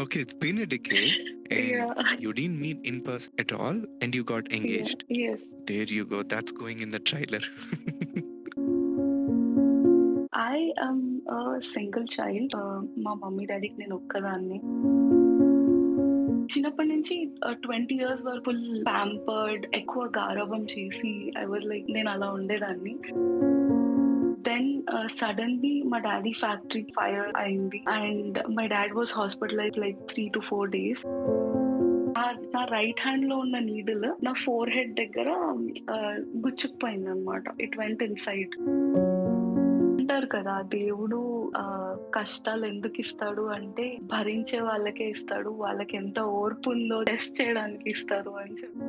Okay, it's been a decade and Yeah. you didn't meet in person at all and you got Yeah. engaged. Yes. There you go. That's going in the trailer. I am a single child. మా mummy డాడీకి నేను ఒక్కదాన్ని. చిన్నప్పటి నుంచి 20 years వరకు full pampered, ఎక్కువ గారాబం చేసి ఐ వాజ్ లైక్ నేను అలా ఉండేదాన్ని. దెన్ సడన్‌లీ మా డాడీ ఫ్యాక్టరీ ఫైర్ అయింది and my dad was hospitalised like 3 to 4 days. నా రైట్ హ్యాండ్‌లో ఉన్న నీడిల్ నా ఫోర్ హెడ్ దగ్గర గుచ్చుకుపోయిందనమాట. It went inside. అంటారు కదా! దేవుడు కష్టాలు ఎందుకిస్తాడు అంటే, భరించే వాళ్ళకే ఇస్తాడు. వాళ్ళకెంత ఓర్పుందో టెస్ట్ చేయడానికి ఇస్తారు అని చెప్పి.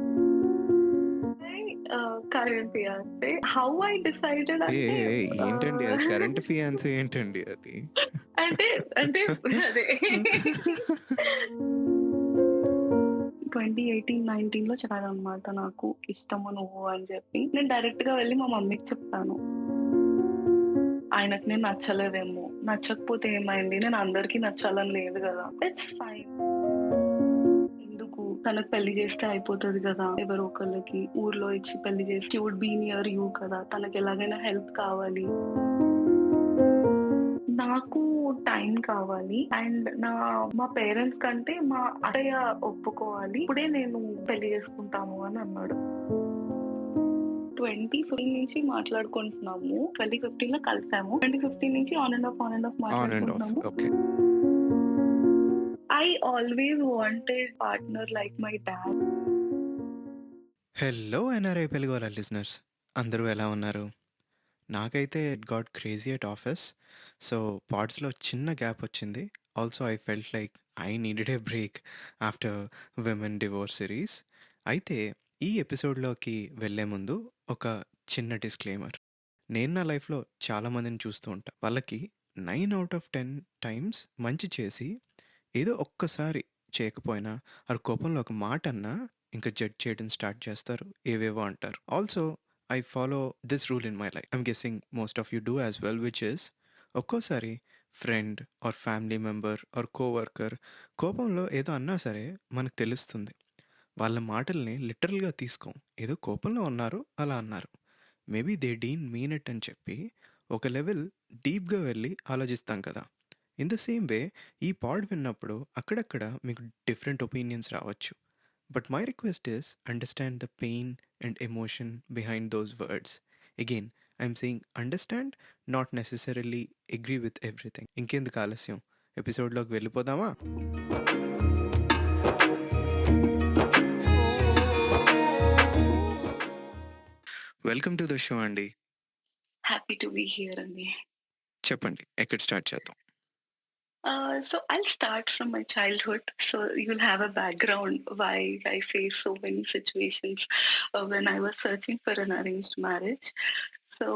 Current fiancée. How I decided a అంటే ఏంటండి అది? ఆహ్, కరెంట్ ఫియాన్సీ ఏంటండి అది? అంటే అంటే అదే 2018-19లో చెప్పారనమాట నాకు ఇష్టము నువ్వు అని చెప్పి. నేను డైరెక్ట్‌గా వెళ్లి మా మమ్మీకి చెప్పాను. ఆయనకి నేను నచ్చలేదేమో. నచ్చకపోతే ఏమైంది? నేను అందరికీ నచ్చాలని లేదు గదా! It's fine. ఎందుకు తనకు పెళ్లి చేస్తే అయిపోతది గదా! ఎవరో ఒకళ్ళకి ఊర్లో ఇచ్చి పెళ్లి చేసి she would be near you కదా! తనకి ఎలాగైనా హెల్ప్ కావాలి. నాకు టైం కావాలి అండ్ మా పేరెంట్స్ కంటే మా అత్తయ్య ఒప్పుకోవాలి. ఇప్పుడే నేను పెళ్లి చేసుకుంటాము అని అన్నాడు. 2015 నుంచి మాట్లాడుకుంటున్నాము. 2015లో కలిసాము. 2015 నుంచి on and off on and off. మాట్లాడుకుంటున్నాము. Okay. I always wanted partner like my dad. Hello NRI Telugu వాళ్ళ లిజనర్స్, అందరూ ఎలా ఉన్నారు? నాకైతే it got crazy at office. So పాడ్స్లో చిన్న గ్యాప్ వచ్చింది. Also I felt like I needed a break after women divorce series. అయితే ఈ ఎపిసోడ్లోకి వెళ్ళే ముందు ఒక చిన్న డిస్క్లైమర్. నేను నా లైఫ్లో చాలామందిని చూస్తూ ఉంటా. వాళ్ళకి 9 out of 10 టైమ్స్ మంచి చేసి ఏదో ఒక్కసారి చేయకపోయినా ఆ కోపంలో ఒక మాట అన్నా ఇంకా జడ్జ్ చేయడం స్టార్ట్ చేస్తారు, ఏవేవో అంటారు. Also I follow this rule in my life. I'm guessing most of you do as well, which is ఒక్కోసారి friend or family member or coworker కోపంలో ఏదో అన్నా సరే మనకు తెలుస్తుంది. వాళ్ళ మాటల్ని లిటరల్గా తీసుకోం. ఏదో కోపంలో ఉన్నారు, అలా అన్నారు, maybe they didn't mean it అని చెప్పి ఒక లెవెల్ డీప్గా వెళ్ళి ఆలోచిస్తాం కదా. ఇన్ ద సేమ్ వే ఈ పాడ్ విన్నప్పుడు అక్కడక్కడ మీకు డిఫరెంట్ ఒపీనియన్స్ రావచ్చు. But my request is understand the pain and emotion behind those words. Again I'm saying understand, not necessarily agree with everything. ఇంకెందుకు ఆలస్యం, ఎపిసోడ్లోకి వెళ్ళిపోదామా? వెల్కమ్ టు ద షో అండి. Happy to be here, Andy. చెప్పండి, ఎక్కడ start చేద్దాం? So I'll start from my childhood. So you'll have a background why I faced so many situations when I was searching for an arranged marriage. So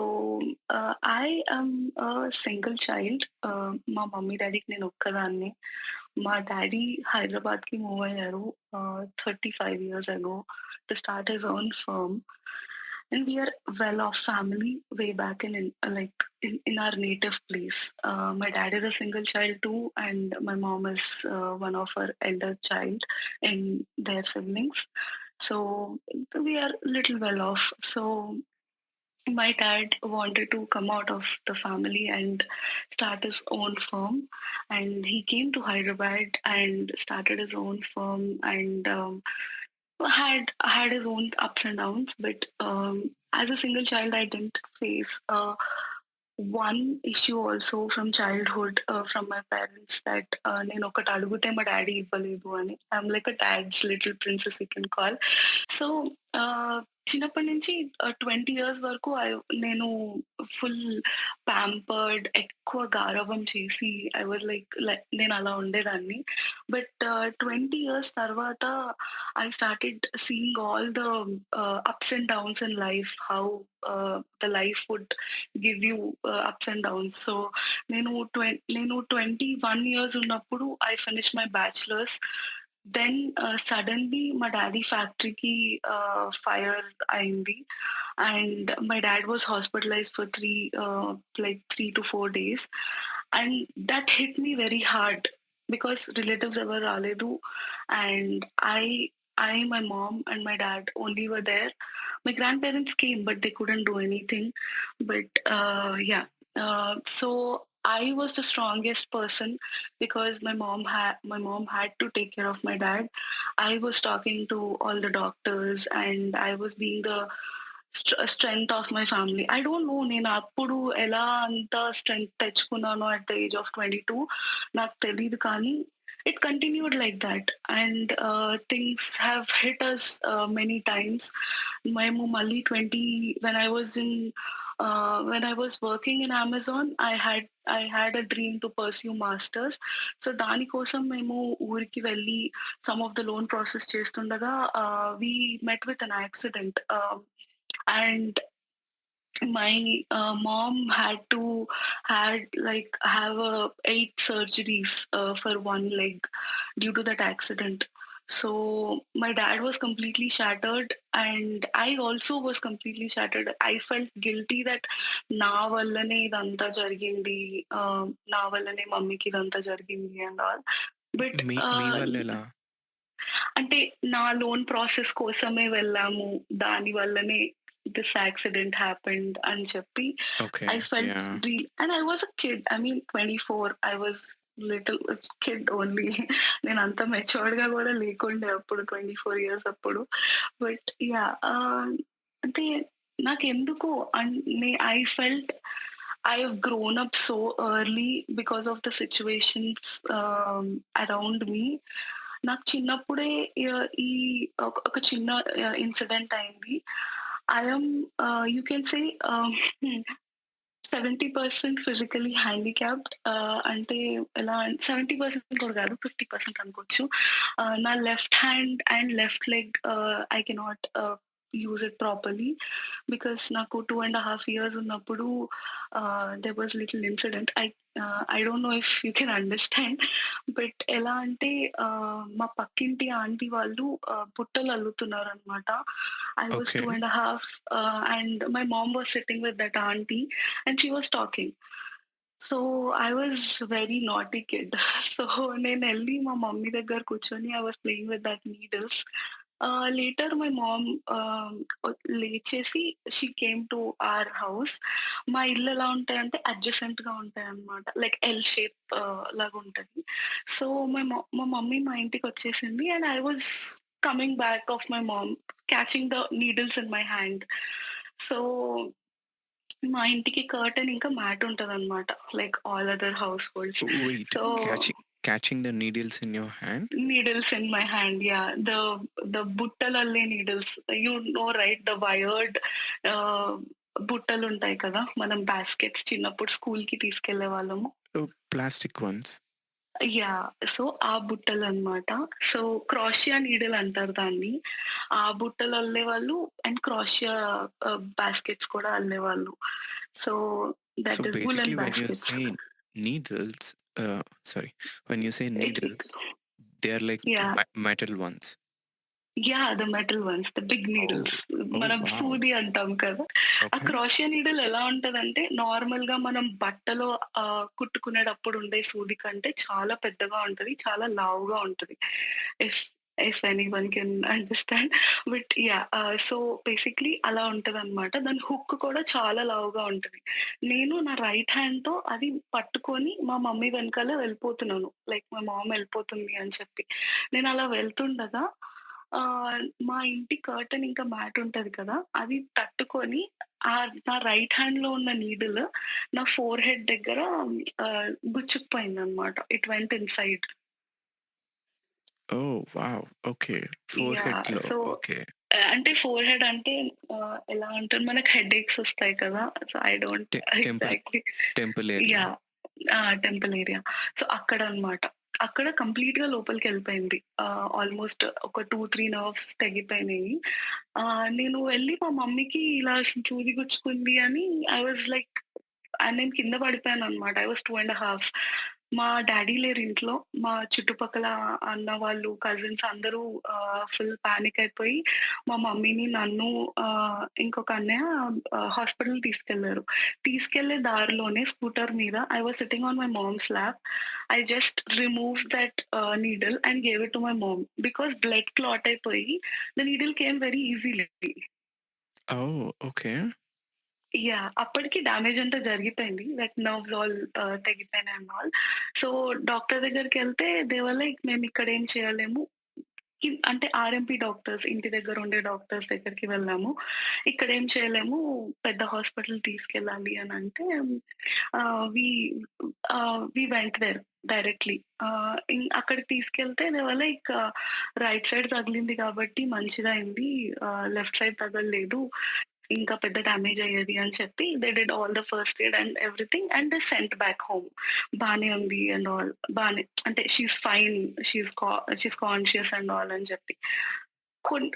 I am a single child. మా mummy డాడీకి నేను ఒక్కదాన్ని. మా daddy హైదరాబాద్కి move అయ్యారు 35 years ago to start his own firm. And we are well off family way back in our native place. My dad is a single child too, and my mom is one of our elder child in their siblings. So we are little well off. So my dad wanted to come out of the family and start his own firm, and he came to Hyderabad and started his own firm and had his own ups and downs, but as a single child, I didn't face one issue also from childhood from my parents that నేను ఒకటి అడిగితే మా daddy ఇవ్వలేదు అని. I'm like a dad's little princess you can call. So చిన్నప్పటి నుంచి 20 years వరకు నేను ఫుల్ ప్యాంపర్డ్, ఎక్కువ గారాబం చేసి ఐ వాజ్ లైక్ నేను అలా ఉండేదాన్ని. బట్ 20 ఇయర్స్ తర్వాత I started seeing all the ups and downs in life, how the life would give you ups and downs. So నేను 21 years ఉన్నప్పుడు I finished my bachelor's. Then suddenly మా daddy ఫ్యాక్టరీకి fire అయింది and my dad was hospitalized for 3 to 4 days, and that hit me very hard. Because relatives ఎవరు రాలేదు. And my mom and my dad only were there. My grandparents came, but they couldn't do anything. But yeah, so I was the strongest person because my mom had to take care of my dad. I was talking to all the doctors, and I was being the strength of my family. I don't know నేను అప్పుడు ఎలా అంత strength తెచ్చుకున్నానో at the age of 22 నాకు తెలీదు కానీ it continued like that, and things have hit us many times. మేము మళ్ళీ 20 when I was in when I was working in Amazon, I had a dream to pursue masters. So దానికోసం మేము ఊరికి వెళ్ళి some of the loan process చేస్తుండగా we met with an accident, and my mom had to had like have 8 surgeries for one leg due to that accident. So my dad was completely shattered, and I also was completely shattered. I felt guilty that నా వల్లనే ఇదంతా జరిగింది, నా వల్లనే మమ్మీకి ఇదంతా జరిగింది and all. But మీ మీ వల్లెలా? అంటే నా లోన్ ప్రాసెస్ కోసమే వెళ్ళాము. దాని వల్లనే దిస్ యాక్సిడెంట్ హ్యాపెండ్ అని చెప్పి okay. I felt yeah! And I was a kid. I mean 24 I was little kid only. నేను అంత మెచ్యూర్డ్‌గా గూడా లేకుండే అప్పుడు 24 ఇయర్స్ అప్పుడు. But yeah! అంటే నాకెందుకో I felt I have grown up so early because of the situations around me. నాకు చిన్నప్పుడే ఈ ఒక చిన్న ఇన్సిడెంట్ అయింది. I am you can say 70% physically handicapped. అంటే ఎలా 70% కూడా కాదు, 50% అనుకోవచ్చు. నా left hand and left leg I cannot use it properly. Because నాకు 2.5 ఇయర్స్ ఉన్నప్పుడు there was little incident. I don't know if you can understand. But ఎలా అంటే మా పక్కింటి ఆంటీ వాళ్ళు బుట్టలు అల్లుతున్నారనమాట. I was okay. 2.5, and my mom was sitting with that auntie, and she was talking. So I was very naughty kid. So నేనెళ్ళి మా mummy దగ్గర కూర్చొని I was playing with that needles. Later my mom లేచేసి she came to our house. మా ఇల్లు ఎలా ఉంటాయంటే అడ్జసెంట్‌గా ఉంటాయన్నమాట. Like L shape లాగుంటది. సో మా మమ్మీ మా ఇంటికొచ్చేసింది, and I was coming back of my mom catching the needles in my hand. So మా ఇంటికి కర్టెన్ ఇంకా మ్యాట్ ఉంటదనమాట. Like all other households. Wait. So catching the needles in your hand? Needles in my hand, yeah! The బుట్టలల్లే needles. You know right, the wired ah, బుట్టలుంటాయి కదా! మనం baskets చిన్నప్పుడు స్కూల్‌కి తీసుకెళ్ళేవాళ్ళము. Oh! Plastic ones. Yeah! So ఆ బుట్టలనమాట. So క్రోషియా needle అంటారు దాన్ని. ఆ బుట్టలు అల్లేవాళ్ళు, అండ్ క్రోషియా బాస్కెట్స్ కూడా అల్లేవాళ్ళు. So so that is basically woollen baskets. Needles sorry. When you say it needles they are like yeah! Metal ones. Yeah! The metal ones, the big oh! Needles. Oh! మనం wow! సూది అంటాం కదా! ఆ okay. క్రోషియా needle ఎలా ఉంటదంటే, నార్మల్‌గా మనం బట్టలో కుట్టుకునేటప్పుడు ఉండే సూది కంటే చాలా పెద్దగా ఉంటది. చాలా లావుగా ఉంటది. If if anyone can understand. But yeah! So basically అలా ఉంటదనమాట. దాని హుక్ కూడా చాలా లావుగా ఉంటది. నేను నా రైట్ హ్యాండ్‌తో అది పట్టుకొని మా మమ్మీ వెనకాల వెళ్ళిపోతున్నాను. లైక్ మా మామ్ వెళ్ళిపోతుంది అని చెప్పి. నేనలా వెళ్తుండగా మా ఇంటి కర్టెన్ ఇంకా మ్యాట్ ఉంటది కదా! అది తట్టుకొని నా రైట్ హ్యాండ్‌లో ఉన్న నీడిల్ నా ఫోర్ హెడ్ దగ్గర గుచ్చుకుపోయిందనమాట. It went inside. Oh! Wow! Okay. Yeah! ఫోర్‌హెడ్‌లో. So okay. అంటే ఫోర్ హెడ్ అంటే ఎలా అంటారు, మనకు హెడేక్స్ ఒస్తాయి కదా! So I don't temple exactly. Temple area. Yeah! Temple area. So అక్కడనమాట. అక్కడ కంప్లీట్‌గా లోపలికెళ్ళిపోయింది. ఆల్‌మోస్ట్ ఒక 2, 3 నర్వ్స్ తెగిపోయినాయి. నేను వెళ్లి మా మమ్మీకి ఇలా సూది గుచ్చుకుంది అని ఐ వాస్ లైక్, నేను కింద పడిపోయాననమాట. ఐ వాస్ 2 ½ మా డ్యాడీ లేరు ఇంట్లో. మా చుట్టుపక్కల అన్న వాళ్ళు, కజిన్స్ అందరూ ఫుల్ పానిక్ అయిపోయి మా మమ్మీని, నన్ను ఇంకొక అన్నయ్య హాస్పిటల్‌కి తీసుకెళ్లారు. తీసుకెళ్ళే దారిలోనే స్కూటర్ మీద I was sitting on my mom's lap. I just removed that needle and gave it to my mom. Because blood clot అయిపోయి the needle came very easily. Oh! Okay. Yeah! అప్పటికి డ్యామేజ్ అంతా జరిగిపోయింది. Like nerves all తెగిపోయినాయి and all. So, doctor దగ్గరికెళ్తే they were like మేమిక్కడేం చేయలేము. అంటే RMP doctors ఇంటి దగ్గర ఉండే డాక్టర్స్ దగ్గరికి వెళ్ళాము. ఇక్కడేం చేయలేము. పెద్ద హాస్పిటల్‌కి తీసుకెళ్ళాలి అనంటే వి వి వెంట్ దేర్ డైరెక్ట్‌లీ. అక్కడికి తీసుకెళ్తే they were like right side తగిలింది కాబట్టి మంచిదయింది. Left side తగలలేదు. ఇంకా పెద్ద డ్యామేజ్ అయ్యేది అని చెప్పి they did all the first aid and everything and they cent back home. బానే ఉంది అండ్ ఆల్. బానే అంటే she is fine. She is conscious and all అని చెప్పి. 2,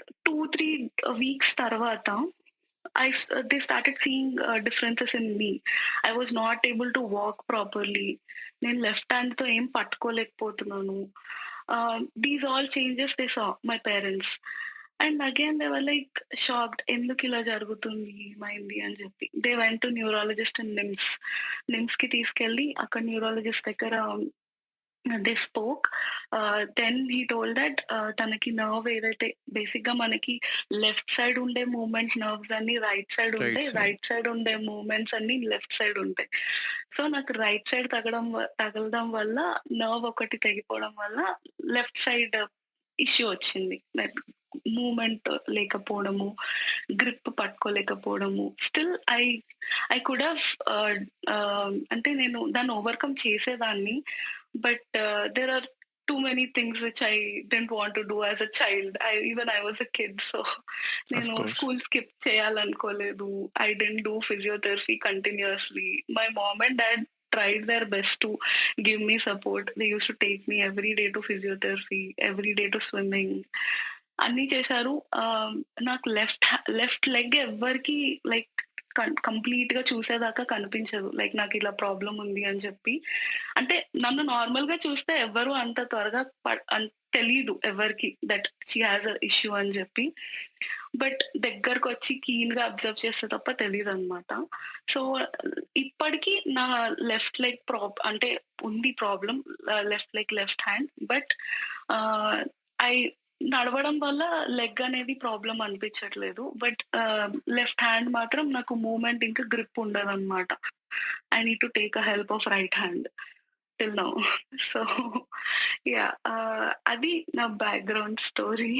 3 వీక్స్ తర్వాత they started seeing differences in me. I was not able to walk properly. నేను left హ్యాండ్‌తో ఏం పట్టుకోలేకపోతున్నాను. These all changes they saw my parents. And again they were like shocked. ఎందుకిలా జరుగుతుంది? ఏమైంది? అని చెప్పి. They went to neurologist in NIMS. నిమ్స్‌కి తీసుకెళ్ళి అక్కడ న్యూరాలజిస్ట్ దగ్గర they spoke. Then he told that తనకి నర్వ్ ఏదైతే బేసిక్‌గా మనకి లెఫ్ట్ సైడ్ ఉండే మూవ్‌మెంట్ నర్వ్స్ అన్నీ రైట్ సైడ్ రైట్ ఉంటాయి. సైడ్. రైట్ సైడ్ ఉండే మూవ్‌మెంట్స్ అన్నీ లెఫ్ట్ సైడ్ ఉంటాయి. సో, నాకు రైట్ సైడ్ తగలడం వల్ల నర్వ్ ఒకటి తెగిపోవడం వల్ల లెఫ్ట్ సైడ్ ఇష్యూ వచ్చింది. లైక్ మూవ్‌మెంట్ లేకపోవడము, గ్రిప్ పట్టుకోలేకపోవడము. స్టిల్ ఐ కుడ్ హావ్ అంటే నేను దాన్ని ఓవర్‌కమ్ చేసేదాన్ని. But there are too many things which I didn't want to do as a child. I was a kid. So, of నేను course. School skip చేయాలనుకోలేదు. I didn't do physiotherapy continuously. My mom and dad tried their best to give me support. They used to take me every day to physiotherapy, every day to swimming. అన్నీ చేశారు. నాకు left leg ఎవ్వరికీ like కంప్లీట్‌గా చూసేదాకా కనిపించదు. Like నాకిలా problem ఉంది అని చెప్పి. అంటే నన్ను నార్మల్‌గా చూస్తే ఎవ్వరు అంత త్వరగా తెలీదు ఎవరికీ that she has a issue అని జెప్పి. బట్ దగ్గరకొచ్చి కీన్‌గా అబ్జర్వ్ చేస్తే తప్ప తెలీదనమాట. సో, ఇప్పటికి నా లెఫ్ట్ లెగ్ అంటే ఉంది problem. Left leg, left hand. But ఆహ్, ఐ నడవడం వల్ల లెగ్ అనేది ప్రాబ్లమ్ అనిపించట్లేదు. బట్ లెఫ్ట్ హ్యాండ్ మాత్రం నాకు మూవ్‌మెంట్ ఇంకా గ్రిప్ ఉండదనమాట. I need to take a help of right hand till now. So, yeah! అది నా బ్యాక్‌గ్రౌండ్ స్టోరీ.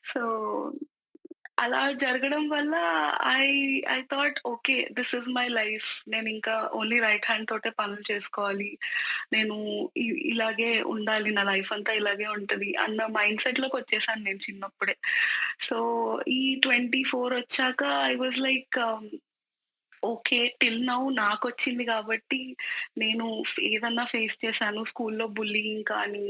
సో, అలా జరగడం వల్ల I I thought okay. This is my life. నేనింకా ఓన్లీ రైట్ హ్యాండ్ తోటే పనులు చేసుకోవాలి. నేను ఇలాగే ఉండాలి. నా లైఫ్ అంతా ఇలాగే ఉంటది అన్న మైండ్ సెట్‌లోకొచ్చేసాను నేను చిన్నప్పుడే. సో, ఈ 24 వచ్చాక I was like okay. Till now నాకొచ్చింది గాబట్టి, నేను ఏదన్నా ఫేస్ చేశాను. స్కూల్‌లో బుల్లీయింగ్ కానీ,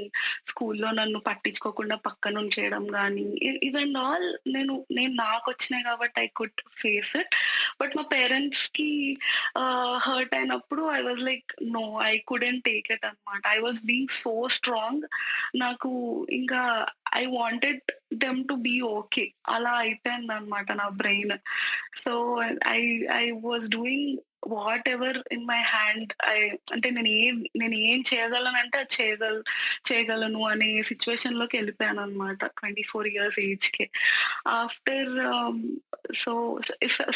స్కూల్‌లో నన్ను పట్టించుకోకుండా పక్కనుంచేయడం గానీ, ఇవి అండ్ ఆల్ నేను నాకొచ్చినాయి గాబట్టి I could face it. But మా పేరెంట్స్‌కి హర్ట్ అయినప్పుడు I was like no, I couldn't take it అనమాట. I was being so strong. నాకు ఇంకా I wanted them to be okay. అలా అయిపోయిందనమాట నా brain. So, I I was doing whatever in my hand. అంటే నేను ఏం చేయగలనంటే అది చేయగలను అనే సిట్యుయేషన్‌లోకెళ్ళిపోయాననమాట 24 ఇయర్స్ ఏజ్‌కే. After so,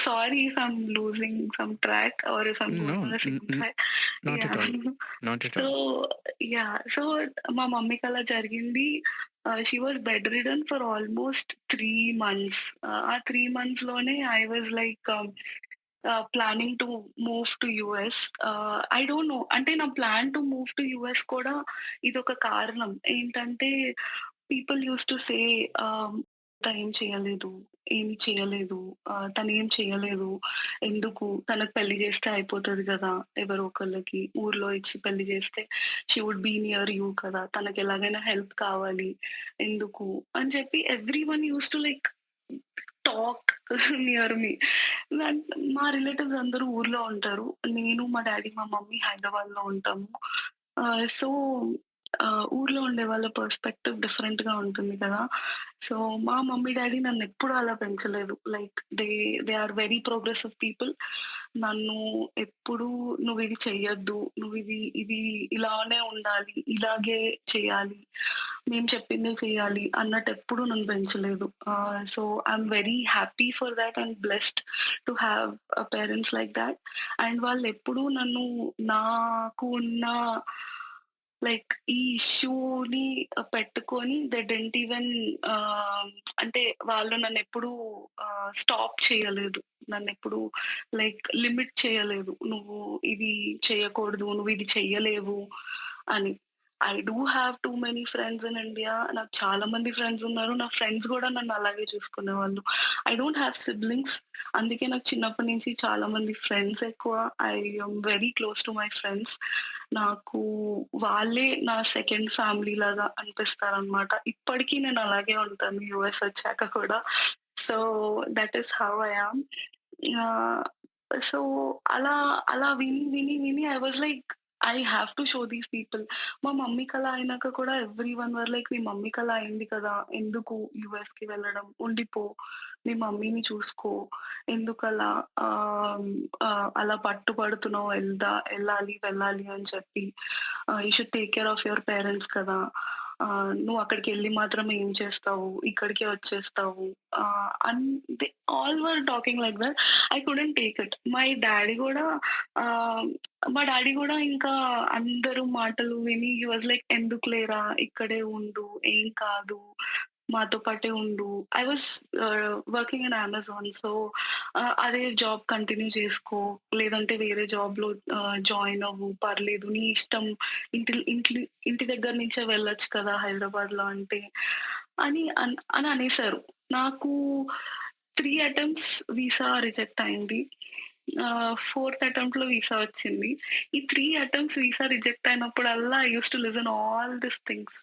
sorry if I'm losing some track or if I'm no. Going on the same track. Not at yeah! All. Not at so, all. So మా మమ్మీకలా జరిగింది. She was bedridden for almost 3 months. ఆ 3 మంత్స్‌లోనే I was like planning to move to US. I don't know. అంటే నా plan to move to US కూడా ఇదొక కారణం. ఏంటంటే పీపుల్ యూజ్డ్ టు సే తనేం చేయలేదు. ఏమి చేయలేదు. తనేం చేయలేదు. ఎందుకు? తనకు పెళ్లి చేస్తే అయిపోతది గదా! ఎవరో ఒకళ్ళకి. ఊర్లో ఇచ్చి పెళ్లి చేస్తే she would be near you కదా! తనకెలాగైనా హెల్ప్ కావాలి. ఎందుకు? అని చెప్పి everyone used to like talk near me. నన్ మా రిలేటివ్స్ అందరూ ఊర్లో ఉంటారు. నేను, మా డ్యాడీ, మా మమ్మీ హైదరాబాద్‌లో ఉంటాము. సో, ఊర్లో ఉండే వాళ్ళ పర్స్పెక్టివ్ డిఫరెంట్‌గా ఉంటుంది కదా! సో, మా మమ్మీ, డ్యాడీ నన్నెప్పుడూ అలా పెంచలేదు. Like they are very progressive people. నన్ను ఎప్పుడూ "నువ్విది చెయ్యొద్దు. ఇది ఇలానే ఉండాలి. ఇలాగే చేయాలి. మేము చెప్పిందే చేయాలి" అన్నట్టెప్పుడు నన్ను పెంచలేదు. So, I'm very happy for that and blessed to have parents like that. And వాళ్ళెప్పుడూ నన్ను నాకు ఉన్న లైక్ ఈ ఇష్యూని పెట్టుకొని దే డిడ్ంట్ ఈవెన్ అంటే వాళ్ళు నన్నెప్పుడూ స్టాప్ చేయలేదు. నన్నెప్పుడూ లైక్ లిమిట్ చేయలేదు. "నువ్వు ఇది చేయకూడదు. నువ్విది చెయ్యలేవు" అని. I do have too many friends in India. నాకు చాలా మంది ఫ్రెండ్స్ ఉన్నారు. నా ఫ్రెండ్స్ గూడా నన్ను అలాగే చూసుకునేవాళ్ళు. I don't have siblings. అందుకే నాకు చిన్నప్పటి నుంచి చాలా మంది ఫ్రెండ్స్ ఎక్కువ. I am very close to my friends. నాకు వాళ్ళే నా సెకండ్ ఫ్యామిలీ లాగా అనిపిస్తారనమాట. ఇప్పటికి నేను అలాగే ఉంటాను యూఎస్ వచ్చాక కూడా. So, that is how I yam. ఆహ్, సో, అలా అలా విని I was like I have to show these people. మా మమ్మీకలా అయినాక కూడా ఎవ్రీవన్ వర్ లైక్, "మీ మమ్మీకలా అయింది కదా! ఎందుకు యూఎస్‌కి వెళ్ళడం? ఉండిపో. మీ మమ్మీని చూసుకో. ఎందుకలా అలా పట్టుబడుతున్నావు వెళ్ళాలి" అని చెప్పి. "You should take care of your parents కదా! నువ్వు అక్కడికెళ్ళి మాత్రం ఏం చేస్తావు? ఇక్కడికే వచ్చేస్తావు." And they all were talking like that. I couldn't take it. Ah, మా డ్యాడీ గూడా ఇంకా అందరూ మాటలు విని హి వాస్ లైక్, "ఎందుకులేరా ఇక్కడే ఉండు. ఏం కాదు. మాతో పాటే ఉండు." I was working in Amazon. So, అదే జాబ్ కంటిన్యూ చేసుకో. లేదంటే వేరే జాబ్‌లో జాయిన్ అవ్వు. పర్లేదు నీ ఇష్టం. ఇంటి దగ్గర నుంచే వెళ్ళొచ్చు కదా! హైదరాబాద్‌లో అంటే అని అనేసారు. నాకు 3 అటెంప్ట్స్ వీసా రిజెక్ట్ అయింది. ఫోర్త్ అటెంప్ట్‌లో వీసా వచ్చింది. ఈ 3 అటెంప్ట్స్ వీసా రిజెక్ట్ అయినప్పుడల్లా I used to listen all these things.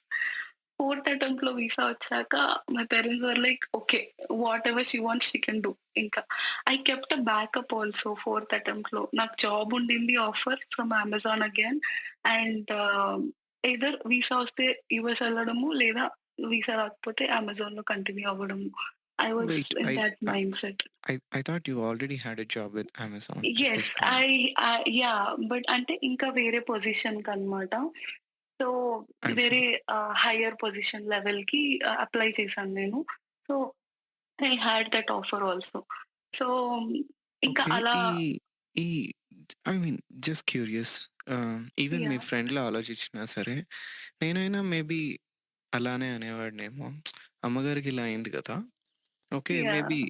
Fourth అటెంప్ట్‌లో వీసా వచ్చాక my parents were like, "okay. Whatever she wants she can do." ఇంకా. I kept a backup also fourth అటెంప్ట్‌లో. నాకు job ఉండింది offer from Amazon again. And either visa వస్తే US ఎళ్ళడము, లేదా visa రాకపోతే అమెజాన్‌లో కంటిన్యూ అవ్వడము. I was wait in I thought mind set. I thought you already had a job with Amazon at this yes. point. Yeah! But అంటే ఇంకా వేరే పొజిషన్‌కనమాట. సో, I వేరే see. హైయర్ పొజిషన్ లెవెల్‌కి అప్లై చేశాను నేను. So, I had that offer also. So, ఇంకా okay. అలా ఈ ఈ I mean just curious. Even me yeah! ఫ్రెండ్‌లా ఆలోచించినా సరే, నేనైనా మేబీ అలానే అనేవాడినేమో. అమ్మగారికి ఇలా అయింది కదా! ఓకే. యాహ్! మేబీ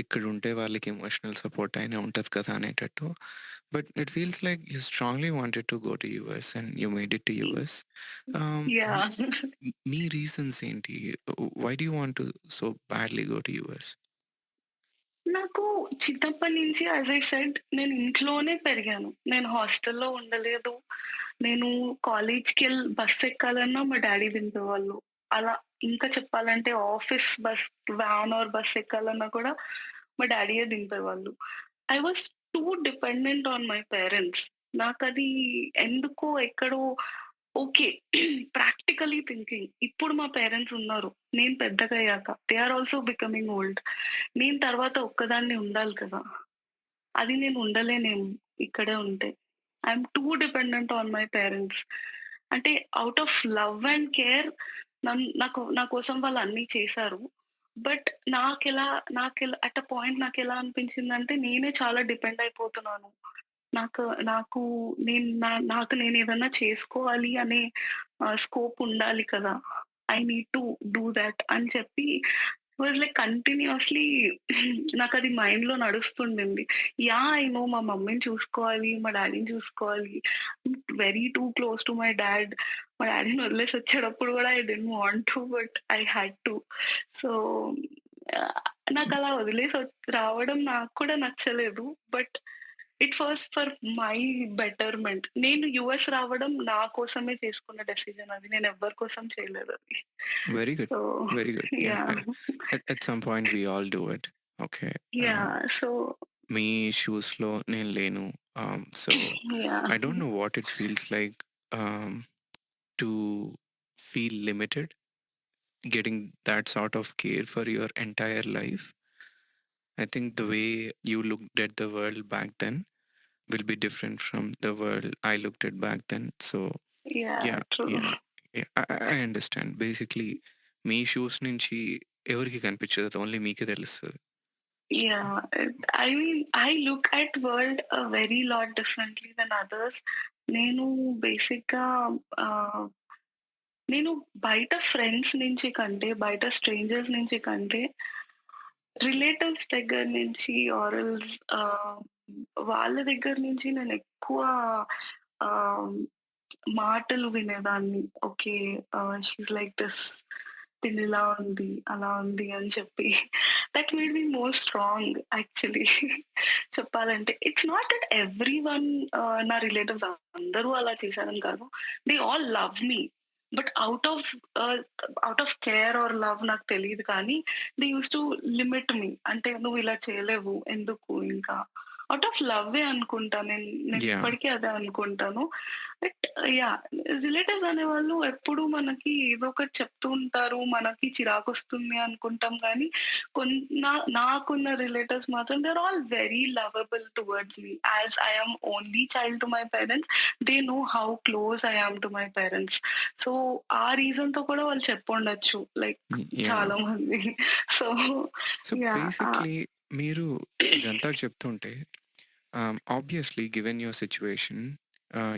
ఇక్కడుంటే వాళ్ళకి ఎమోషనల్ సపోర్ట్ అయినా ఉంటది కదా! అనేటట్టు. But it feels like you strongly wanted to go to US and you made it to US. మీ యాహ్! మీ రీజన్స్ ఏంటి? Why do you want to so badly go to US? నాకు చిన్నప్పటి నుంచి యాస్ ఐ సెడ్ నేను ఇంట్లోనే పెరిగాను. నేను హాస్టల్‌లో ఉండలేదు. నేను బస్ ఎక్కాలన్నా మా డ్యాడీ దింపేవాళ్ళు. అలా ఇంకా చెప్పాలంటే office bus, van or bus ఎక్కాలన్నా కూడా మా డ్యాడీయే దింపేవాళ్ళు. I was too dependent on my parents. నాకది ఎందుకో ఎక్కడో ఓకే. ప్రాక్టికల్లీ థింకింగ్ ఇప్పుడు మా పేరెంట్స్ ఉన్నారు. నేను పెద్దగయ్యాక. They are also becoming old. నేను తర్వాత ఒక్కదాన్నే ఉండాలి కదా! అది నేను ఉండలేనేమో ఇక్కడే ఉంటే. I'm too dependent on my parents. అంటే out of love and care నా కోసం వాళ్ళు అన్నీ చేశారు. బట్ అట్ ఎ పాయింట్ నాకెలా అనిపించిందంటే నేనే చాలా డిపెండ్ అయిపోతున్నాను. నాకు నాకు నాకు నేనేదన్నా చేసుకోవాలి అనే స్కోప్ ఉండాలి కదా! I need to do thought అని చెప్పి వాస్ లైక్ కంటిన్యూయస్‌లీ నాకది మైండ్‌లో నడుస్తుండింది. ఐ నో మా మమ్మీని చూసుకోవాలి, మా డ్యాడీని చూసుకోవాలి. Very too close to my dad. మా డ్యాడీని వదిలేసి వచ్చేటప్పుడు గూడా I didn't want to but I had to. So, ah, నాకలా రావడం నాకు కూడా నచ్చలేదు. But it was for my betterment. నేను యూఎస్ రావడం నా కోసమే చేసుకున్న డెసిషన్ అది. నేను ఎవ్వరి కోసం చేయలేదది. Very good. So, very good. Yeah! At some point we all do it. Okay. So, మీ షూస్‌లో నేను లేను. So, yeah! I don't know what it feels like. um, to feel limited, getting that sort of care for your entire life. I think the way you looked at the world back then will be different from the world I looked at back then. So Yeah, yeah, true. yeah, yeah. I understand. Basically, me shoes నుంచి ఎవరికి కనిపించదు. అది only మీకే తెలుస్తది. Yeah, I mean, I look at world a very lot differently than others. నేను బేసిక్‌గా ఆహ్, నేను బయట ఫ్రెండ్స్ నుంచి కంటే, బయట స్ట్రేంజర్స్ నుంచి కంటే, రిలేటివ్స్ దగ్గర నుంచి ఆరెల్స్ వాళ్ళ దగ్గర నుంచి నేనెక్కువ ఆహ్, మాటలు వినేదాన్ని. Okay. She is like this. తినిలా ఉంది, అలా ఉంది అని చెప్పి that made me more strong actually చెప్పాలంటే. ఇట్స్ నాట్ దట్ ఎవ్రీవన్ నా రిలేటివ్స్ అందరూ అలా చేశారని కాదు. They all love me. But out of care or love నాకు తెలీదు కానీ they used to limit me. అంటే "నువ్వు ఇలా చేయలేవు. ఎందుకు ఇంకా?" ఔట్ ఆఫ్ లవ్వే అనుకుంటా. నేను యాహ్! ఇప్పటికీ అదే అనుకుంటాను. But yeah! రిలేటివ్స్ అనేవాళ్ళు ఎప్పుడూ మనకి ఏదో ఒకటి చెప్తూ ఉంటారు. మనకి చిరాకొస్తుంది అనుకుంటాం గానీ, కొన్ నాకున్న రిలేటివ్స్ మాత్రం they are all very lovable towards me. As I am only child to my parents, they know how close I am to my parents. So, ఆ రీజన్‌తో కూడా వాళ్ళు చెప్పుండొచ్చు. Like yeah! చాలా మంది. So, so, yeah! బేసిక్‌లీ మీరు ఇదంతా చెప్తుంటే obviously, given your situation,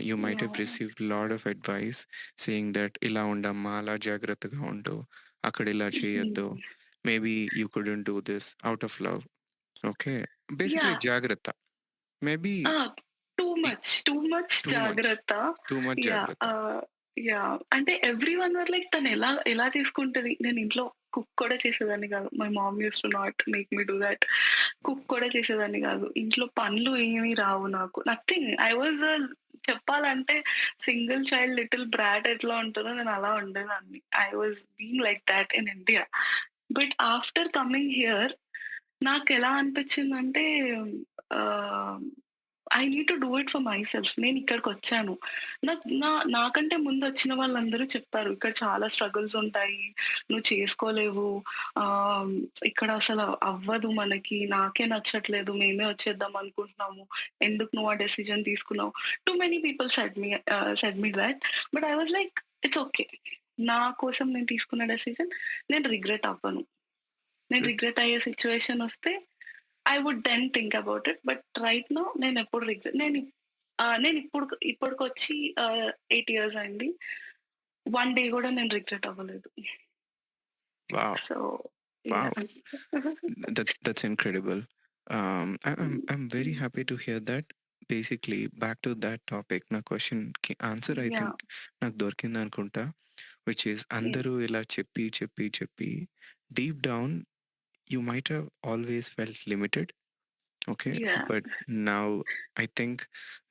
you might have yeah! received a lot of advice saying that ఇలా ఉండమ్మా, అలా జాగ్రత్తగా ఉండు, అక్కడ ఇలా చేయొద్దు. హ్మ్. Maybe you couldn't do this out of love. Okay. Basically yeah! జాగ్రత్త. మేబీ ఆ! ఇ టూ మచ్ టూ మచ్, జాగ్రత్త. Too much yeah! జాగ్రత్త. అంటే ఎవ్రీవన్ వర్ లైక్ తను ఎలా ఎలా చేసుకుంటది. నేను ఇంట్లో కుక్ కూడా చేసేదాన్ని కాదు. My mom used to not make me do that. Cook కూడా చేసేదాన్ని కాదు. ఇంట్లో పనులు ఏమి రావు నాకు. నథింగ్. ఐ వాస్ చెప్పాలంటే సింగిల్ చైల్డ్ లిటిల్ బ్రాట్ ఎట్లా ఉంటదో నేను అలా ఉండేదాన్ని. I was being like that in India. But after coming here నాకెలా అనిపించిందంటే ah I need to do it for myself. నేనిక్కడికొచ్చాను. నాకంటే ముందొచ్చిన వాళ్ళందరూ చెప్పారు. ఇక్కడ చాలా స్ట్రగుల్స్ ఉంటాయి. నువ్వు చేసుకోలేవు. ఆహ్, ఇక్కడ అసలు అవ్వదు మనకి. నాకే నచ్చట్లేదు. మేమే వచ్చేద్దాం అనుకుంటున్నాము. ఎందుకు నువ్వు ఆ డెసిషన్ తీసుకున్నావు? Too many people said me that. But I was like it's okay. నా కోసం నేను తీసుకున్న డెసిషన్ నేను రిగ్రెట్ అవ్వను. నేను గుడ్. రిగ్రెట్ అయ్యే సిట్యుయేషన్ వస్తే I would then think about it. But right now నేనెప్పుడు ఇప్పటికొచ్చి 8 ఇయర్స్ అయింది. వన్ డే గూడా నేను రిగ్రెట్ అవ్వలేదు. Wow! So wow! Yeah! That's incredible. I'm very హ్మ్. happy to hear that. Basically, back to that topic, నా క్వెషన్‌కి ఆన్సర్ ఐ యాహ్! థింక్ నాకు దొరికిందనుకుంటా. Which is hmm. అందరూ ఇలా చెప్పి deep down you might have always felt limited. Okay. Yeah! But now I think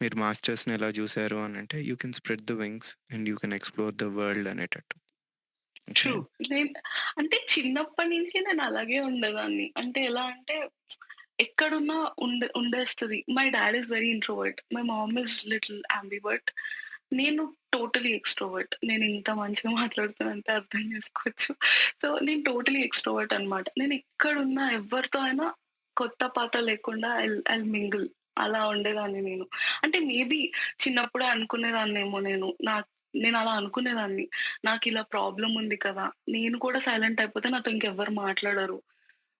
మీరు మాస్టర్స్‌ని ఎలా చూసారు అనంటే you can spread the wings and you can explore the world అనేటట్టు. ఓకే. ట్రూ. నేను అంటే చిన్నప్పటి నుంచి నేను అలాగే ఉండేదాన్ని. అంటే ఎలా అంటే ఎక్కడున్నా ఉండేస్తది. My dad is very introvert. My mom is little ambivert. నేను టోటలీ ఎక్స్‌ట్రోవర్ట్. నేను ఇంత మంచిగా మాట్లాడుతానంటే అర్థం చేసుకోవచ్చు. సో, నేను టోటలీ ఎక్స్‌ట్రోవర్ట్ అన్నమాట. నేను ఎక్కడున్నా ఎవరితో అయినా కొత్త పాత లేకుండా ఐల్ మింగిల్. అలా ఉండేదాన్ని నేను. అంటే మేబీ చిన్నప్పుడే అనుకునేదాన్నేమో నేనలా అనుకునేదాన్ని. నాకిలా ప్రాబ్లమ్ ఉంది కదా! నేను కూడా సైలెంట్ అయిపోతే నాతో ఇంకెవ్వరు మాట్లాడరు.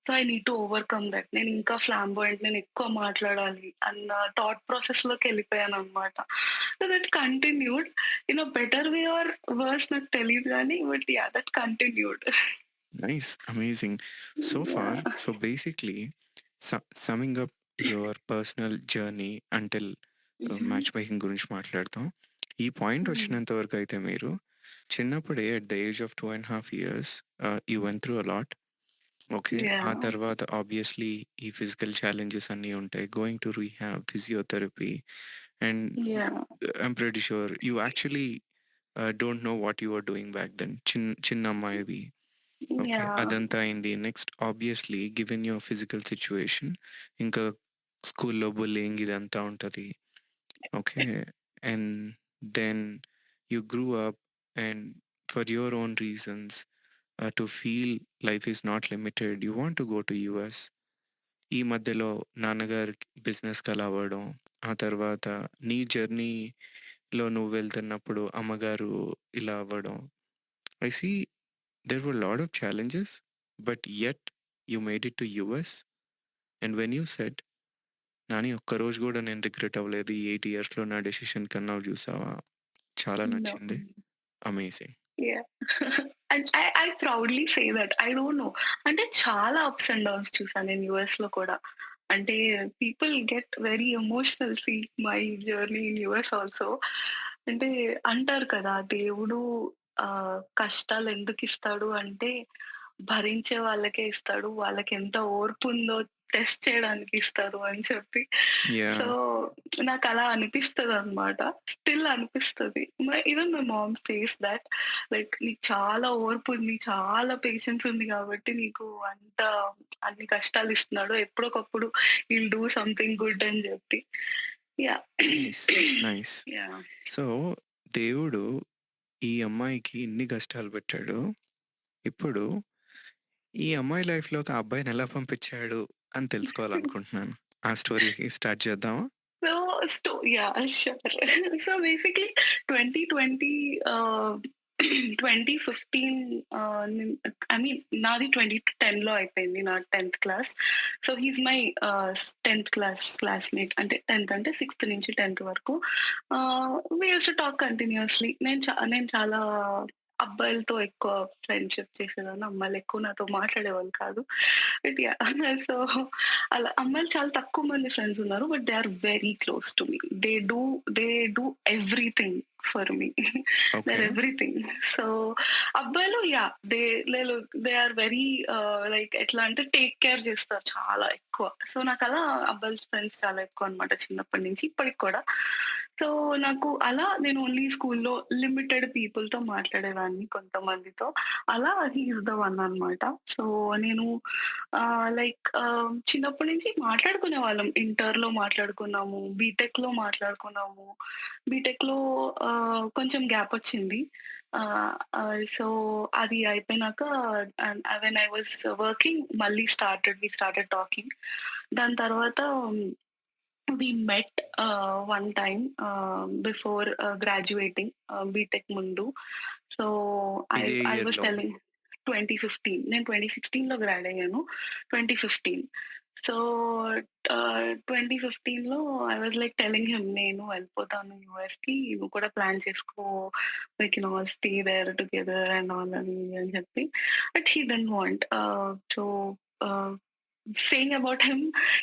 So, I need to overcome that. నేనింకా ఫ్లాంబాయంట్. నేనెక్కువ మాట్లాడాలి అన్న థాట్ ప్రాసెస్‌లోకెళ్ళిపోయాననమాట. So, that continued. In a better way or worse నాకు తెలీదు గానీ, but yeah! That continued. Nice. Amazing. So far yeah! So basically summing up your personal journey until uh huh. Matchmaking గురించి మాట్లాడతాం. ఈ పాయింట్ హ్మ్. వచ్చినంత వరకైతే మీరు చిన్నప్పుడే at the age of 2½ years you went through a lot. Okay. ఆ yeah! తర్వాత obviously ఈ ఫిజికల్ ఛాలెంజెస్ అన్నీ ఉంటాయి. Going to rehab, physiotherapy and yeah! I'm pretty sure you actually don't know what you are doing back then. చిన్న అమ్మాయివి. Okay. Yeah! అదంతా అయింది. Next obviously given your physical situation ఇంకా స్కూల్‌లో బుల్లీయింగ్ ఇదంతా ఉంటది. Okay. And then You grew up and for your own reasons, to feel life is not limited, you want to go to US. ఈ మధ్యలో నాన్నగారు బిజినెస్‌కి అలా అవ్వడం, ఆ తర్వాత నీ జర్నీలో నువ్వు వెళ్తున్నప్పుడు అమ్మగారు ఇలా అవ్వడం. I see there were lot of challenges, but yet you made it to US. And when you said, నాని ఒక్కరోజు గూడా నేను రిగ్రెట్ అవ్వలేదు. ఈ 8 ఇయర్స్‌లో నా డెసిషన్ కన్నావు చూసావా, చాలా నో. నచ్చింది. Amazing. Yeah! And I proudly say that. I don't know. అంటే చాలా అప్స్ అండ్ డౌన్స్ చూసాను నేను యూఎస్‌లో కూడా. అంటే people get very emotional seeing my journey in US also. అంటే అంటారు కదా! దేవుడు కష్టాలు ఎందుకిస్తాడు అంటే భరించే వాళ్ళకే ఇస్తాడు. వాళ్ళకెంత ఓర్పుందో టెస్ట్ చేయడానికి ఇస్తారు అని చెప్పి. So, yeah! నాకలా అనిపిస్తదనమాట. స్టిల్ అనిపిస్తది. Even my mom says that like నీకు చాలా ఓర్పుంది, చాలా పేషెన్స్ ఉంది కాబట్టి నీకు అంత అన్ని కష్టాలిస్తున్నాడు. ఎప్పుడోకప్పుడు హీ'ల్ డూ సంథింగ్ గుడ్ అని జెప్పి. Yeah! Nice. Nice. Yeah! So, దేవుడు ఈ అమ్మాయికి ఇన్ని కష్టాలు పెట్టాడు. ఇప్పుడు ఈ అమ్మాయి లైఫ్‌లోకి ఆ అబ్బాయిని ఎలా పంపించాడు అని తెలుసుకోవాలనుకుంటున్నాను. ఆ స్టోరీకి స్టార్ట్ చేద్దామా? So, yeah! Sure. So, basically 2020 2015 నిన్ ఐ మీన్ నాది 2010లో అయిపోయింది నా 10థ్ class. So, he is my 10థ్ క్లాస్‌మేట్. అంటే 10థ్ అంటే 6థ్ నుంచి 10థ్ వరకు. We used to talk continuously. నేను చాలా అబ్బాయిలతో ఎక్కువ ఫ్రెండ్‌షిప్ చేసేదాన్ని. అమ్మాయిలు ఎక్కువ నాతో మాట్లాడేవాళ్ళు కాదు. But yeah! సో అలా అమ్మాయిలు చాలా తక్కువ మంది ఫ్రెండ్స్ ఉన్నారు. But they are very close to me. They do everything for me. They okay. Are everything. So అబ్బాయిలు yeah! They are very like ఎట్లా అంటే టేక్ కేర్ చేస్తారు చాలా ఎక్కువ. సో నాకలా అబ్బాయిల ఫ్రెండ్స్ చాలా ఎక్కువ అన్నమాట చిన్నప్పటి నుంచి ఇప్పటికి కూడా. సో నాకు అలా నేను ఓన్లీ స్కూల్‌లో లిమిటెడ్ పీపుల్‌తో మాట్లాడేదాన్ని కొంతమందితో. అలా హి ఈస్ ద వన్ అన్నమాట. సో నేను చిన్నప్పటి నుంచి మాట్లాడుకునేవాళ్ళం. ఇంటర్‌లో మాట్లాడుకున్నాము. బీటెక్‌లో మాట్లాడుకున్నాము. బీటెక్‌లో కొంచెం గ్యాపొచ్చింది. సో, అది అయిపోయినాక వెన్ ఐ వాస్ వర్కింగ్ మళ్ళీ వి స్టార్టెడ్ టాకింగ్. దాని తర్వాత we met one time before graduating BTech ముందు. సో, ఐ ఇదే ఐ వాస్ ఇయర్‌లో. టెల్లింగ్ 2015 నేను 2016లో గ్రాడ్ అయ్యాను. 2015 సో, 2015లో I was like telling him నేను వెళ్ళిపోతాను యూఎస్‌కి. నువ్వు కూడా ప్లాన్ చేసుకో. We can all stay there together and all అని చెప్పి. But he didn't want. So, ah, saying about him,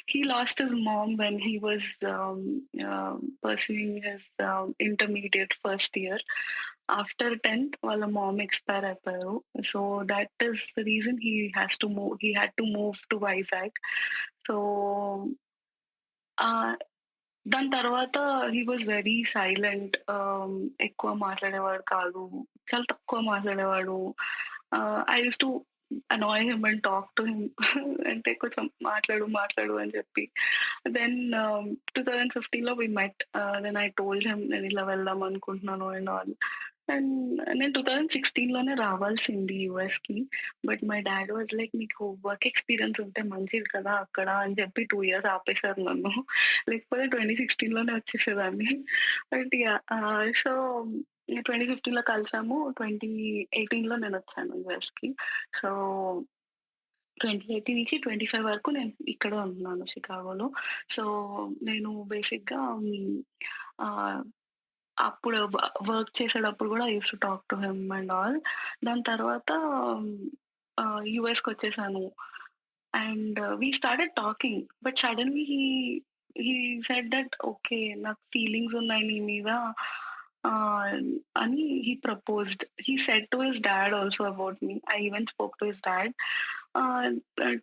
he lost his mom when he was pursuing his intermediate first year. After 10th, వాళ్ళ mom expire అయిపోయారు. So that is the reason he had to move to Vizag. So uh, దాని తర్వాత he was very silent. ఎక్కువ మాట్లాడేవాడు కాదు. చాలా తక్కువ మాట్లాడేవాడు. I used to annoy him and talk to him. అంటే కొంచెం మాట్లాడు అని చెప్పి. దెన్ 2015లో we met. Then I told him నేను ఇలా వెళ్దాం అనుకుంటున్నాను అండ్ ఆల్. అండ్ నేను 2016లోనే రావాల్సింది యూఎస్‌కి. But my dad was like నీకు వర్క్ ఎక్స్‌పీరియన్స్ ఉంటే మంచిది కదా అక్కడ అని చెప్పి 2 ఇయర్స్ ఆపేశారు నన్ను. లేకపోతే 2016లోనే వచ్చేసేదాన్ని. But yeah! సో 2015లో కలిసాము. 2018లో నేనొచ్చాను యూఎస్‌కి. సో 2018 నుంచి 25 వరకు నేను ఇక్కడే ఉంటున్నాను షికాగోలో. సో నేను బేసిక్‌గా ఆహ్, అప్పుడు వర్క్ చేసేటప్పుడు గూడా I used to talk to him and all. దాని తర్వాత యూఎస్‌కొచ్చేసాను. And we started talking. But suddenly he said that okay. నాకు ఫీలింగ్స్ ఉన్నాయి నీ మీద ఆహ్, అని he proposed. He said to his dad also about me. I even spoke to his dad. Ah,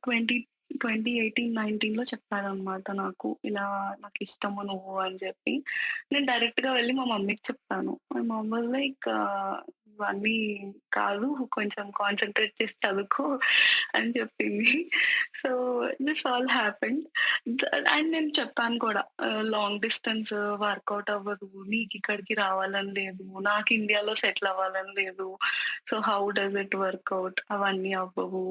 20 2018, 19లో చెప్పారనమాట నాకు. ఇలా నాకిష్టము నువ్వు అని చెప్పి. నేను డైరెక్ట్‌గా వెళ్లి మా మమ్మీకి చెప్పాను. మై మామ్ వాస్ లైక్ ఇవన్నీ కాదు. కొంచెం కాన్సంట్రేట్ చేసి చదువుకో అని చెప్పింది. So, this all happened. And నేను చెప్పాను కూడా లాంగ్ డిస్టెన్స్ వర్కౌట్ అవ్వదు. నీకిక్కడికి రావాలని లేదు. నాకు ఇండియాలో సెటిల్ అవ్వాలని లేదు. So, how does it work out అవన్నీ అవ్వవు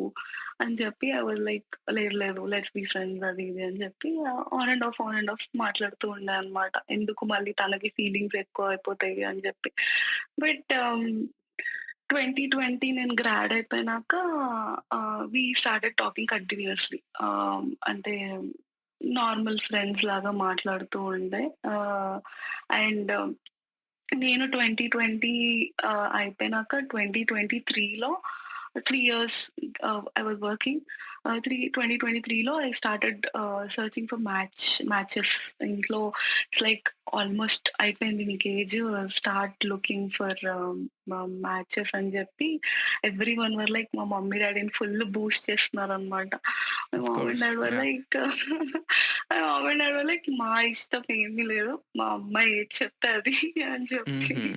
అని చెప్పి ఐ వాస్ లైక్ లేదు లేదు లెట్స్ బి ఫ్రెండ్స్ అది ఇది అని చెప్పి ఆన్ అండ్ ఆఫ్ మాట్లాడుతూ ఉండే అనమాట. ఎందుకు మళ్ళీ తనకి ఫీలింగ్స్ ఎక్కువ అయిపోతాయి అని చెప్పి. బట్ 2020 నేను గ్రాడ్ అయిపోయినాక వి స్టార్టెడ్ టాకింగ్ కంటిన్యూయస్‌లీ. అంటే నార్మల్ ఫ్రెండ్స్ లాగా మాట్లాడుతూ ఉండే. అండ్ నేను 2020 అయిపోయినాక 2023లో 3 ఇయర్స్ ఐ వాస్ వర్కింగ్. 2023లో I started searching for matches. ఇంట్లో ఇట్స్ లైక్ ఆల్మోస్ట్ అయిపోయింది నీకు age, start looking for matches అని చెప్పి ఎవ్రీవన్ వర్ లైక్ మా మమ్మీ డాడీని ఫుల్ బూస్ట్ చేస్తున్నారనమాట. My of mom and course. Dad were yeah! Like my mom and dad were like మా ఇష్టం ఏమీ లేదు. మా అమ్మాయి ఏది చెప్తే అది అని చెప్పి. హుహు.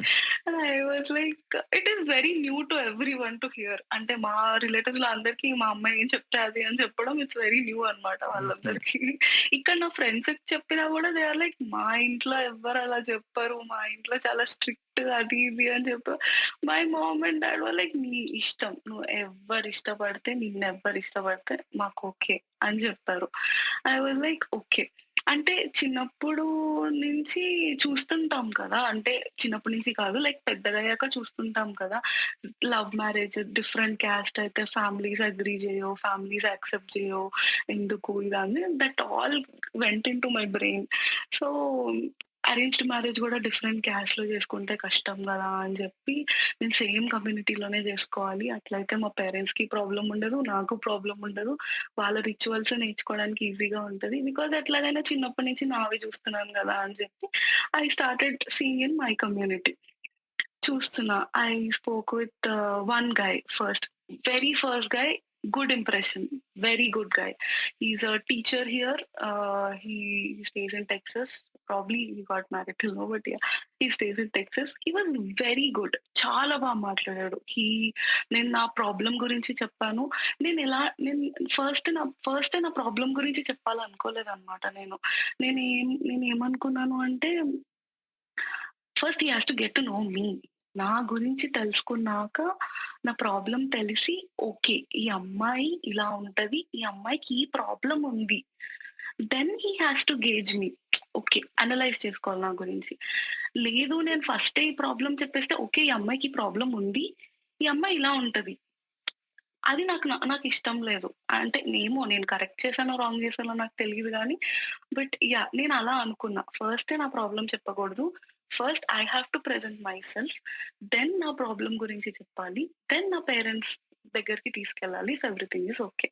And I was like it is very new to everyone to hear. అంటే మా రిలేటివ్స్‌లో అందరికి మా అమ్మాయి ఏం చెప్తే అది అని చెప్పడం ఇట్స్ వెరీ న్యూ అన్నమాట హుహు. వాళ్ళందరికీ. ఇక్కడ నా ఫ్రెండ్స్‌కి చెప్పినా కూడా దే ఆర్ లైక్ మా ఇంట్లో ఎవ్వరు అలా చెప్పరు. మా ఇంట్లో చాలా స్ట్రిక్ట్ అది ఇది అని చెప్పి. My mom and dad were like నీ ఇష్టం. నువ్వు ఎవ్వరు ఇష్టపడితే నిన్నెవ్వరు ఇష్టపడితే మాకు ఓకే అని చెప్పారు. I was like okay. అంటే చిన్నప్పుడు నుంచి చూస్తుంటాం కదా! అంటే చిన్నప్పటి నుంచి కాదు లైక్ పెద్దగయ్యాక చూస్తుంటాం కదా! లవ్ మ్యారేజ్ డిఫరెంట్ క్యాస్ట్ అయితే ఫ్యామిలీస్ అగ్రీ చేయవు. ఫ్యామిలీస్ యాక్సెప్ట్ చేయవు. ఎందుకు ఇదని that all went into my brain. So, arranged marriage గూడా డిఫరెంట్ క్యాస్ట్‌లో చేసుకుంటే కష్టం గదా! అని జెప్పి నేను సేమ్ కమ్యూనిటీలోనే జేసుకోవాలి. అట్లయితే మా పేరెంట్స్‌కి ప్రాబ్లమ్ ఉండదు. నాకు ప్రాబ్లమ్ ఉండదు. వాళ్ళ రిచువల్స్ నేర్చుకోవడానికి ఈజీగా ఉంటది. బికాజ్ ఎట్లాగైనా చిన్నప్పటి నుంచి నావి చూస్తున్నాను గదా! అని చెప్పి I started seeing in my community. చూస్తున్నా. I spoke with one guy first. Very first guy good impression. Very good guy. He's a teacher here. He stays in Texas. Probably he got married till now, but yeah, he stays in Texas. He was very good. చాలా మాట్లాడాడు. నేను నా problem గురించి చెప్పాను. నేను first నా problem గురించి చెప్పాలనుకోలేదనమాట నేను. నేనేమనుకున్నాను అంటే first he has to get to know me. నా గురించి తెలుసుకున్నాక, నా ప్రాబ్లమ్ తెలిసి ఓకే. ఈ అమ్మాయి ఇలా ఉంటది. ఈ అమ్మాయికి ఈ ప్రాబ్లమ్ ఉంది. Then he has to gauge me. Okay. Analyse చేసుకోవాలి నా గురించి. లేదు నేను ఫస్టే ఈ ప్రాబ్లమ్ చెప్పేస్తే ఓకే. ఈ అమ్మాయికి ఈ ప్రాబ్లమ్ ఉంది. ఈ అమ్మాయి ఇలా ఉంటది. అది నాకిష్టం లేదు. అంటే నేను కరెక్ట్ చేశానో, రాంగ్ చేశానో నాకు తెలీదు గానీ, బట్ యాహ్! నేనలా అనుకున్నా. ఫస్టే నా ప్రాబ్లమ్ చెప్పకూడదు. First I have to present myself. Then నా ప్రాబ్లమ్ గురించి చెప్పాలి. దెన్ నా పేరెంట్స్ దగ్గరికి తీసుకెళ్ళాలి if everything is okay.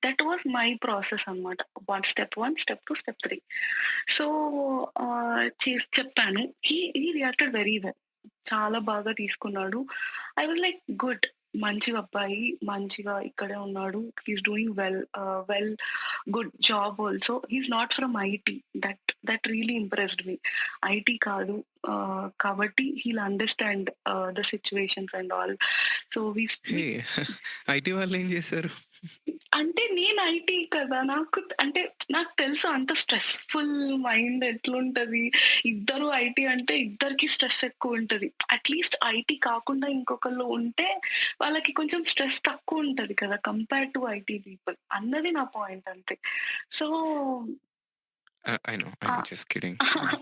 That was my process అన్నమాట. Step 1, step 2, step 3. సో, చెప్పాను. He reacted very well. చాలా బాగా తీసుకున్నాడు. I was like good. మంచి అబ్బాయి. మంచిగా ఇక్కడే ఉన్నాడు. He is doing well good job also. He is not from IT. That really impressed me. IT కాదు. కాబట్టి he'll understand the situations and all. So, hey! IT వాళ్ళేం జేశారు? అంటే నేను ఐటీ కదా! నాకు తెలుసు అంత స్ట్రెస్‌ఫుల్ మైండ్ ఎట్లుంటది. ఇద్దరు ఐటీ అంటే ఇద్దరికీ స్ట్రెస్ ఎక్కువుంటది. అట్‌లీస్ట్ ఐటీ కాకుండా ఇంకొకళ్ళు ఉంటే వాళ్ళకి కొంచెం స్ట్రెస్ తక్కువుంటది కదా! కంపేర్డ్ టు ఐటీ పీపుల్ అన్నది నా పాయింట్ అంతే. So, I know. Ah! Just kidding. Yeah!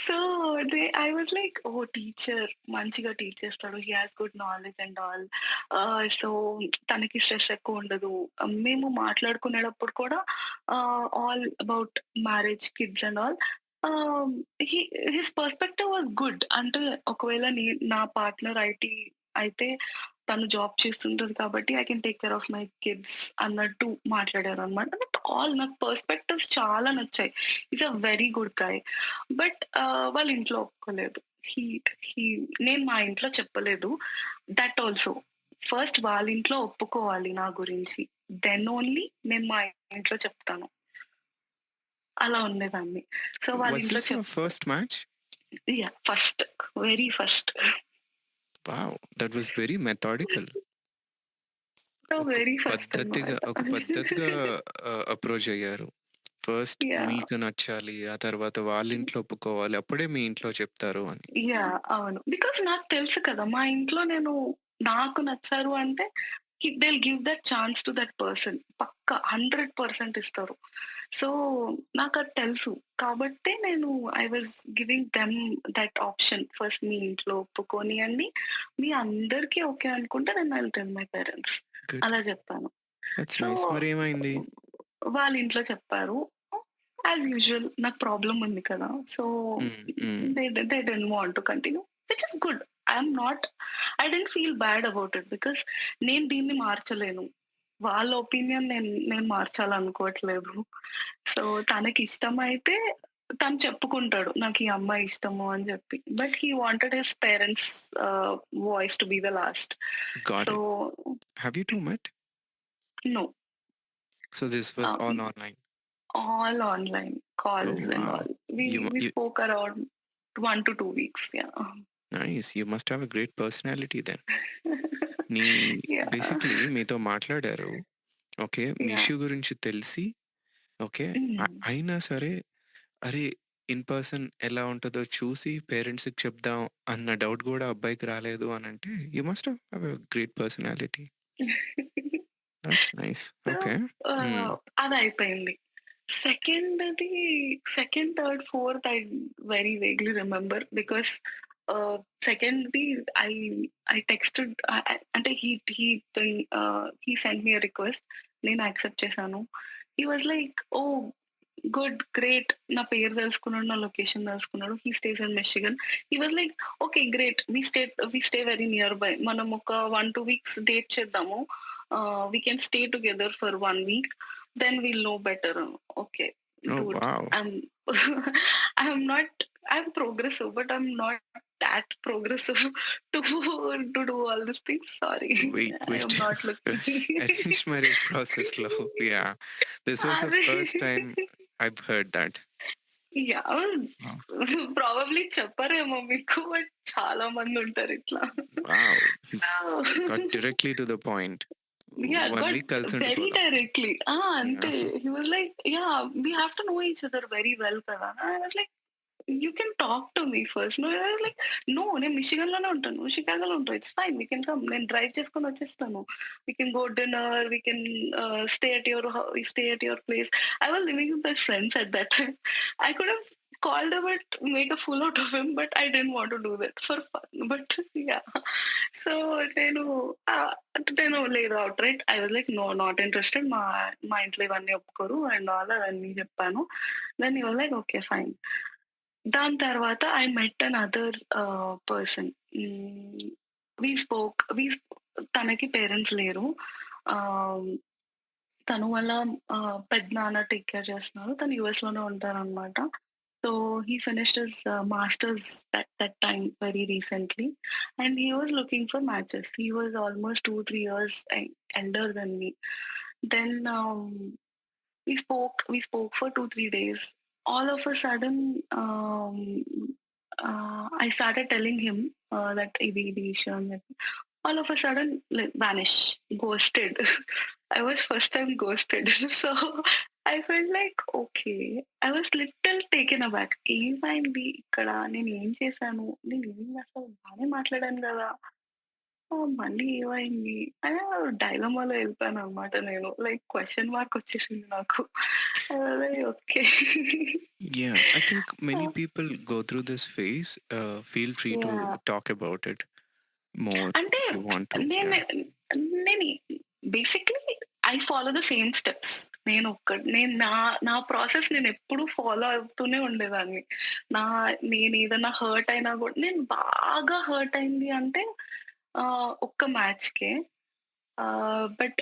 So, I was like oh! Teacher మంచిగా టీచ్ చేస్తాడు. He has good knowledge and all. So, తనకి స్ట్రెస్ ఎక్కువుండదు. మేము మాట్లాడుకునేటప్పుడు కూడా all about marriage, kids and all. Ah, he his perspective was good. అంటే ఒకవేళ నా పార్ట్నర్ ఐటీ అయితే తను జాబ్ చేస్తుంటది కాబట్టి I can take care of my kids అన్నట్టు మాట్లాడారనమాట. నాకు పర్స్పెక్టివ్స్ చాలా నచ్చాయి. Is a very good guy. But వాళ్ళ ఇంట్లో ఒప్పుకోలేదు. హీ హీ నేను మా ఇంట్లో చెప్పలేదు. That also. ఫస్ట్ వాళ్ళ ఇంట్లో ఒప్పుకోవాలి నా గురించి. దెన్ ఓన్లీ నేను మా ఇంట్లో చెప్తాను. అలా ఉండేదాన్ని. సో, వాళ్ళ వాస్ ఇంట్లో this your first match? Yeah! First. Very first. Wow! That was very methodical. So, ఒక వెరీ ఫస్ట్ పద్ధతిగా అన్నమాట. ఒక పద్ధతిగా అప్రోచ్ అయ్యారు. First yeah! మీకు నచ్చాలి. ఆ తర్వాత వాళ్ళ ఇంట్లో ఒప్పుకోవాలి. అప్పుడే మీ ఇంట్లో చెప్తారు అని. అవును. బికాజ్ నాకు తెలుసు కదా! మా ఇంట్లో నేను నాకు నచ్చారు అంటే they will give that chance to that person. పక్కా 100% ఇస్తారు. సో, నాకది తెలుసు. కాబట్టే నేను I was giving them that option. First మీ ఇంట్లో ఒప్పుకోనియండి. మీ అందరికి ఓకే అనుకుంటే then I will tell my parents. Good. అలా చెప్పాను. That's so, nice. మరేమైంది? వాళ్ళ ఇంట్లో చెప్పారు. యాస్ యూజువల్ నాకు ప్రాబ్లమ్ ఉంది కదా! సో, హ్మ్. హ్మ్. They didn't want to continue which is good. I didn't feel bad about it because నేను దీన్ని మార్చలేను. వాళ్ళ ఒపీనియన్ నేను మార్చాలనుకోవట్లేదు. సో, తనకిష్టమైతే తను చెప్పుకుంటాడు. నాకు ఈ అమ్మాయి ఇష్టము అని చెప్పి. But he wanted his parents voice to be the last. Got so, it. Have you 2 met? No. So this was ah, all online. All online oh! Calls and wow! All. You మ We you spoke around 1 to 2 weeks. Yeah. Nice. You must have a great personality then. నీ Yeah. Basically మీతో మాట్లాడారు. Okay. మీ Yeah. Issue గురించి తెలిసి okay. హ్మ్. అయినా సరే అరే! ఇన్ పర్సన్ ఎలా ఉంటదో చూసి పేరెంట్స్‌కి చెప్దాం అన్న డౌట్ గూడా అబ్బాయికి రాలేదు అనంటే you must have a great personality. That's nice. So, okay. Hmm. అదయిపోయింది. సెకండ్‌ది second, third, fourth I very vaguely remember because సెకండ్‌ది ఐ ఐ టెక్స్టెడ్ అంటే he sent me a request. నేను యాక్సెప్ట్ చేశాను. He was like, oh! Good, great. నా పేరు తెలుసుకున్నాడు. నా లొకేషన్ తెలుసుకున్నాడు. He stays in Michigan. He was like, okay, great. We stay very near by. మనం ఒక 1, 2 వీక్స్ డేట్ చేద్దాము. We can stay together for 1 week. Then we'll know better. Okay, oh! dude. Wow! I'm I'm not. I'm progressive, but I'm not that progressive to do all these things. Sorry, I am wait. not looking. Arranged marriage ప్రాసెస్‌లో yeah! This was the అరే! First time I've heard that. Yeah! Wow! Probably చెప్పరేమో మీకు. But చాలా మంది ఉంటారు ఇట్లా. Wow! His so got directly to the point. got 1 week కలిసి very ఉండిపోదాం. directly. Ante. Yeah! He was like, yeah, we have to know each other very well kada. I was like, you can talk to me first. No, I was like, no, నేను Michigan లోనే ఉంటాను. నువ్వు షికాగోలో ఉంటావు. It's fine. We can come. నేను drive చేసుకొని వచ్చేస్తాను. We can go dinner. We can stay at your place. I was living with my friends at that time. I could have called him and make a fool out of him, but I didn't want to do that for fun. But yeah, so నేను నేను లేదు outright. I was like, no, not interested. మా ఇంట్లో ఇవన్నీ ఒప్పుకోరు and all అవన్నీ చెప్పాను. Then he was like, okay, fine. దాని తర్వాత I met another person. We spoke we తనకి పేరెంట్స్ లేరు. ఆహ్, తను వాళ్ళ పెద్దనాన్న టేక్ కేర్ చేస్తున్నారు. తను యూఎస్ లోనే ఉంటారనమాట. So he finished his masters that time very recently, and he was looking for matches. He was almost 2, 3 years elder than me. Then we spoke for 2, 3 days. All of a sudden, I started telling him that ఇది issue అని చెప్పి. All of a sudden, like, vanish, ghosted. I was first time ghosted. So I felt like, okay. I was little taken aback. ఏమైంది ఇక్కడ? నేనేం చేశాను? నేనేం అసలు బానే మాట్లాడాను గదా! మళ్ళీ ఏమైంది? అని డైలమాలో ఎళ్ళిపోయాననమాట నేను. లైక్ క్వెషన్ మార్క్ వచ్చేసింది నాకు. Okay. Yeah, I think many people go through this phase. Feel free to yeah! talk about it more అంటే if you want to. నేను Yeah. నేను basically I follow the same steps. నేను నా process నేనెప్పుడు follow అవుతూనే ఉండేదాన్ని. నా నేనేదన్నా hurt అయినా గూడా నేను బాగా హర్ట్ అయింది అంటే ఒక్క మ్యాచ్‌కే. బట్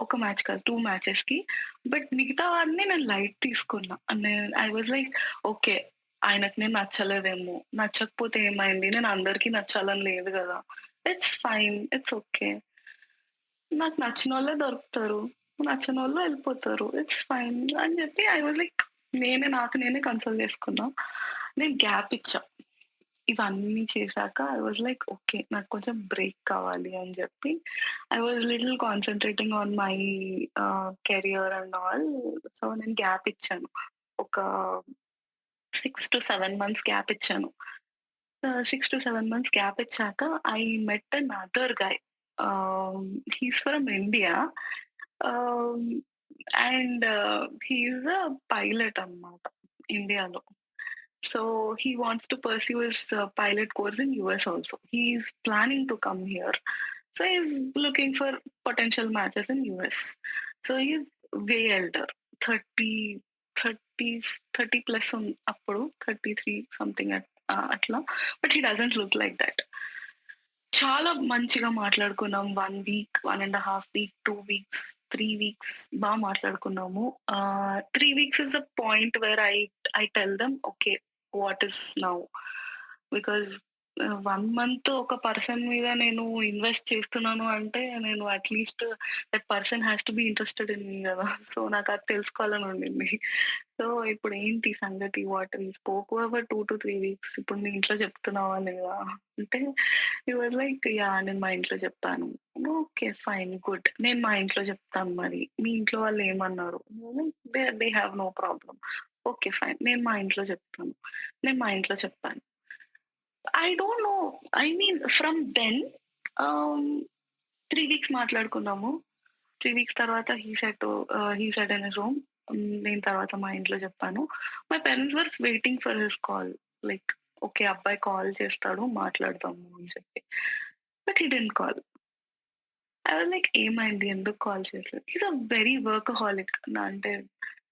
ఒక మ్యాచ్ కాదు, 2 మ్యాచెస్‌కి. బట్ మిగతావన్నీ నేను లైట్ తీసుకున్నా. ఐ వాస్ లైక్, ఓకే, ఆయనకి నేను నచ్చలేదేమో, నచ్చకపోతే ఏమైంది? నేను అందరికీ నచ్చాలని లేదు గదా! It's fine. It's okay. నాకు నచ్చినోళ్ళే దొరుకుతారు. నచ్చనోళ్ళు ఎళ్ళిపోతారు. ఇట్స్ ఫైన్ అని జెప్పి ఐ వాస్ లైక్, నాకు నేనే కన్సోల్ జేసుకున్నా. నేను గ్యాప్ ఇచ్చా. ఇవన్నీ చేశాక ఐ వాజ్ లైక్ ఓకే. నాకు కొంచెం బ్రేక్ కావాలి అని జెప్పి I was little concentrating on my career and all. So, నేను గ్యాప్ ఇచ్చాను. ఒక 6-7 మంత్స్ గ్యాప్ ఇచ్చాను. 6-7 మంత్స్ గ్యాప్ ఇచ్చాక I met another guy. He's from India. Ah, and he is a pilot అన్నమాట ఇండియాలో. So he wants to pursue his pilot course in US also. He's planning to come here. So he's looking for potential matches in US. So he's way elder, 30, 30, 30 plus appudu, 33 something atla. But he doesn't look like that. చాలా మంచిగా మాట్లాడుకున్నాం. 1 week, 1 ½ week, 2 weeks, 3 weeks మాట్లాడుకున్నాము. 3 weeks is the point where I tell them okay what is now. Because 1 month ఒక person మీద నేను invest చేస్తున్నాను అంటే నేను at least that person has to be interested in me గదా! సో నాకది తెలుసుకోవాలని ఉండింది. సో ఇప్పుడేంటి సంగతి? What we spoke over 2-3 weeks. ఇప్పుడు మీ ఇంట్లో చెప్తున్నావా లేదా? అంటే హి వాస్ లైక్ యాహ్! నేను మా ఇంట్లో చెప్పాను. ఓకే. ఫైన్. గుడ్. నేను మా ఇంట్లో చెప్తాను మరి. మీ ఇంట్లో వాళ్ళు ఏమన్నారు? They they have no problem. Okay. Fine. నేను మా ఇంట్లో చెప్తాను. నేను మా ఇంట్లో చెప్పాను. I don't know. I mean from then ah, 3 weeks మాట్లాడుకున్నాము. 3 వీక్స్ తర్వాత he said in his home. నేను తర్వాత మా ఇంట్లో చెప్పాను. My parents were waiting for his call. Like okay. అబ్బాయి కాల్ చేస్తాడు మాట్లాడదాము అని చెప్పి. But he didn't call. I was like ఏమైంది? ఎందుకు కాల్ చేయట్లేదు? He is a very workaholic. అంటే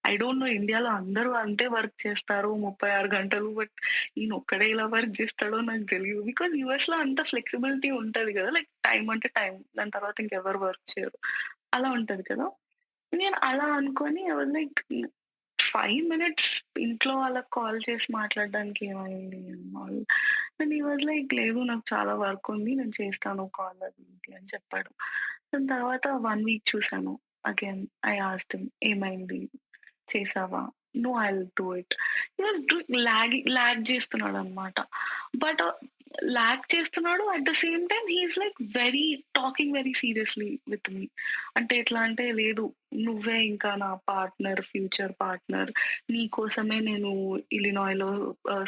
ఐ డోంట్ నో ఇండియాలో అందరూ అంతే వర్క్ చేస్తారు 36 గంటలు. బట్ ఈయన ఒక్కడే ఇలా వర్క్ చేస్తాడో నాకు తెలీదు. బికాజ్ యూఎస్‌లో అంత ఫ్లెక్సిబిలిటీ ఉంటది కదా! లైక్ టైమ్ అంటే టైమ్. దాని తర్వాత ఇంకెవరు వర్క్ చేయరు. అలా ఉంటది కదా! నేను అలా అనుకోని ఐ వాస్ లైక్ 5 మినిట్స్ ఇంట్లో వాళ్ళకి కాల్ చేసి మాట్లాడడానికి ఏమైంది and all. And he was like లేదు నాకు చాలా వర్క్ ఉంది. నేను చేస్తాను కాల్ అది ఇది అని చెప్పాడు. దాని తర్వాత 1 వీక్ చూసాను. అగైన్ ఐ ఆస్క్డ్ హిమ్ ఏమైంది? చేసావా? No I will do it. He was lag చేస్తున్నాడనమాట. బట్ లాగ్ చేస్తున్నాడు. At the same time he is like talking very seriously with me. అంటే ఎట్లా అంటే లేదు నువ్వే ఇంకా నా పార్ట్నర్, ఫ్యూచర్ పార్ట్నర్. నీ కోసమే నేను ఇలినాయ్‌లో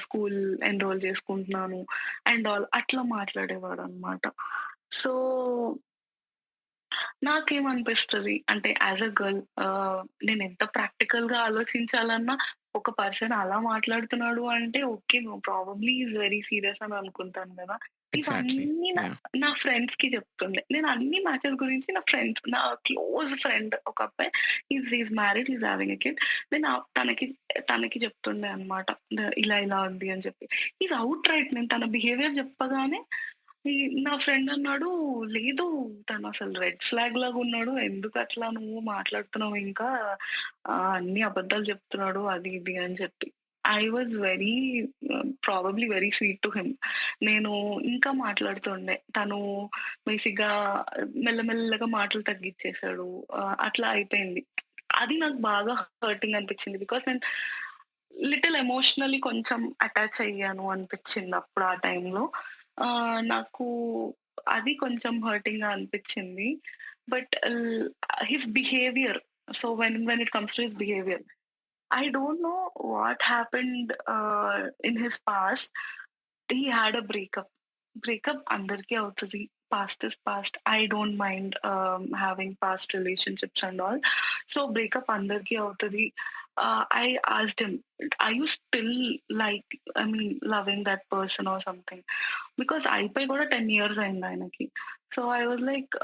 స్కూల్ ఎన్రోల్ చేసుకుంటున్నాను అండ్ ఆల్ అట్లా మాట్లాడేవాడనమాట. సో నాకేమనిపిస్తది అంటే యాస్ ఎ గర్ల్ నేనెంత ప్రాక్టికల్‌గా ఆలోచించాలన్నా ఒక పర్సన్ అలా మాట్లాడుతున్నాడు అంటే okay. Probably he is very serious అని అనుకుంటాను గదా! ఎగ్జాక్ట్‌లీ. ఇవన్నీ నా యాహ్! నా ఫ్రెండ్స్‌కి చెప్తుండే. నేను అన్ని మ్యాచెస్ గురించి నా క్లోజ్ ఫ్రెండ్ ఒక అబ్బాయి he is married. He is having a kid. నేను తనకి చెప్తుండే అనమాట. ఇలా ఇలా ఉంది అని చెప్పి. హి ఈస్ ఔట్ రైట్ నేను తన బిహేవియర్ చెప్పగానే ఈ నా ఫ్రెండ్ అన్నాడు, "లేదు తనసలు రెడ్ ఫ్లాగ్ లాగున్నాడు. ఎందుకట్లా నువ్వు మాట్లాడుతున్నావు ఇంకా? అన్ని అబద్ధాలు చెప్తున్నాడు." అది ఇది అని చెప్పి. I was very probably very sweet to him. నేను ఇంకా మాట్లాడుతుండే. తను బేసిక్‌గా మెల్లమెల్లగా మాటలు తగ్గిచ్చేసాడు. అట్లా అయిపోయింది. అది నాకు బాగా హర్టింగ్ అనిపిచ్చింది. బికాజ్ నేను లిటిల్ ఎమోషనల్లీ కొంచెం అటాచ్ అయ్యాను అనిపిచ్చింది అప్పుడు ఆ టైంలో. నాకు అది కొంచెం హర్టింగ్‌గా అనిపిచ్చింది. But his behaviour when it comes to his behaviour I don't know what happened in his past. He had a breakup. Breakup అందరికీ అవుతది. Past is past. I don't mind having past relationships and all. So breakup అందరికీ అవుతది. I asked him, "Are you still like I mean loving that person or something?" Because అయిపోయి కూడా 10 years అయింది ఆయనకి. So I was like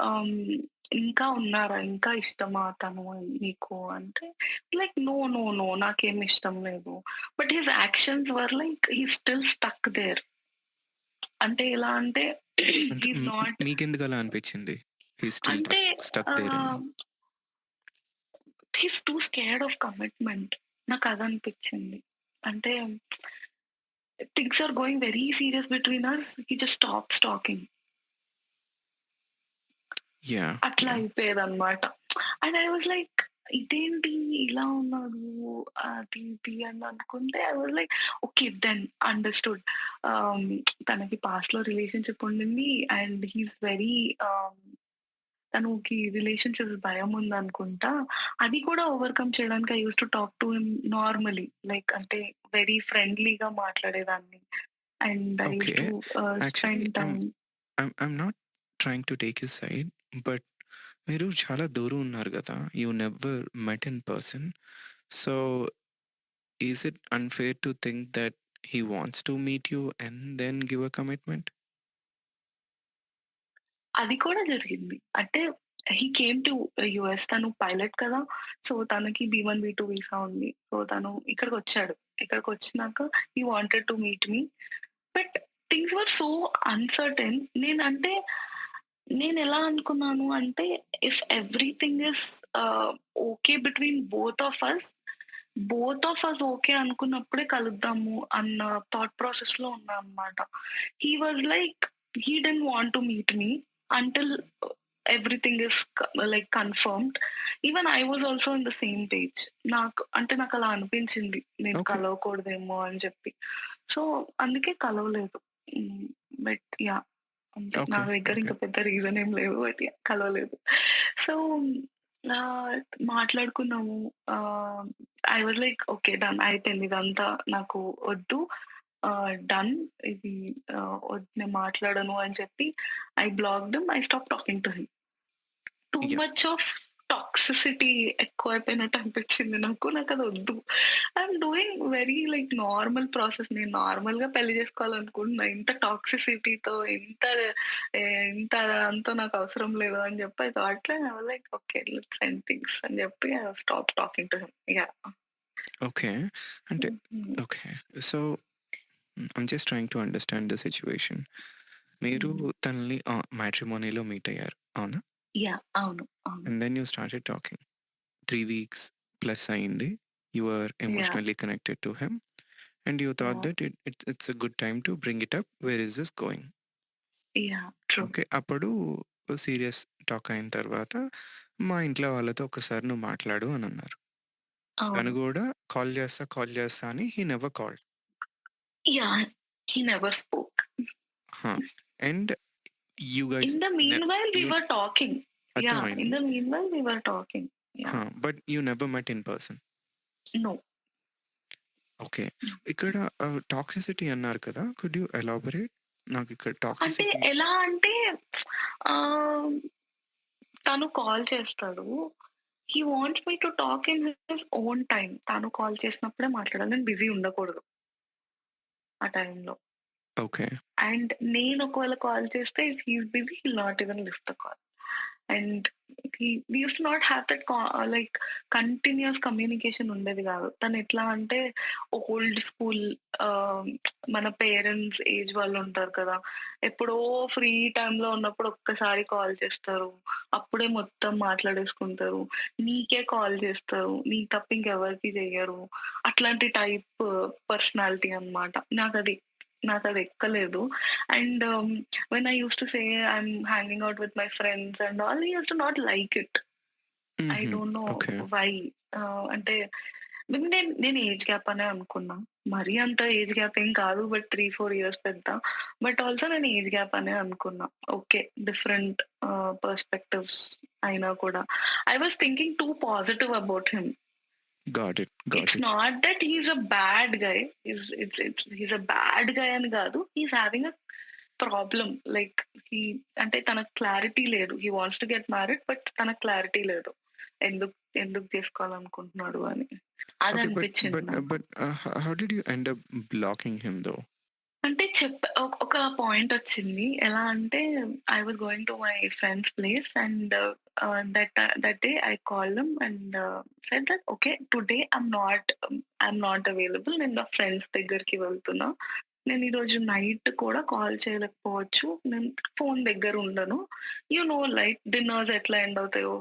ఇంకా ఉన్నారా? ఇంకా ఇష్టమా తను నీకు అంటే లైక్ నో, నో, నో నాకేమి ఇష్టం లేదు. But his actions were like he still stuck there. అంటే ఎలా అంటే అంటే హి ఈస్ నాట్ మీకెందుకలా అనిపిచ్చింది? హి స్టిల్ అంటే స్టక్ దేర్ అని. Ah, he is too scared of commitment. నాకదనిపిచ్చింది. అంటే things are going very serious between us. He just stops talking. Yeah! అట్లా యాహ్! అయిపోయేదనమాట. అండ్ ఐ వాస్ లైక్ ఇదేంటి ఇలా ఉన్నాడు అది ఇది అని అనుకుంటే I was like okay then understood. ఆహ్, తనకి పాస్ట్‌లో రిలేషన్‌షిప్ ఉండింది అండ్ హి ఈస్ వెరీ తనకి రిలేషన్‌షిప్స్ భయముందనుకుంటా. అది కూడా ఓవర్‌కమ్ చేయడానికి I used to talk to him normally. Like అంటే వెరీ ఫ్రెండ్లీగా మాట్లాడేదాన్ని. And I okay. Used to actually spend time. I'm not trying to take his side. But మీరు చాలా దూరం ఉన్నారు గదా! You never met in person. So, is it unfair to think that he wants to meet you and then give a commitment? అది కూడా జరిగింది. అంటే he came to US. తను పైలట్ కదా! సో, తనకి బీ1, బీ2 వీసా ఉంది. So, తను ఇక్కడికొచ్చాడు. ఇక్కడికొచ్చినాక he wanted to meet me. But things were so uncertain. నేనెలా అనుకున్నాను అంటే, if everything is okay between both of us okay అనుకున్నప్పుడే కలుద్దాము అన్న థాట్ ప్రాసెస్‌లో ఉన్నా అన్నమాట. He was like he didn't want to meet me until everything is like confirmed. Even I was also in the same page. నాకలా అనిపించింది. నేను okay. కలవకూడదేమో అని చెప్పి. సో, అందుకే కలవలేదు. హ్మ్. But yeah! అంతే. నా ఓకే. దగ్గర ఓకే. ఇంకా పెద్ద రీజన్ ఏం లేవు. But yeah! కలవలేదు. సో, మాట్లాడుకున్నాము. ఆహ్, I was like okay. Done అయిపోయింది ఇదంతా నాకు వద్దు. డన్ ఇది వద్దు నేను మాట్లాడను అని చెప్పి I blocked him. I stop talking to him. Too yeah! Much of toxicity ఎక్కువైపోయినట్టు అనిపించింది నాకు. నాకదొద్దు. I'm doing very like normal process. నేను నార్మల్‌గా పెళ్లి చేసుకోవాలనుకుంటున్నా. ఇంత టాక్సిసిటీతో ఇంత అంతా నాకు అవసరం లేదు అని చెప్పి I thought I was like okay let's end things అని చెప్పి I stop talking to him. Yeah! Okay. అంటే హ్మ్. Okay. So, I'm just trying to understand the situation. మీరు హ్మ్. తనని మ్యాట్రిమోనీలో మీట్ అయ్యారు. అవునా? యాహ్! అవును. అవును. And then you started talking. 3 weeks plus అయింది. You are yeah! Emotionally connected to him. And you thought yeah! That it's a good time to bring it up. Where is this going? Yeah! True. Okay. అప్పుడు serious talk అయిన తర్వాత మా ఇంట్లో వాళ్ళతో ఒక్కసారి నువ్వు మాట్లాడు అనన్నారు. తను అవును. గూడా కాల్ చేస్తా అని he never called. Yeah! He never spoke. Ah! And you guys In the నె meanwhile, we you were talking. Yeah, in అర్థమైంది. the meanwhile, we were talking. Yeah. But you never met in person. No. Okay. No. ఇక్కడ toxicity అన్నారు కదా! Could you elaborate? నాకిక్కడ అంటే toxicity. ఎలా అంటే ఆహ్, తను కాల్ చేస్తాడు. He wants me to talk in his own time. తను కాల్ చేసినప్పుడే మాట్లాడాలి. నేను బిజీ ఉండకూడదు ఆ టైంలో. ఓకే. అండ్ నేను ఒకవేళ కాల్ చేస్తే if he is busy he'll not even lift the call. And we used to not have that like continuous communication ఉండేది గాదు. తనెట్లా అంటే ఓల్డ్ స్కూల్ ఆహ్, మన పేరెంట్స్ ఏజ్ వాళ్ళుంటారు కదా! ఎప్పుడో ఫ్రీ టైమ్‌లో ఉన్నప్పుడు ఒక్కసారి కాల్ చేస్తారు. అప్పుడే మొత్తం మాట్లాడేసుకుంటారు. నీకే కాల్ చేస్తారు. నీకు తప్ప ఇంకెవరికీ చెయ్యరు. అట్లాంటి టైప్ పర్సనాలిటీ అన్నమాట. నాకది ఎక్కలేదు. And when I used to say I'm hanging out with my friends and all, he used to not like it. I హుహు. don't know okay. why. అంటే నేను ఏజ్ గ్యాప్ అనే అనుకున్నా. మరీ అంత ఏజ్ గ్యాప్ ఏం కాదు. బట్ 3, 4 ఇయర్స్ పెద్ద. బట్ ఆల్సో నేను ఏజ్ గ్యాప్ అనే అనుకున్నా. ఓకే. డిఫరెంట్ పర్స్పెక్టివ్స్ అయినా కూడా. I was thinking too positive about him. Got it. Got it's it. Not that he is a bad guy. He is a bad guy అని కాదు. He is having a problem. Like హి అంటే తనకు clarity లేదు. హి wants to get married but తనకు clarity లేదు. ఎందుకు ఎందుకు చేసుకోవాలనుకుంటున్నాడు అని. ఓకే. బట్ అదనిపించింది బట్ నాకు. But how did you end up blocking him though? అంటే ఒక పాయింటొచ్చింది. ఎలా అంటే I was going to my friends place and that day I called him and said that okay today I'm not available. నేను నా friends దగ్గరికి వెళ్తున్నా. నేను ఈరోజు నైట్ కూడా కాల్ చేయలేకపోవచ్చు. నేను ఫోన్ దగ్గర ఉండను. యూ నో లైక్ డిన్నర్స్ ఎట్లా ఎండ్ అవుతాయో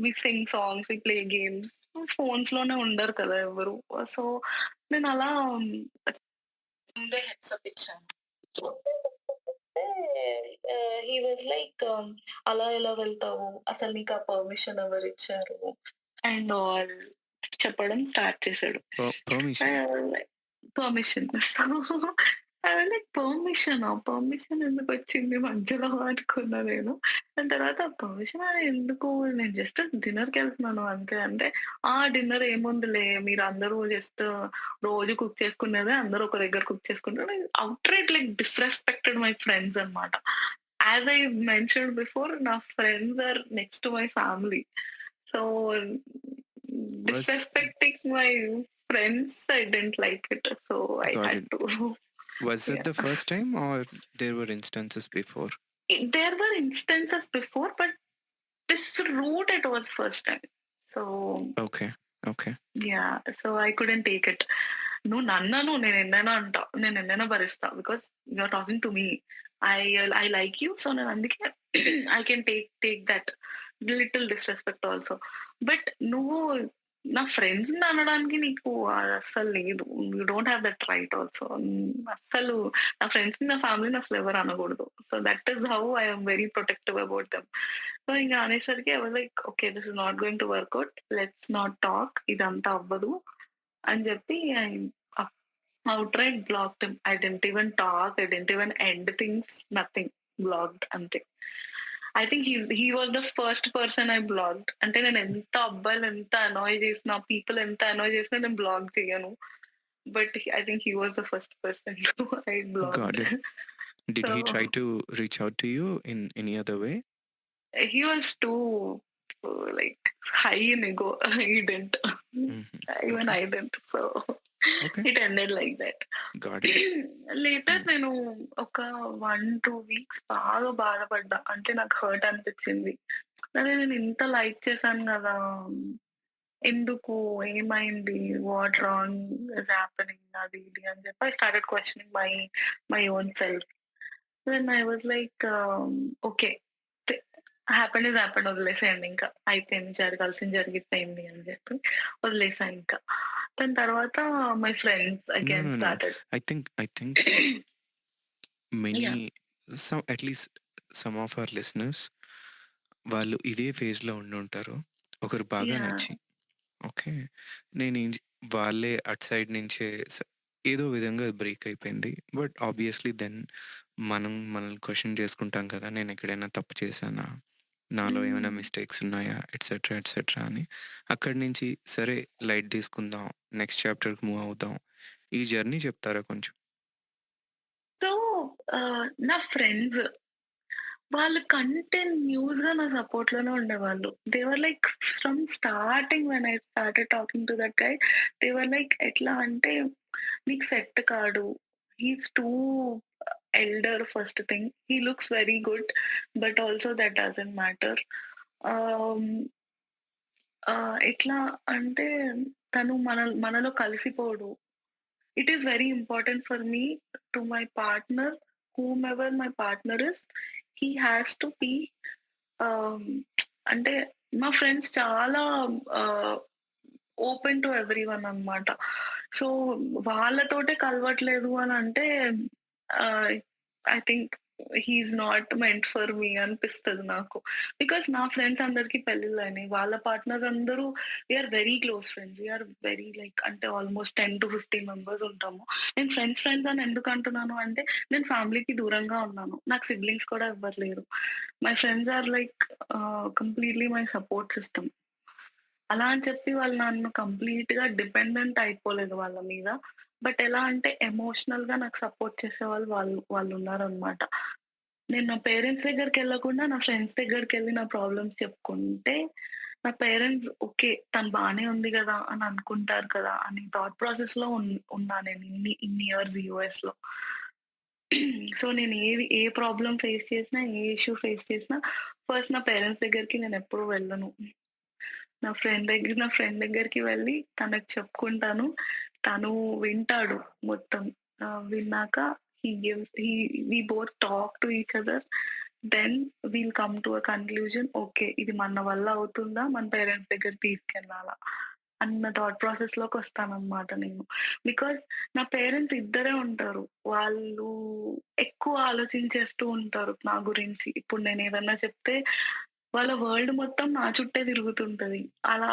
we sing songs, we play games. ఫోన్స్‌లోనే ఉండరు కదా ఎవరు. సో నేనలా ముందే హెడ్స్ అప్ ఇచ్చాను. హి వాస్ లైక్ అలా ఎలా వెళ్తావు? అసలు నీకు ఆ పర్మిషన్ ఎవరిచ్చారు? అండ్ ఆల్ చెప్పడం స్టార్ట్ చేశాడు. Permission. Like permission. So like పర్మిషనా? పర్మిషన్ ఎందుకొచ్చింది మధ్యలో అనుకున్నా నేను. దాని తర్వాత పర్మిషన్ అని ఎందుకు? నేను జస్ట్ డిన్నర్‌కెళ్తున్నాను అంతే. అంటే, ఆ! డిన్నర్ ఏముందిలే మీరందరూ జస్ట్ రోజు కుక్ చేసుకునేదే అందరూ ఒక దగ్గర కుక్ చేసుకుంటారు. Outright like disrespected my friends అన్నమాట. యాస్ ఐ మెన్షన్డ్ బిఫోర్ నా friends are next to my family. So was disrespecting my friends, I didn't like it. So I got had it. to, was that yeah. The first time or there were instances before? There were instances before, but this route it was first time. So okay. Okay. yeah, so I couldn't take it. నువ్వు నన్నను నేనెన్నైనా అంటా. నేనెన్నైనా భరిస్తా. Because you are talking to me. I I like you. So నేను అందుకే I can take that little disrespect also. But నువ్వు నా ఫ్రెండ్స్‌ని అనడానికి నీకు అస్సలు లేదు. You don't have that right also. అస్సలు నా ఫ్రెండ్స్‌ని, నా ఫ్యామిలీని అసలెవరు అనకూడదు. So that is how I am very protective about them. So ఇంక అనేసరికి I was like okay this is not going to work out. Let's not talk. ఇదంతా అవ్వదు అని చెప్పి outright blocked him. I didn't even talk. I didn't even end things. Nothing. Blocked అంతే. I think he was the first person I blocked. అంటే నేను ఎంత అబ్బాయిలు ఎంత అనాయ్ చేసినా, పీపుల్ ఎంత అనాయ్ చేసినా నేను బ్లాక్ చేయను. But I think he was the first person I got blocked. It. Did so he try to reach out to you in any other way? He was too like high in ego. He didn't. హుహు. Even okay. I didn't. So okay. It ended like that. Got it. Later hmm. నేను ఒక 1, 2 weeks బాగా బాధపడ్డా. అంటే నాకు hurt అనిపిచ్చింది. అరే! నేను ఇంత లైక్ చేశాను గదా! ఎందుకు? ఏమైంది? What wrong is happening? అది ఇది అని చెప్పి I started questioning my own self. Then I was like okay. తే హ్యాపెండ్ ఈస్ హ్యాపెండ్ వదిలేసేయండి ఇంకా. అయిపోయింది జరగాల్సింది జరిగిపోయింది అని చెప్పి వదిలేసా ఇంకా. దాని తర్వాత my friends no. Again no. No. Started. I think many yeah! At least some of our listeners వాళ్ళు ఇదే ఫేజ్‌లో ఉండుంటారు. ఒకరు బాగా యాహ్! నచ్చి, ఓకే. నేనేం జే వాళ్ళే అటు సైడ్ నుంచే ఏదో విధంగా బ్రేక్ అయిపోయింది. బట్ ఆబ్వియస్‌లీ దెన్ మనం మనల్ని క్వెషన్ చేసుకుంటాం కదా! నేనెక్కడైనా తప్పు చేశానా? నాలో ఏమైనా హ్మ్. మిస్టేక్స్ ఉన్నాయా? ఎట్సెట్రా, ఎట్సెట్రా అని. అక్కడి నుంచి సరే లైట్ తీసుకుందాం. నెక్స్ట్ చాప్టర్‌కి మూవ్ అవుదాం. ఈ జర్నీ చెప్తారా కొంచెం? సో, నా ఫ్రెండ్స్ వాళ్ళు కంటిన్యూస్‌గా నా సపోర్ట్‌లోనే ఉండేవాళ్ళు. They were like from starting when I started talking to that guy they were like ఎట్లా అంటే నీకు సెట్ కాడు. హి is two elder first thing. He looks very good but also that doesn't matter. ఆహ్, ఎట్లా అంటే తను మనలో కలిసిపోడు. It is very important for me to my partner, whomever my partner is, he has to be ఆహ్, అంటే మా friends చాలా ఆహ్, ఓపెన్ టు ఎవ్రీవన్ అన్నమాట. సో, వాళ్ళతోటే కలవట్లేదు అనంటే ఆహ్, I think he is not meant for me అనిపిస్తది నాకు. బికాజ్ నా ఫ్రెండ్స్ అందరికి పెళ్ళిళ్ళయినాయి. వాళ్ళ పార్ట్నర్స్ అందరూ we are very close friends. We are very like అంటే ఆల్‌మోస్ట్ 10-15 మెంబర్స్ ఉంటాము. నేను ఫ్రెండ్స్ అని ఎందుకు అంటున్నాను అంటే నేను ఫ్యామిలీకి దూరంగా ఉన్నాను. నాకు సిబ్లింగ్స్ కూడా ఎవ్వరు లేరు. My friends are like completely my support system. అలా అని చెప్పి వాళ్ళు నన్ను కంప్లీట్‌గా డిపెండెంట్ అయిపోలేదు వాళ్ళ మీద. బట్ ఎలా అంటే ఎమోషనల్‌గా నాకు సపోర్ట్ చేసేవాళ్ళు వాళ్ళున్నారనమాట. నేను నా పేరెంట్స్ దగ్గరికెళ్ళకుండా నా ఫ్రెండ్స్ దగ్గరికెళ్ళి నా ప్రాబ్లమ్స్ చెప్పుకుంటే, నా పేరెంట్స్ ఓకే. తను బానే ఉంది గదా! అని అనుకుంటారు కదా! అని థాట్ ప్రాసెస్‌లో ఉన్నా నేను ఇన్ని ఇయర్స్ యూఎస్‌లో. సో, నేను ఏ ప్రాబ్లమ్ ఫేస్ చేసినా, ఏ ఇష్యూ ఫేస్ చేసినా ఫస్ట్ నా పేరెంట్స్ దగ్గరికి నేనెప్పుడు వెళ్ళను. నా ఫ్రెండ్ దగ్గరికి వెళ్ళి తనకి చెప్పుకుంటాను. తను వింటాడు మొత్తం. విన్నాక he we both talk to each other. Then we'll come to a conclusion. Okay. ఇది మన వల్ల అవుతుందా? మన పేరెంట్స్ దగ్గరికి తీసుకెళ్ళాలా? అన్న థాట్ ప్రాసెస్‌లోకొస్తాననమాట నేను. బికాజ్ నా పేరెంట్స్ ఇద్దరే ఉంటారు. వాళ్ళు ఎక్కువ ఆలోచించేస్తూ ఉంటారు నా గురించి. ఇప్పుడు నేనేదన్నా చెప్తే వాళ్ళ వరల్డ్ మొత్తం నా చుట్టే తిరుగుతుంటది. అలా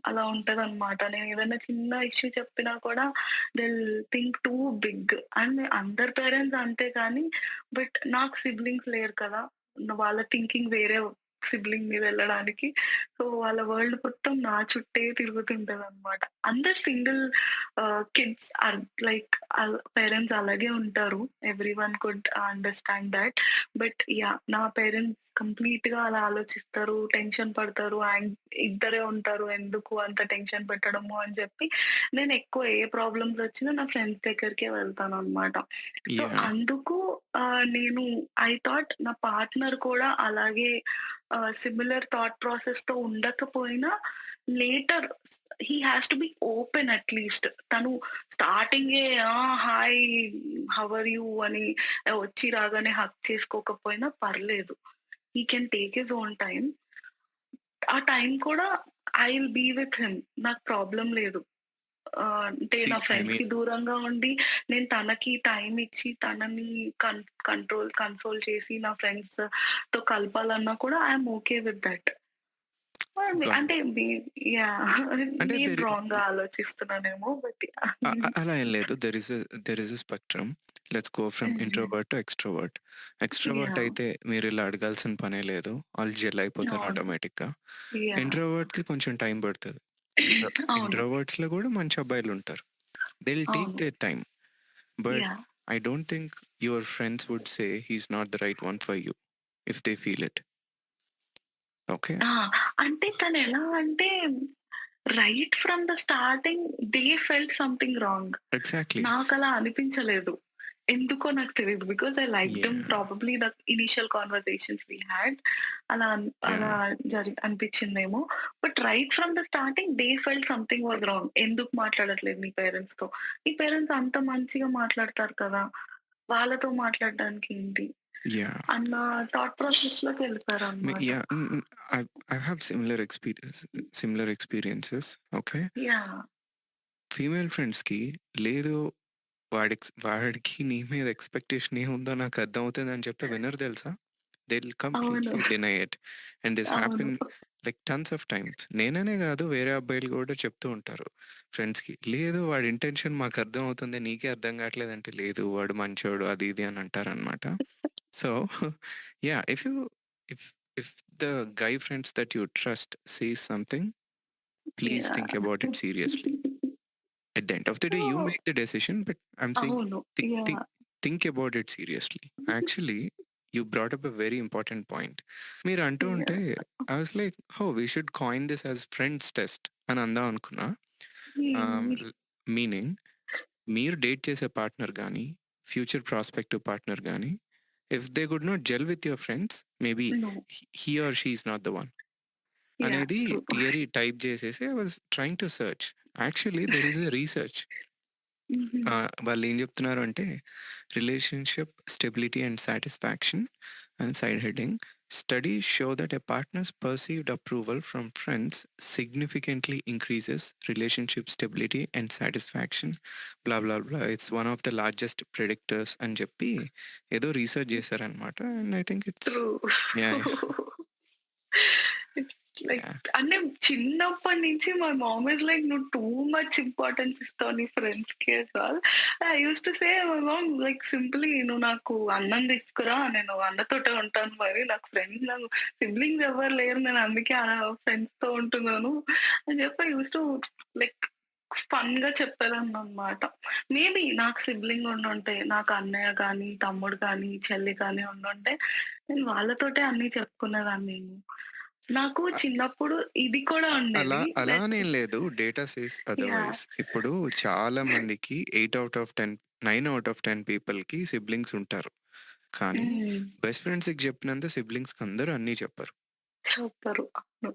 అలా ఉంటదనమాట. నేనేదైనా చిన్న ఇష్యూ చెప్పినా కూడా they will think too big. And అందరి పేరెంట్స్ అంతే కానీ నాకు సిబ్లింగ్స్ లేరు కదా! వాళ్ళ థింకింగ్ వేరే సిబ్లింగ్ మీదెళ్ళడానికి. సో, వాళ్ళ వరల్డ్ మొత్తం నా చుట్టే తిరుగుతుంటదనమాట. అందరు single kids are like parents అలాగే ఉంటారు. Everyone could understand that. Yeah! నా పేరెంట్స్ కంప్లీట్‌గా అలా ఆలోచిస్తారు, టెన్షన్ పడతారు, ఇద్దరే ఉంటారు ఎందుకు అంత టెన్షన్ పెట్టడము అని చెప్పి, నేనెక్కువ ఏ ప్రాబ్లమ్స్ వచ్చినా నా ఫ్రెండ్స్ దగ్గరికే వెళ్తాననమాట. So, yeah! అందుకు నేను ఐ థాట్ నా పార్ట్నర్ కూడా అలాగే సిమిలర్ థాట్ ప్రాసెస్‌తో ఉండకపోయినా later he has to be open at least. తను స్టార్టింగే హాయ్ హౌ ఆర్ యూ అని వచ్చి రాగానే హగ్ చేసుకోకపోయినా పర్లేదు. He can take his own time. ఆ టైం కూడా I will be with him. నాకు ప్రాబ్లమ్ లేదు. అంటే సీ నా ఐ మీన్ ఫ్రెండ్స్‌కి దూరంగా ఉండి, నేను తనకి టైమ్ ఇచ్చి, తనని కన్సోల్ చేసి, నా ఫ్రెండ్స్‌తో కలపాలన్నా కూడా I am okay with that. Got it. అంటే యాహ్! అంటే నేను రాంగ్‌గా ఆలోచిస్తున్నానేమో అ అ అలా ఏం లేదు. There is a spectrum. Let's go from హుహు. Introvert to extrovert. Extrovert yeah! అయితే మీరిలా అడగాల్సిన పనే లేదు. ఆళ్ళు జెల్ అయిపోతారు అవును. ఆటోమేటిక్‌గా. యాహ్! ఇంట్రోవర్ట్‌కి కొంచెం టైం పడతది. అవును. ఇంట్రోవర్ట్స్‌లో గూడా మంచి అబ్బాయిలుంటారు. దే విల్ టేక్ అవును. Their time. But yeah! I don't think your friends would say he is not the right one for you if they feel it. Okay. Ah! అంటే తనెలా అంటే right from the starting they felt something wrong. Exactly. నాకలా అనిపించలేదు. ఎందుకో నాకు తెలీదు. Because I liked him yeah! Probably the initial conversations we had. అలా అలా యాహ్! అనిపించిందేమో. Right from the starting they felt something was wrong. ఎందుకు మాట్లాడట్లేదు మీ పేరెంట్స్‌తో? మీ పేరెంట్స్ అంత మంచిగా మాట్లాడతారు కదా! వాళ్ళతో మాట్లాడడానికి ఏంటి? యాహ్! అన్న థాట్ ప్రాసెస్‌లోకెళ్ళిపోయారనమాట. Yeah! I have similar experiences. Okay. Yeah! Female ఫ్రెండ్స్‌కి లేదు వాడికి నీ మీద ఎక్స్‌పెక్టేషన్ ఏముందో నాకు అర్థమవుతదని చెప్తే వినరు తెలుసా? దే విల్ అవును. Completely deny it. And this అవును. Happen like tons of times. నేననే కాదు వేరే అబ్బాయిలు కూడా చెప్తూ ఉంటారు ఫ్రెండ్స్‌కి. లేదు వాడి ఇంటెన్షన్ మాకు అర్థమవుతుంది. నీకే అర్థం కావట్లేదంటే లేదు వాడు మంచోడు అది ఇది అని అంటారనమాట. So yeah! If if the guy friends that you trust says something please think yeah! About it seriously. At the end of the day, you so make the decision, but I'm saying అవును. thi- thi- yeah! think about it seriously. Actually, you brought up a very important point. మీరు అంటూ ఉంటే yeah! I was like, oh, we should coin this as friends test అని అందాం అనుకున్నా. హ్మ్. Meaning మీరు date చేసే పార్ట్నర్ కానీ ఫ్యూచర్ ప్రాస్పెక్టివ్ పార్ట్నర్ కానీ if they could not gel with your friends maybe no. He or she is not the one yeah! అనేది true. Theory type చేసేసి I was trying to search. Actually there is a research. హుహు. వాళ్ళేం జెప్తున్నారు అంటే, relationship stability and satisfaction అని side heading. Studies show that a partner's perceived approval from friends significantly increases relationship stability and satisfaction. Blah blah blah. It's one of the largest predictors అని జెప్పి ఏదో research జేశారనమాట. And I think it's true. Yeah! It's like yeah! అంటే చిన్నప్పటి నుంచి my mom is like "నువ్వు too much importance ఇస్తావు నీ ఫ్రెండ్స్‌కి" all. I used to say my mom like simply "నువ్వు నాకు అన్నం తీసుకురా, నేను అన్నతోటే ఉంటాను మరి. నాకు సిబ్లింగ్స్ ఎవ్వరు లేరు. నేను అందుకే ఫ్రెండ్స్‌తో ఉంటున్నాను" అని చెప్పి ఐ యూజ్డ్ టు లైక్ ఫన్‌గా చెప్పేదాన్ననమాట. మేబీ నాకు సిబ్లింగ్ ఉండుంటే, నాకు అన్నయ్య గానీ, తమ్ముడు కానీ, చెల్లి కానీ ఉండుంటే, నేను వాళ్ళతోటే అన్నీ చెప్పుకునేదాన్నేమో. నాకు చిన్నప్పుడు ఇది కూడా అలా ఉండేది. అలా అనేం లేదు. Data says yeah! అదర్‌వైస్. ఇప్పుడు చాలా మందికి 9/10 పీపుల్‌కి సిబ్లింగ్స్ ఉంటారు. కానీ హ్మ్. బెస్ట్ ఫ్రెండ్స్‌కి చెప్పినంత సిబ్లింగ్స్‌కి అందరూ అన్నీ చెప్పరు. సూపరు. అవును.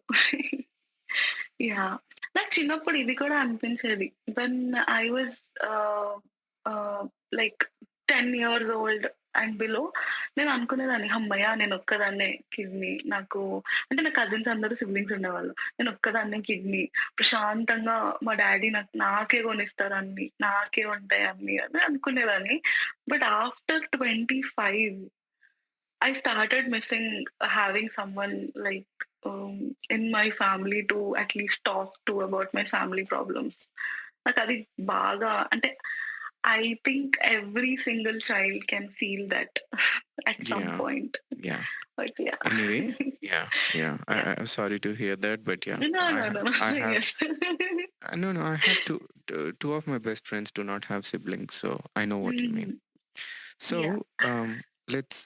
యాహ్! నాకు చిన్నప్పుడు ఇది కూడా అనిపించేది. వెన్ ఐ వాస్ ఆహ్, ఆహ్, like 10 years old and below నేను అనుకునేదాన్ని హమ్మయ్య! నేనొక్కదాన్నే కిడ్‌ని. అంటే నా కజిన్స్ అందరూ సిబ్లింగ్స్ ఉండేవాళ్ళు. నేనొక్కదాన్నే కిడ్‌ని. ప్రశాంతంగా మా డ్యాడీ నాకే కొనిస్తారు అన్నీ. నాకే ఉంటాయి అన్నీ అని అనుకునేదాన్ని. But after 25 I started missing having someone like in my family to at least talk to about my family problems. నాకది బాగా అంటే I think every single child can feel that at some Yeah, point. yeah. But yeah. Anyway, yeah, yeah. Yeah. I'm sorry to hear that, but yeah, No, no, no, no. I have Yes. no, no. I have two of my best friends do not have siblings, so I know what you mean. Mhm. Yeah. So, let's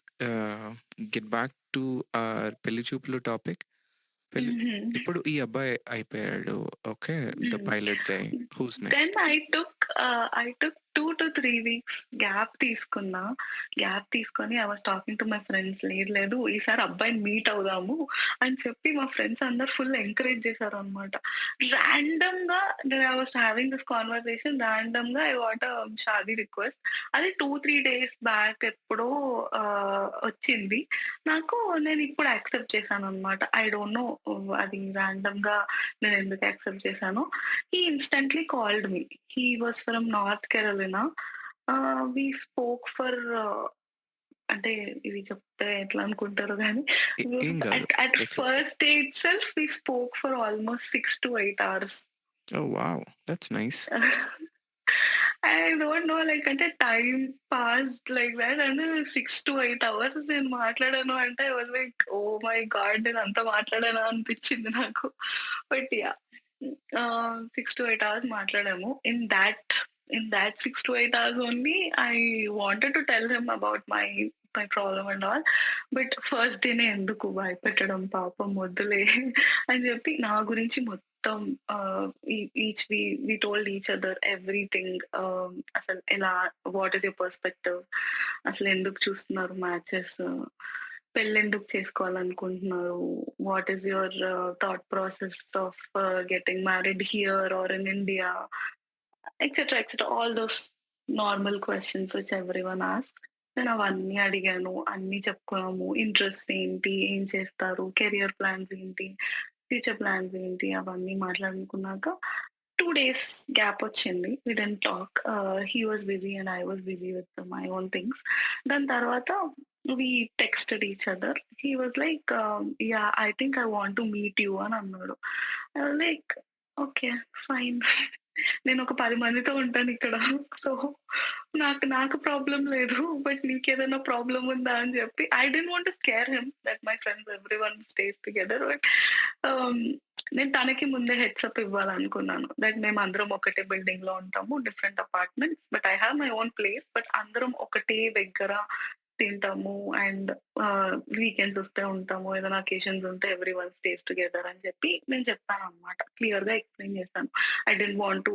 get back to our పెళ్లి చూపులు topic. పెళ్లి Mhm. ఇప్పుడు ఈ అబ్బాయి అయిపోయాడు. Okay. The Mhm. Pilot guy. Who's Then next? I took 2 to 3 weeks gap తీసుకున్నా. Gap తీసుకొని I was talking to my friends. లేదు లేదు ఈసారి అబ్బాయిని మీట్ అవుదాము అని చెప్పి మా ఫ్రెండ్స్ అందరూ ఫుల్ ఎంకరేజ్ చేశారనమాట. రాండమ్‌గా నేను I was having this conversation రాండమ్‌గా ఐ గాట్ షాదీ రిక్వెస్ట్. అది 2, 3 డేస్ బ్యాక్ ఎప్పుడో వచ్చింది. నాకు నేనిప్పుడు యాక్సెప్ట్ చేశాననమాట. ఐ డోంట్ నో అది రాండమ్‌గా నేనెందుకు యాక్సెప్ట్ చేశానో. He instantly called me. He was from North Carolina. We spoke for అంటే ఇవి చెప్తే ఎట్లా అనుకుంటారో గానీ ఏం కాదు. at it's okay. first day itself we spoke for almost 6 to 8 hours. Oh! Wow! That's nice. I don't know like అంటే time passed like that and 6 to 8 hours నేను మాట్లాడాను అంటే I was like oh my God! నేను అంత మాట్లాడానా అనిపించింది నాకు. But yeah! 6 to 8 hours మాట్లాడాము. In that 6 to 8 hours only, I wanted to tell him about my problem and all. But first డేనే ఎందుకు భయపెట్టడం పాపం వద్దులే అని చెప్పి నా గురించి మొత్తం we told each other everything. అసలు ఎలా వాట్ ఈస్ యువర్ పర్స్పెక్టివ్, అసలు ఎందుకు చూస్తున్నారు మ్యాచెస్, పెళ్ళెందుకు చేసుకోవాలనుకుంటున్నారు, what is your thought process of getting married here or in India, etcetera etcetera all those normal questions which everyone asks. నేను అవన్నీ అడిగాను. అన్నీ చెప్పుకున్నాము. ఇంట్రెస్ట్ ఏంటి? ఏం చేస్తారు? కెరియర్ ప్లాన్స్ ఏంటి? ఫ్యూచర్ ప్లాన్స్ ఏంటి? అవన్నీ మాట్లాడుకున్నాక 2 డేస్ గ్యాప్ వచ్చింది. We didn't talk. He was busy and I was busy with my own things. దాని తర్వాత we texted each other. He was like yeah! I think I want to meet you అని అన్నాడు. Like okay. Fine. నేనొక 10 మందితో ఉంటానిక్కడ. So, నాకు problem లేదు. But నీకేదైనా ప్రాబ్లమ్ ఉందా అని చెప్పి I didn't want to scare him that my friends everyone stays together. But ah, నేను తనకి ముందే హెడ్స్ అప్ ఇవ్వాలనుకున్నాను. దట్ మేమందరం ఒకటే బిల్డింగ్‌లో ఉంటాము. Different apartments. But I have my own place. But అందరం ఒకటే దగ్గర తింటాము అండ్ వీకెండ్స్ వస్తే ఉంటాము. ఏదైనా అకేషన్స్ ఉంటే ఎవ్రీవన్ స్టేస్ టుగెదర్ అని చెప్పి నేను చెప్పాననమాట. క్లియర్‌గా ఎక్స్‌ప్లెయిన్ చేశాను. ఐ డిడ్ంట్ వాంట్ టు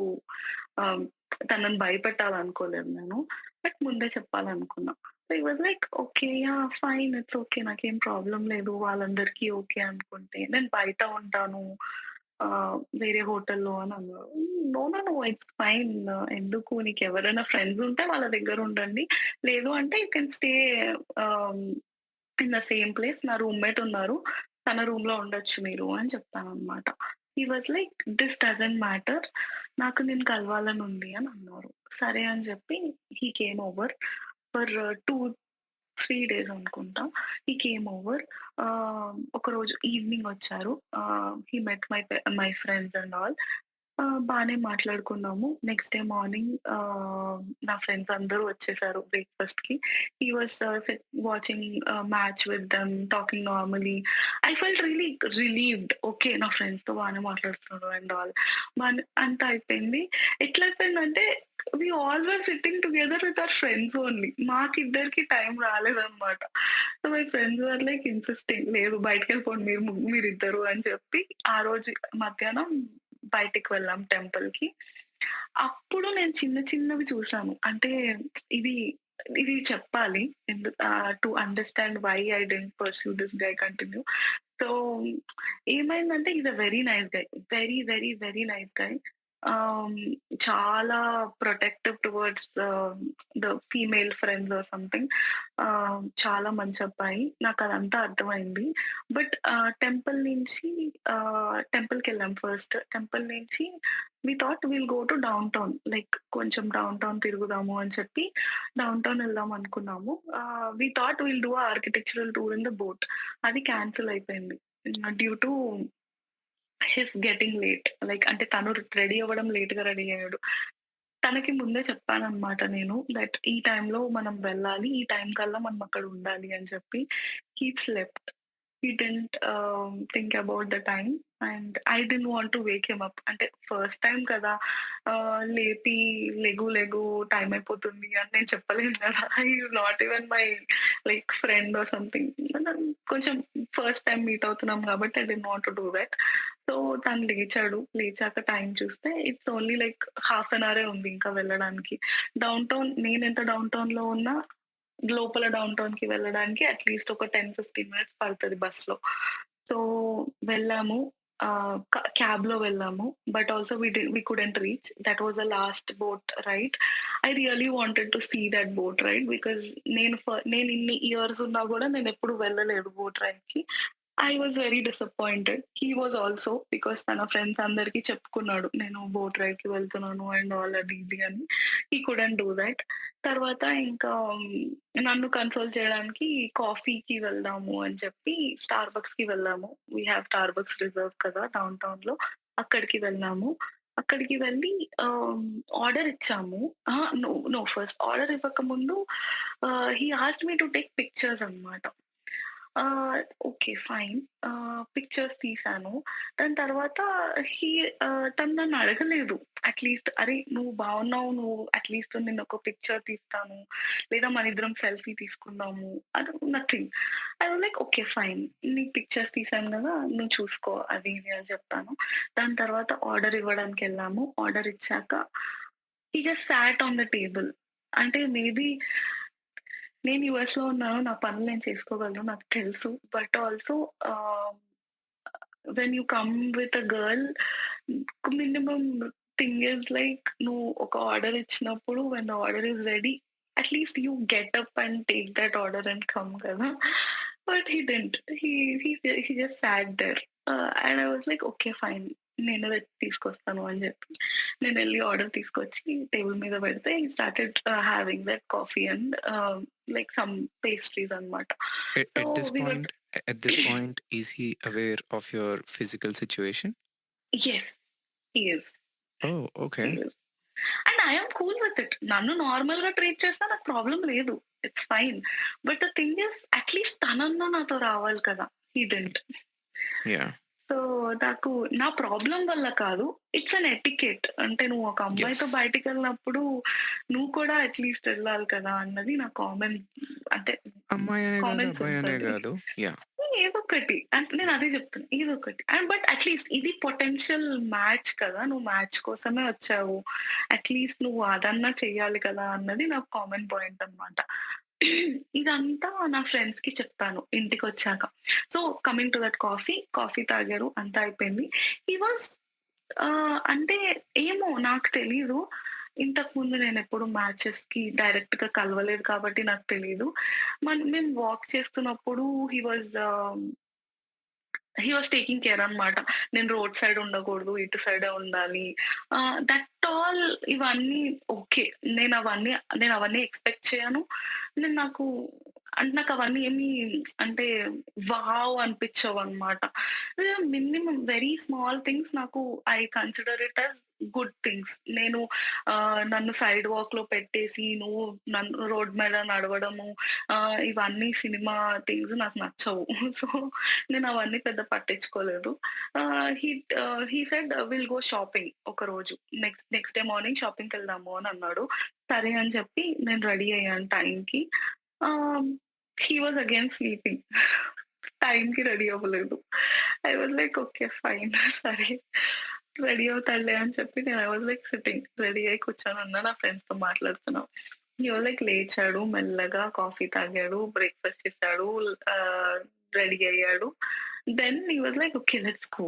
ఆహ్, తనని భయపెట్టాలనుకోలేదు నేను. బట్ ముందే చెప్పాలనుకున్నా. So, he was like okay. Yeah! Fine. It's okay. నాకేం ప్రాబ్లమ్ లేదు. వాళ్ళందరికీ ఓకే అనుకుంటే. నేను బయట ఉంటాను. వేరే హోటల్‌లో అని అన్నారు. No, no, no. It's fine. ఎందుకు నీకెవరైనా ఫ్రెండ్స్ ఉంటే వాళ్ళ దగ్గర ఉండండి. లేదు అంటే you can stay ah, in the same place. నా రూమ్‌మేట్ ఉన్నారు. తన రూమ్‌లో ఉండొచ్చు మీరు అని చెప్పాననమాట. He was like this doesn't matter. నాకు నిన్ను కలవాలని ఉంది అని అన్నారు. సరే అని చెప్పి he came over for 2, 3 days అనుకుంటా. He came over. ఒకరోజు ఈవినింగ్ వచ్చారు. He met my friends and all. బానే మాట్లాడుకున్నాము. నెక్స్ట్ డే మార్నింగ్ నా ఫ్రెండ్స్ అందరూ వచ్చేసారు బ్రేక్‌ఫాస్ట్‌కి. He was watching match with them, talking normally. I felt really relieved. Okay. నా ఫ్రెండ్స్‌తో బానే మాట్లాడుతున్నాడు అండ్ ఆల్. అంతా అయిపోయింది. ఎట్లయిపోయిందంటే we all were sitting together with our friends only. మాకిద్దరికి టైం రాలేదన్నమాట. So, my friends were like insisting లేదు బయటికెళ్ళిపోండి మీరిద్దరు అని చెప్పి ఆ రోజు మధ్యాహ్నం బయటికి వెళ్ళాం టెంపుల్‌కి. అప్పుడు నేను చిన్న చిన్నవి చూసాను. అంటే ఇది ఇది చెప్పాలి. To understand why I didn't pursue this guy continue. So, ఏమైందంటే he is a very nice guy. Very, very, very nice guy. Ah, చాలా protective towards the female friends or something. చాలా మంచి అబ్బాయి. నాకదంతా అర్థమైంది. But టెంపుల్‌కెళ్ళాం first. టెంపుల్ నుంచి we thought will go to downtown. Like కొంచెం downtown తిరుగుదాము అని చెప్పి డౌన్ టౌన్ ఎళ్దాం అనుకున్నాము. We thought will do architectural tour in the boat. అది క్యాన్సెల్ అయిపోయింది. Due to his getting late. Like అంటే తను రెడీ అవ్వడం లేట్‌గా రెడీ అయ్యాడు. తనకి ముందే చెప్పాననమాట నేను దట్ ఈ టైంలో మనం వెళ్ళాలి. ఈ టైం కల్లా మనం అక్కడ ఉండాలి అని చెప్పి. He slept. He didn't think about the time and I didn't want to wake him up. అంటే ఫస్ట్ టైమ్ కదా! లేపి లెగు లెగు టైమ్ అయిపోతుంది అని నేను చెప్పలేను కదా! He is not even my like friend or something. కొంచెం ఫస్ట్ టైమ్ మీట్ అవుతున్నాం కాబట్టి I didn't want to do that. So, తను లేచాడు. లేచాక టైమ్ చూస్తే it's only like half an అవరే ఉంది ఇంకా వెళ్ళడానికి. డౌన్ టౌన్ నేనెంత డౌన్ టౌన్‌లో ఉన్నా, లోపల డౌన్ టౌన్‌కి వెళ్ళడానికి అట్‌లీస్ట్ ఒక 10, 15 మినిట్స్ పడతది బస్‌లో. సో, వెళ్ళాము. క్యాబ్‌లో వెళ్ళాము. But also we couldn't reach. That was the last boat ride. I really wanted to see that boat ride because నేను ఇన్ని ఇయర్స్ ఉన్నా గూడా నేనెప్పుడు వెళ్ళలేదు బోట్ రైడ్‌కి. I was very disappointed. He was also because తన ఫ్రెండ్స్ అందరికి చెప్పుకున్నాడు. నేను బోట్ రైడ్‌కి వెళ్తున్నాను అండ్ ఆల్ అది ఇది అని. హి కుడెంట్ డూ థట్. తర్వాత ఇంకా నన్ను కన్సోల్ చేయడానికి కాఫీకి వెళ్దాము అని చెప్పి స్టార్‌బక్స్‌కి వెళ్ళాము. వి హావ్ స్టార్‌బక్స్ రిజర్వ్ కదా డౌన్ టౌన్‌లో. అక్కడికి వెళ్ళాము. అక్కడికి వెళ్ళి ఆహ్, ఆర్డర్ ఇచ్చాము. Aha! No, no first order ఇవ్వకముందు he asked me to take pictures అన్నమాట. ఓకే. ఫైన్. పిక్చర్స్ తీశాను. దాని తర్వాత హి తను నన్ను అడగలేదు. అట్‌లీస్ట్ "అరే! నువ్వు బాగున్నావు. నువ్వు అట్‌లీస్ట్ నిన్నొక పిక్చర్ తీస్తాను. లేదా మనిద్దరం సెల్ఫీ తీసుకుందాము." అది nothing. I was like okay. Fine. నీకు పిక్చర్స్ తీశాను గదా! నువ్వు చూసుకో అది ఇది అని చెప్పాను. దాని తర్వాత ఆర్డర్ ఇవ్వడానికెళ్ళాము. ఆర్డర్ ఇచ్చాక he just sat on the table. అంటే మేబీ నేను యూఎస్‌లో ఉన్నాను. నా పనులు నేను చేసుకోగలను. నాకు తెలుసు. But also ah, when you come with a girl minimum thing is like నువ్వు ఒక ఆర్డర్ ఇచ్చినప్పుడు when the order is ready at least you get up and take that order and come కదా! But he didn't. He just sat there. And I was like okay. Fine. నేనే వెళ్లి తీసుకొస్తాను అని చెప్పి నేనెళ్ళి order తీసుకొచ్చి టేబుల్ మీద పెడితే he started having that coffee and like some pastries అనమాట. So At this we were point, at this point, is he aware of your physical situation? Yes. He is. Oh, he okay. Is. And I am cool with it. నన్ను నార్మల్‌గా treat చేసినా నాకు problem లేదు. It's fine. But the thing is at least తనన్నా నాతో రావాలి కదా! He didn't. Yeah. So, నాకు నా ప్రాబ్లమ్ వల్ల కాదు. It's an etiquette. అంటే నువ్వు ఒక అమ్మాయితో Yes. బయటికెళ్ళినప్పుడు నువ్వు కూడా అట్‌లీస్ట్ ఎళ్ళాలి కదా! అన్నది నా కామన్ అంటే అమ్మాయి అనే కాదు, కామన్ అబ్బాయి సెన్స్ అనే అది. కాదు. యాహ్! ఏదోకటి. అంటే నేనదే జెప్తున్నా. ఏదోకటి. బట్ అట్‌లీస్ట్ ఇది పొటెన్షియల్ మ్యాచ్ కదా! నువ్వు మ్యాచ్ కోసమే వచ్చావు. అట్‌లీస్ట్ నువ్వు అదన్నా చెయ్యాలి కదా! అన్నది నాకు కామన్ పాయింట్ అనమాట. ఇదంతా నా ఫ్రెండ్స్‌కి చెప్పాను ఇంటికొచ్చాక. So, coming to that coffee, coffee తాగారు. అంతా అయిపోయింది. హి వాస్ అంటే ఏమో నాకు తెలీదు. ఇంతకుముందు నేనెప్పుడు మ్యాచెస్‌కి డైరెక్ట్‌గా కలవలేదు కాబట్టి నాకు తెలీదు. మేము వాక్ చేస్తున్నప్పుడు he was he was taking care అనమాట. నేను రోడ్ సైడ్ ఉండకూడదు. ఇటు సైడే ఉండాలి. దట్ ఆల్ ఇవన్నీ ఓకే. నేనవన్నీ ఎక్స్‌పెక్ట్ చేయను. నాకు నాకవన్నీ ఏమి అంటే వావ్ అనిపించవనమాట. మినిమమ్ వెరీ స్మాల్ థింగ్స్ నాకు I consider it as good things. నన్ను సైడ్ వాక్‌లో పెట్టేసి నువ్వు నన్ను రోడ్ మీద నడవడము ఇవన్నీ సినిమా థింగ్స్ నాకు నచ్చవు. సో నేనవన్నీ పెద్ద పట్టించుకోలేదు. He said will go shopping ఒకరోజు. నెక్స్ట్ డే మార్నింగ్ షాపింగ్‌కెళ్దాము అని అన్నాడు. సరే అని చెప్పి నేను రెడీ అయ్యాను టైంకి. ఆహ్, హి వాస్ అగైన్ స్లీపింగ్. టైంకి రెడీ అవ్వలేదు. I was like okay. Fine. సరే రెడీ అవుతాడులే అని చెప్పి నేను I was like sitting. Ready అయ్యి కూర్చొనున్నా నా ఫ్రెండ్స్‌తో మాట్లాడుతున్నా. హి వాస్ లైక్ లేచాడు మెల్లగా కాఫీ తాగాడు, బ్రేక్‌ఫాస్ట్ చేసాడు, ఆహ్, రెడీ అయ్యాడు. Then he was like okay. Let's go.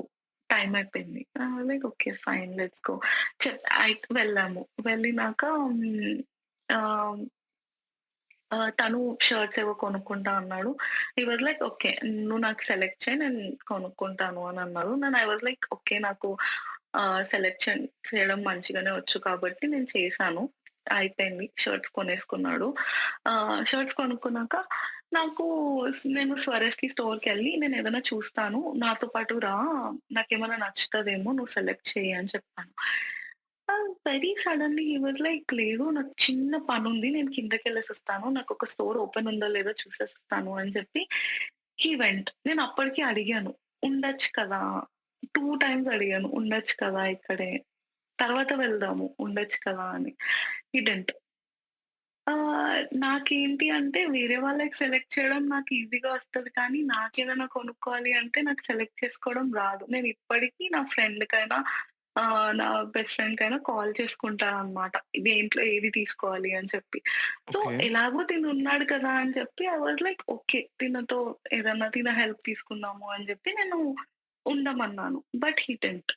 Time అయిపోయింది. Like okay. Fine let's go. వెళ్ళాము. వెళ్ళినాక ఆహ్, తను షర్ట్స్ ఏవో కొనుక్కుంటా అన్నాడు. He was like okay. నువ్వు నాకు సెలెక్ట్ చెయి నేను కొనుక్కుంటాను అని అన్నారు. I was like okay. నాకు సెలెక్షన్ చేయడం మంచిగానే వచ్చు కాబట్టి నేను చేశాను. అయిపోయింది. షర్ట్స్ కొనేసుకున్నాడు. షర్ట్స్ కొనుక్కున్నాక నాకు నేను స్వరస్‌కి స్టోర్‌కెళ్ళి నేనేదైనా చూస్తాను. నాతో పాటు రా! నాకేమైనా నచ్చుతదేమో నువ్వు సెలెక్ట్ చెయ్యి అని చెప్పాను. Very suddenly he was like లేదు నాకు చిన్న పనుంది. నేను కిందకెళ్ళేసొస్తాను. నాకొక స్టోర్ ఓపెన్ ఉందో లేదో చూసేసొస్తాను అని చెప్పి హి వెంట్. నేను అప్పటికి అడిగాను. ఉండొచ్చు కదా! 2 టైమ్స్ అడిగాను. ఉండొచ్చు కదా! ఇక్కడే. తర్వాత వెళ్దాము. ఉండొచ్చు కదా! అని. హి డిడ్న్ట్. నాకేంటి అంటే వేరే వాళ్ళకి సెలెక్ట్ చేయడం నాకు ఈజీగా వస్తది కానీ, నాకేదైనా కొనుక్కోవాలి అంటే నాకు సెలెక్ట్ చేసుకోవడం రాదు. నేనిప్పటికి నా ఫ్రెండ్‌కైనా నా బెస్ట్ ఫ్రెండ్‌కైనా కాల్ చేసుకుంటాననమాట. దేంట్లో ఏది తీసుకోవాలి అని చెప్పి. So, okay. ఎలాగో తినున్నాడు కదా! అని చెప్పి ఐ వాస్ లైక్ ఓకే. తినతో ఏదన్నా తిన హెల్ప్ తీసుకుందాము అని చెప్పి నేను ఉండమన్నాను. But he didn't.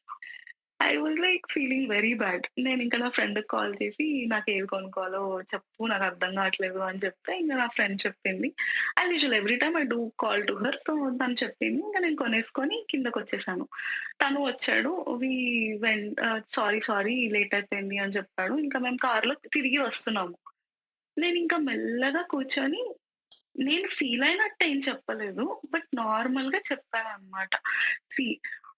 I was like feeling very bad. నేనింక నా ఫ్రెండ్‌కి కాల్ చేసి నాకేవి కొనుక్కోవాలో చెప్పు నాకర్థం కావట్లేదు అని చెప్తే ఇంక నా ఫ్రెండ్ చెప్పింది. As usual every time I do call to her. So, తను చెప్పింది. ఇంక నేను కొనేసుకొని కిందకొచ్చేసాను. తను వచ్చాడు. వి సారీ, సారీ లేట్ అయిపోయింది అని చెప్పాడు. ఇంకా మేము కార్‌లో తిరిగి వస్తున్నాము. నేనింక మెల్లగా కూర్చొని నేను ఫీల్ అయినట్టు ఏం చెప్పలేదు. బట్ నార్మల్‌గా చెప్పాననమాట. సీ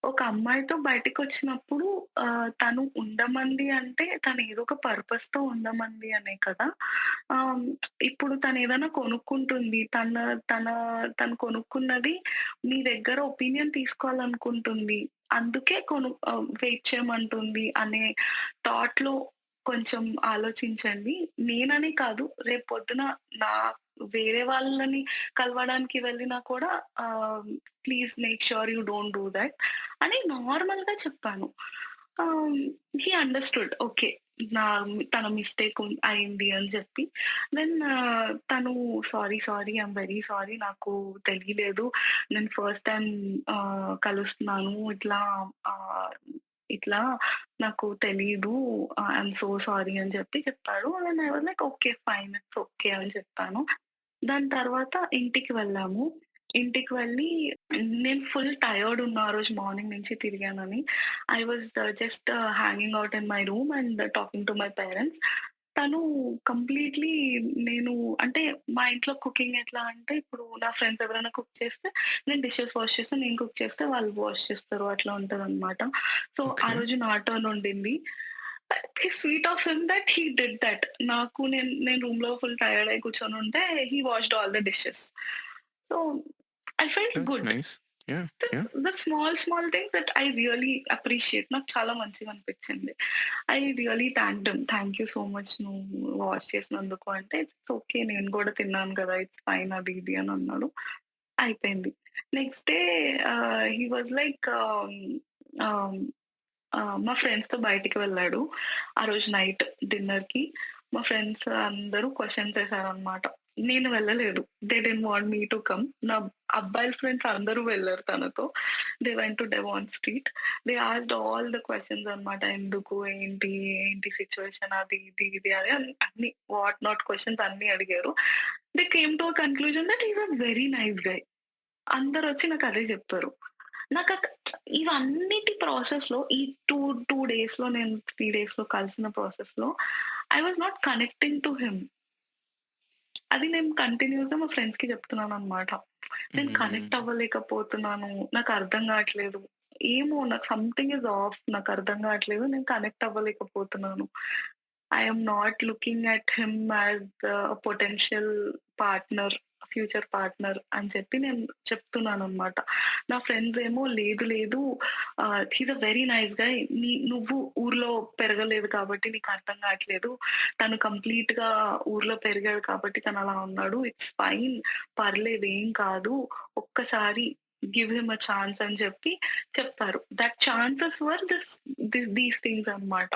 ఒక అమ్మాయితో బయటికొచ్చినప్పుడు తను ఉండమంది అంటే తను ఏదో ఒక పర్పస్‌తో ఉండమంది అనే కదా! ఆహ్, ఇప్పుడు తనేదైనా కొనుక్కుంటుంది. తన తను కొనుక్కున్నది మీ దగ్గర ఒపీనియన్ తీసుకోవాలనుకుంటుంది. అందుకే వెయిట్ చేయమంటుంది అనే థాట్‌లో కొంచెం ఆలోచించండి. నేననే కాదు రేపొద్దున నా వేరే వాళ్ళని కలవడానికి వెళ్ళినా కూడా please make sure you don't do that అని నార్మల్‌గా చెప్పాను. ఆహ్, హి అండర్‌స్టూడ్. ఓకే. నా తన మిస్టేక్ అయింది అని చెప్పి. దెన్ తను sorry, sorry I'm very sorry నాకు తెలియలేదు. నేను ఫస్ట్ టైమ్ కలుస్తున్నాను. ఆహ్, ఇట్లా నాకు తెలీదు. ఐయామ్ సో సారీ అని చెప్పాడు. Then I was like okay. Fine. It's okay అని చెప్పాను. దాని తర్వాత ఇంటికి వెళ్ళాము. ఇంటికి వెళ్ళి నేను ఫుల్ టయర్డ్ ఉన్నా ఆ రోజు మార్నింగ్ నుంచి తిరిగానని. I was just hanging out in my room and talking to my parents. తను కంప్లీట్‌లీ నేను అంటే మా ఇంట్లో కుకింగ్ ఎట్లా అంటే ఇప్పుడు నా ఫ్రెండ్స్ ఎవరైనా కుక్ చేస్తే నేను డిషెస్ వాష్ చేస్తా. నేను కుక్ చేస్తే వాళ్ళు వాష్ చేస్తారు. అట్లా ఉంటదనమాట. సో, ఆ ఓకే. రోజు నా టర్న్ ఉండింది. Sweet of him that he did that. నేను రూమ్‌లో ఫుల్ టైర్డ్ అయి కూర్చొనుంటే he washed all the dishes. So, I felt that's good. Nice. Yeah! Yeah! The small things that I really appreciate. నాకు చాలా మంచిగా అనిపించింది. I really thanked him. Thank you so much నువ్వు wash చేసినందుకు అంటే, it's okay. నేను కూడా తిన్నాను కదా! ఇట్స్ ఫైన్ అది ఇది అని అన్నాడు. అయిపోయింది. Next day he was like ఆహ్, మా ఫ్రెండ్స్‌తో బయటికి వెళ్ళాడు. ఆ రోజు నైట్ డిన్నర్‌కి. మా ఫ్రెండ్స్ అందరూ క్వెషన్స్ ఏసారనమాట. నేను వెళ్ళలేదు. They didn't want me to come. నా అబ్బాయిల ఫ్రెండ్స్ అందరూ వెళ్లారు తనతో. They went to Devon street. They asked all the questions అనమాట. ఎందుకు? ఏంటి? ఏంటి సిట్యుయేషన్? అది ఇది అని అన్ని వాట్ నాట్ క్వెషన్స్ అన్నీ అడిగారు. They came to a conclusion that he is a very nice guy. అందరొచ్చి నాకదే జెప్పారు. నాకక్ ఇవన్నిటి ప్రాసెస్‌లో ఈ 2 డేస్‌లో నేను 3 డేస్‌లో కలిసిన ప్రాసెస్‌లో I was not connecting to him. అది నేను కంటిన్యూస్‌గా మా ఫ్రెండ్స్‌కి చెప్తున్నాననమాట. నేను హ్మ్. కనెక్ట్ అవ్వలేకపోతున్నాను. నాకర్థం గాట్లేదు. ఏమో నాకు సంథింగ్ ఈస్ ఆఫ్. నాకర్థం గాట్లేదు. నేను కనెక్ట్ అవ్వలేకపోతున్నాను. I am not looking at him as potential partner, future partner అని చెప్పి నేను చెప్తున్నాననమాట. నా ఫ్రెండ్స్ ఏమో లేదు లేదు he is a very nice guy. నువ్వు ఊర్లో పెరగలేదు కాబట్టి నీకర్థం గాట్లేదు. తను కంప్లీట్‌గా ఊర్లో పెరిగాడు కాబట్టి తనలా ఉన్నాడు. It's fine. పర్లేదు ఏం కాదు. ఒక్కసారి గివ్ హిమ్ ఎ ఛాన్స్ అని చెప్పారు. That chances were these things అన్నమాట.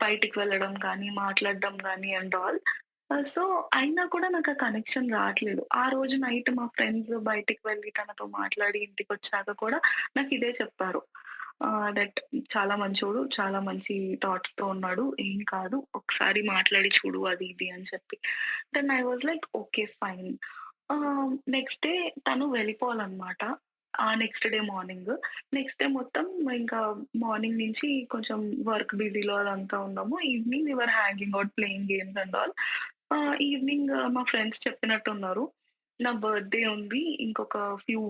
బయటికి వెళ్ళడం గానీ, మాట్లాడడం గానీ అండ్ ఆల్. సో, అయినా కూడా నాకు ఆ కనెక్షన్ రాట్లేదు. ఆ రోజు నైట్ మా ఫ్రెండ్స్ బయటికి వెళ్లి తనతో మాట్లాడి ఇంటికొచ్చాక కూడా నాకిదే చెప్పారు. దట్ చాలా మంచోడు, చాలా మంచి థాట్స్‌తో ఉన్నాడు. ఏం కాదు. ఒకసారి మాట్లాడి చూడు అది ఇది అని చెప్పి. Then I was like okay fine. Next day తను వెళ్ళిపోవాలనమాట. Next day morning. Next day మొత్తం ఇంకా మార్నింగ్ నుంచి కొంచెం వర్క్ బిజీలో అదంతా ఉన్నాము. Evening we were hanging out playing games and all. Evening మా ఫ్రెండ్స్ చెప్పినట్టున్నారు. నా బర్త్‌డే ఉంది. ఇంకొక ఫ్యూ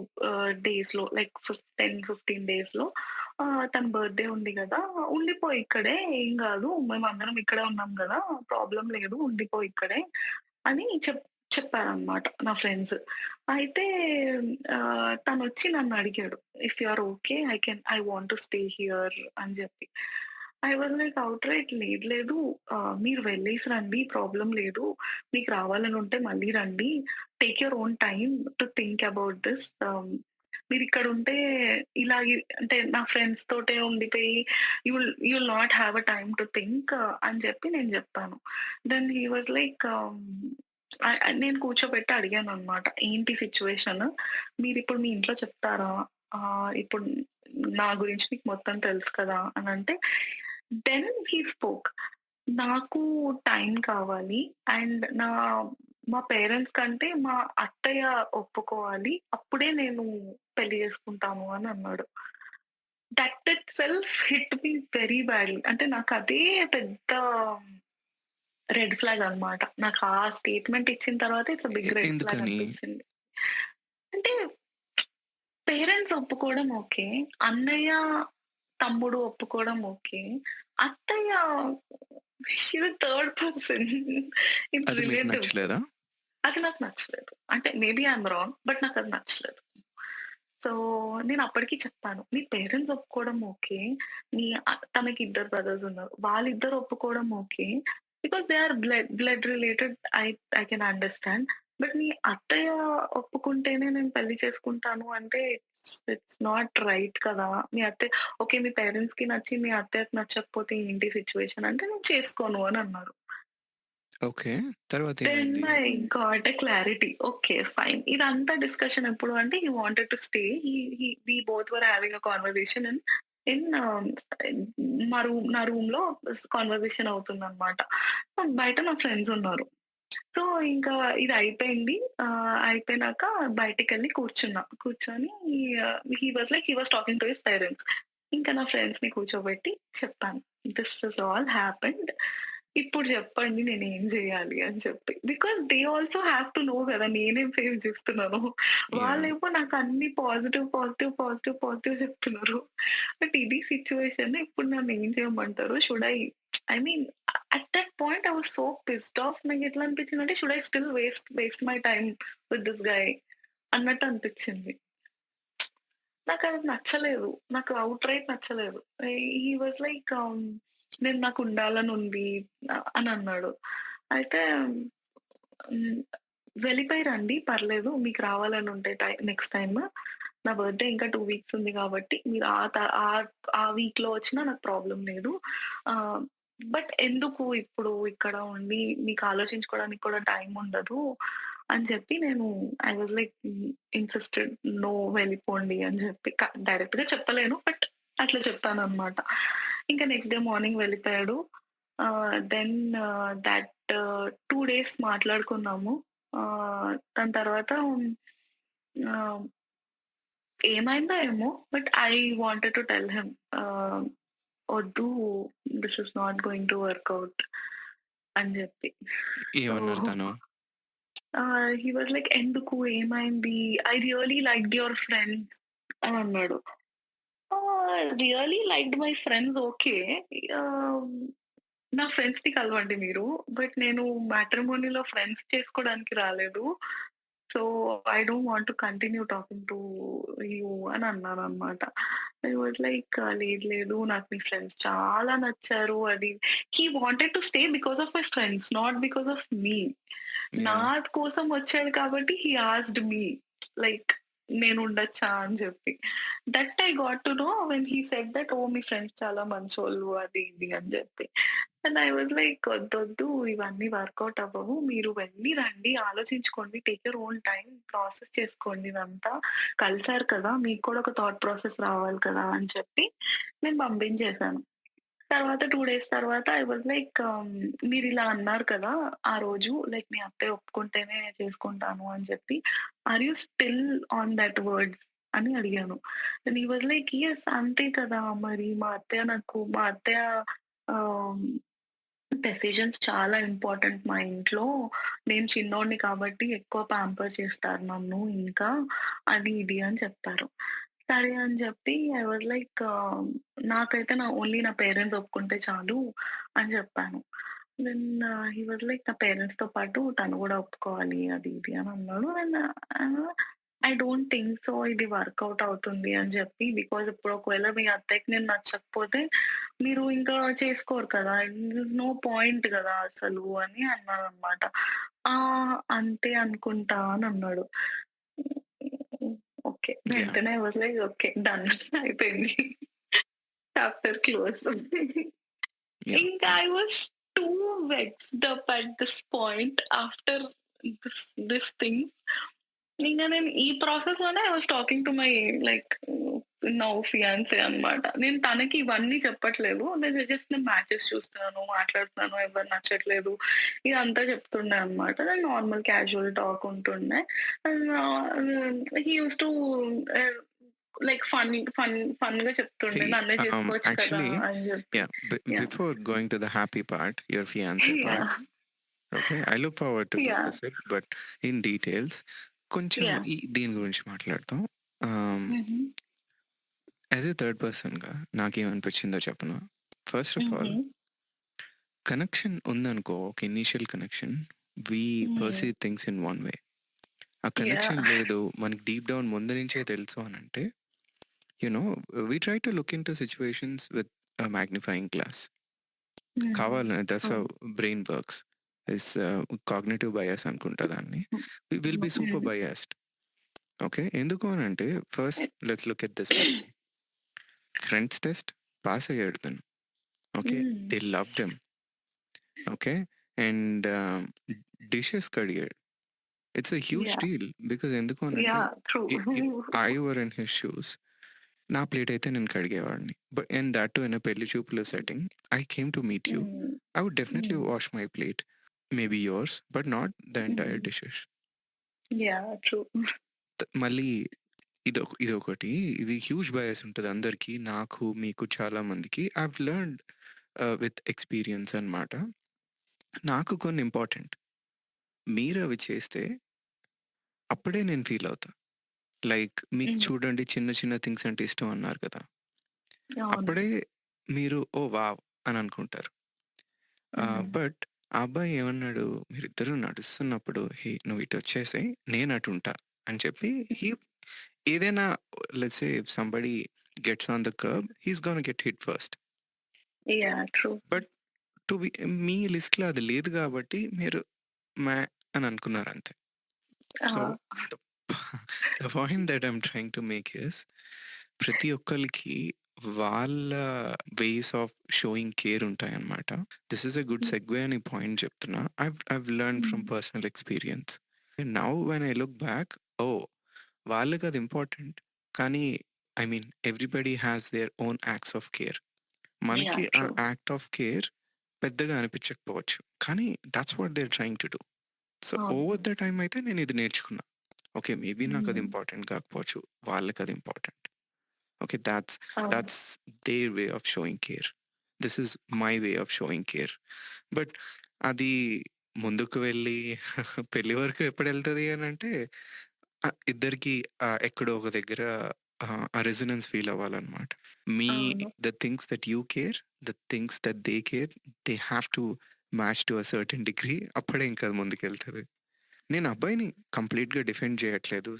డేస్‌లో లైక్ 10, 15 డేస్‌లో తన బర్త్‌డే ఉంది గదా! ఉండిపో ఇక్కడే ఏం గాదు. మేమందరం ఇక్కడే ఉన్నాం గదా! ప్రాబ్లమ్ లేదు. ఉండిపో ఇక్కడే అని చెప్పారనమాట నా ఫ్రెండ్స్. అయితే తనొచ్చి నన్నడిగాడు. "If you are okay I want to stay here" అని జెప్పి. ఐ వాస్ లైక్ ఔట్‌రైట్ లేదు లేదు మీరు వెళ్ళేసి రండి ప్రాబ్లమ్ లేదు. మీకు రావాలనుంటే మళ్ళీ రండి. Take your own time to think about this. మీరిక్కడుంటే ఇలాగే అంటే నా ఫ్రెండ్స్ తోటే ఉండిపోయి you will not have a time to think అని చెప్పి నేను జెప్పాను. దెన్ హి వాస్ లైక్ నేను కూర్చోబెట్టి అడిగాననమాట. ఏంటి సిట్యుయేషన్? మీరిప్పుడు మీ ఇంట్లో చెప్తారా? ఇప్పుడు నా గురించి మీకు మొత్తం తెలుసు కదా! అనంటే దెన్ హి స్పోక్. నాకు టైం కావాలి. అండ్ మా పేరెంట్స్ కంటే మా అత్తయ్య ఒప్పుకోవాలి. అప్పుడే నేను పెళ్లి చేసుకుంటాను అని అన్నాడు. That it self hit me very badly. అంటే నాకదే పెద్ద రెడ్ ఫ్లాగ్ అన్నమాట. నాకు ఆ స్టేట్‌మెంట్ ఇచ్చిన తర్వాత ఇట్స్ బిగ్ రెడ్ ఫ్లాగ్ ఎందుకని? అనిపించింది. అంటే పేరెంట్స్ ఒప్పుకోవడం ఓకే. అన్నయ్య, తమ్ముడు ఒప్పుకోవడం ఓకే. అత్తయ్య she is third person in అది మీకు రిలేటివ్స్. నచ్చలేదా? అది నాకు నచ్చలేదు. అంటే maybe I am wrong. But నాకది నచ్చలేదు. సో, నేనప్పటికి చెప్పాను. "నీ పేరెంట్స్ ఒప్పుకోవడం ఓకే. తనకి ఇద్దరు బ్రదర్స్ ఉన్నారు. వాళ్ళిద్దరు ఒప్పుకోవడం okay. Because they are blood related I I can understand. But నీ అత్తయ్య ఒప్పుకుంటేనే నేను పెళ్లి చేసుకుంటాను అంటే ఇట్స్ నాట్ రైట్ కదా! మీ అత్తయ్య ఓకే. మీ పేరెంట్స్‌కి నచ్చి మీ అత్తయ్యకి నచ్చకపోతే ఏంటి సిట్యుయేషన్ అంటే నేను చేసుకోను అని అన్నారు. ఓకే. దెన్ తర్వాతేమైంది? I got a clarity. Okay. Fine. ఇదంతా డిస్కషన్ ఎప్పుడు అంటే he wanted to stay. We both were having a conversation in in నా రూమ్‌లో కన్వర్జేషన్ అవుతుందన్నమాట. బయట నా ఫ్రెండ్స్ ఉన్నారు. సో, ఇంకా ఇది అయిపోయింది. అయిపోయినాక బయటికెళ్ళి కూర్చున్నా. కూర్చొని he was talking to his parents. ఇంకా నా ఫ్రెండ్స్‌ని కూర్చోబెట్టి చెప్పాను. This is all happened. ఇప్పుడు చెప్పండి నేనేం జేయాలి అని చెప్పి. Because they also have to know గదా! నేనేం ఫేస్ జేస్తున్నానో. యాహ్! వాళ్ళేమో నాకు అన్ని పాజిటివ్, పాజిటివ్, పాజిటివ్, పాజిటివ్ చెప్తున్నారు. బట్ ఇది సిట్యుయేషన్ ఇప్పుడు నన్నేం చేయమంటారు? I mean at that point I was so pissed off. నాకెట్లా అనిపించిందంటే should I still waste my time with this guy అన్నట్టు అనిపించింది. నాకది నచ్చలేదు. నాకు ఔట్‌రైట్ నచ్చలేదు. హి వాస్ లైక్ నాకుండాలనుంది అనన్నాడు. అయితే హ్మ్. వెళ్ళిపోయి రండి పర్లేదు. మీకు రావాలనుంటే నెక్స్ట్ టైమ్. నా బర్త్‌డే ఇంకా 2 వీక్స్ ఉంది కాబట్టి మీరు ఆ వీక్‌లో వచ్చినా నాకు ప్రాబ్లమ్ లేదు. ఆహ్, బట్ ఎందుకు ఇప్పుడు ఇక్కడ ఉండి మీకు ఆలోచించుకోవడానికి కూడా టైం ఉండదు అని చెప్పి నేను I was like insisted no వెళ్ళిపోండి అని చెప్పి డైరెక్ట్‌గా చెప్పలేను. బట్ అట్లా చెప్పాననమాట. ఇంకా నెక్స్ట్ డే మార్నింగ్ వెళ్ళిపోయాడు. దెన్ థట్ 2 డేస్ మాట్లాడుకున్నాము. దాని తర్వాత ఆహ్, ఏమైందో ఏమో but I wanted to tell him "వద్దు this is not going to work out" అని జెప్పి. సో, ఏమన్నారు తను? హి వాస్ లైక్ "ఎందుకు ఏమైంది? I really liked your friends" అని అన్నాడు. Really liked my friends okay. ఆహ్, నా ఫ్రెండ్స్‌ని కలవండి మీరు. బట్ నేను మ్యాట్రిమోనీలో ఫ్రెండ్స్ చేసుకోవడానికి రాలేదు. So, I don't want to continue talking to you అని అన్నాననమాట. ఐ వాస్ లైక్ లేదు లేదు నాకు మీ ఫ్రెండ్స్ చాలా నచ్చారు అది. He wanted to stay because of my friends not because of me. నా యాహ్! కోసం వచ్చాడు కాబట్టి హి ఆస్క్డ్ మీ లైక్ నేనుండొచ్చా అని జెప్పి. That I got to know when he said that oh! మీ ఫ్రెండ్స్ చాలా మంచోళ్ళు అది ఇది అని జెప్పి. అండ్ ఐ వాస్ లైక్ ఒద్దొద్దు ఇవన్నీ వర్కౌట్ అవ్వవు. మీరు వెళ్లి రండి, ఆలోచించుకోండి, take your own time process చేసుకోండి ఇదంతా. కలిసారు కదా! మీకు కూడా ఒక థాట్ ప్రాసెస్ రావాలి కదా! అని చెప్పి నేను పంపించేసాను. తర్వాత 2 డేస్ తర్వాత ఐ వాస్ లైక్ మీరిలా అన్నారు కదా! ఆ రోజు లైక్ మీ అత్తయ్య ఒప్పుకుంటేనే చేసుకుంటాను అని చెప్పి. Are you still on that words అని అడిగాను. And he was like yes అంతే కదా! మరి మా అత్తయ్య ఆహ్, డెసిషన్స్ చాలా ఇంపార్టెంట్ మా ఇంట్లో. నేను చిన్నోడిని కాబట్టి ఎక్కువ పాంపర్ చేస్తారు నన్ను ఇంకా. అది ఇది అని చెప్పారు. సరే అని చెప్పి ఐ వాస్ లైక్ నాకైతే నా పేరెంట్స్ ఒప్పుకుంటే చాలు అని చెప్పాను. దెన్ హి వాస్ లైక్ నా పేరెంట్స్‌తో పాటు తను గూడా ఒప్పుకోవాలి అది ఇది అని అన్నాడు. And I don't think so ఇది వర్కౌట్ అవుతుంది అని చెప్పి. బికాజ్ ఇప్పుడు ఒకవేళ మీ అత్తయ్యకి నేను నచ్చకపోతే మీరు ఇంకా చేసుకోరు కదా! థిస్ నో పాయింట్ గదా! అసలు అని అన్నాననమాట. ఆ! అంతే అనుకుంటా అని అన్నాడు. ఓకే. యాహ్! వెంటనే I was like okay. Done అయిపోయింది. Chapter close. యాహ్! ఇంకా I was too vexed up at this point after this thing. ఇంక నేను ఈ ప్రాసెస్‌లోనే I was talking to my like now fiancee అన్నమాట. నేను తనకి ఇవన్నీ చెప్పట్లేదు. నేను మ్యాచెస్ చూస్తున్నాను, మాట్లాడుతున్నాను, ఎవరు నచ్చట్లేదు. ఇదంతా చెప్తుండే అన్నమాట. నార్మల్ క్యాజువల్ టాక్ ఉంటుండే. హి యూజ్డ్ టు ఆహ్, లైక్ ఫన్‌గా చెప్తుండే. Hey, నన్నే చేసుకోవచ్చు కదా! actually, అని చెప్పి. yeah, yeah! before going to the happy part, your fiancé part, yeah! okay, I look forward to yeah! discuss it, but in details, కొంచెం yeah! దీని గురించి మాట్లాడతాం. హుహు. యాజ్ ఎ థర్డ్ పర్సన్‌గా నాకేమనిపించిందో చెప్పనా? ఫస్ట్ ఆఫ్ హుహు. ఆల్ కనెక్షన్ ఉందనుకో, ఒక ఇనీషియల్ కనెక్షన్, వి హ్మ్. Perceive things in one way. ఆ కనెక్షన్ యాహ్! లేదు, మనకి డీప్ డౌన్ ముందు నుంచే తెలుసు అనంటే, you know, we try to look into situations with a magnifying glass. Hmm. కావాలని దట్స్ హౌ అవును. Brain works. Is cognitive bias అనుకుంటా దాన్ని. Hmm. We will be super hmm. Biased. Okay. ఎందుకు అనంటే first let's look at this person. Friends test pass అయ్యాడు తను. Okay. Hmm. They loved him. Okay. And dishes కడిగాడు. It's a huge yeah! Deal. Because ఎందుకు అనంటే yeah! True. If I were in his shoes, నా plate అయితే నేను కడిగేవాడిని. But and that to in a పెళ్లి చూపుల setting. I came to meet you. Hmm. I would definitely హ్మ్. wash my plate. Maybe yours, but not the entire హ్మ్. dishes. Yeah! True. మళ్ళీ ఇదొకటి. ఇది హ్యూజ్ బయాస్ ఉంటది అందరికీ. నాకు, మీకు చాలా మందికి. ఐ've లెర్న్డ్ విత్ ఎక్స్‌పీరియన్స్ అనమాట. నాకు కొన్ని ఇంపార్టెంట్. మీరవి చేస్తే అప్పుడే నేను ఫీల్ అవుతా. లైక్ మీకు హ్మ్. చూడండి చిన్న చిన్న థింగ్స్ అంటే ఇష్టం అన్నారు కదా! అవును. అప్పుడే మీరు ఓహ్! వావ్! అని అనుకుంటారు. హ్మ్. బట్ ఆ అబ్బాయి ఏమన్నాడు, మీరిద్దరూ నడుస్తున్నప్పుడు, "హే! నువ్వు ఇటొచ్చేసేయి, నేను అటుంటా" అని చెప్పి ఏదైనా let's say if somebody gets on the curb, he is gonna get hit first. Yeah! True. But to be మీ లిస్ట్‌లో అది లేదు గాబట్టి మీరు మ్యా అని అనుకున్నారంతే. ఆ! So, the the point that I'm trying to make is ప్రతి ఒక్కళ్ళకి వాళ్ళ వేస్ ఆఫ్ షోయింగ్ కేర్ ఉంటాయన్నమాట. This is a good hmm. Segue అని పాయింట్ చెప్తున్నా. I've learned hmm. From personal experience. Now when I look back, oh! వాళ్ళకది important. కానీ I mean everybody has their own acts of care. మనకి yeah! ఆ true. Act of care పెద్దగా అనిపించకపోవచ్చు. కానీ that's what they are trying to do. So, అవును. Over the time అయితే నేనిది నేర్చుకున్నా. ఓకే. మేబీ నాకది హ్మ్. ఇంపార్టెంట్ కాకపోవచ్చు. వాళ్ళకది ఇంపార్టెంట్. ఓకే. అవును. that's their way of showing care. This is my way of showing care. But అది ముందుకు వెళ్ళి పెళ్లి వరకు ఎప్పుడెళ్తది అనంటే ఇద్దరికీ ఎక్కడో ఒక దగ్గర ఆ రెసొనెన్స్ ఫీల్ అవ్వాలన్నమాట. మీ అవును. The things that you care, the things that they care, they have to match to a certain degree. అప్పుడే ఇంకా అది ముందుకెళ్తది. నేను అబ్బాయిని కంప్లీట్‌గా డిఫెండ్ చేయట్లేదు.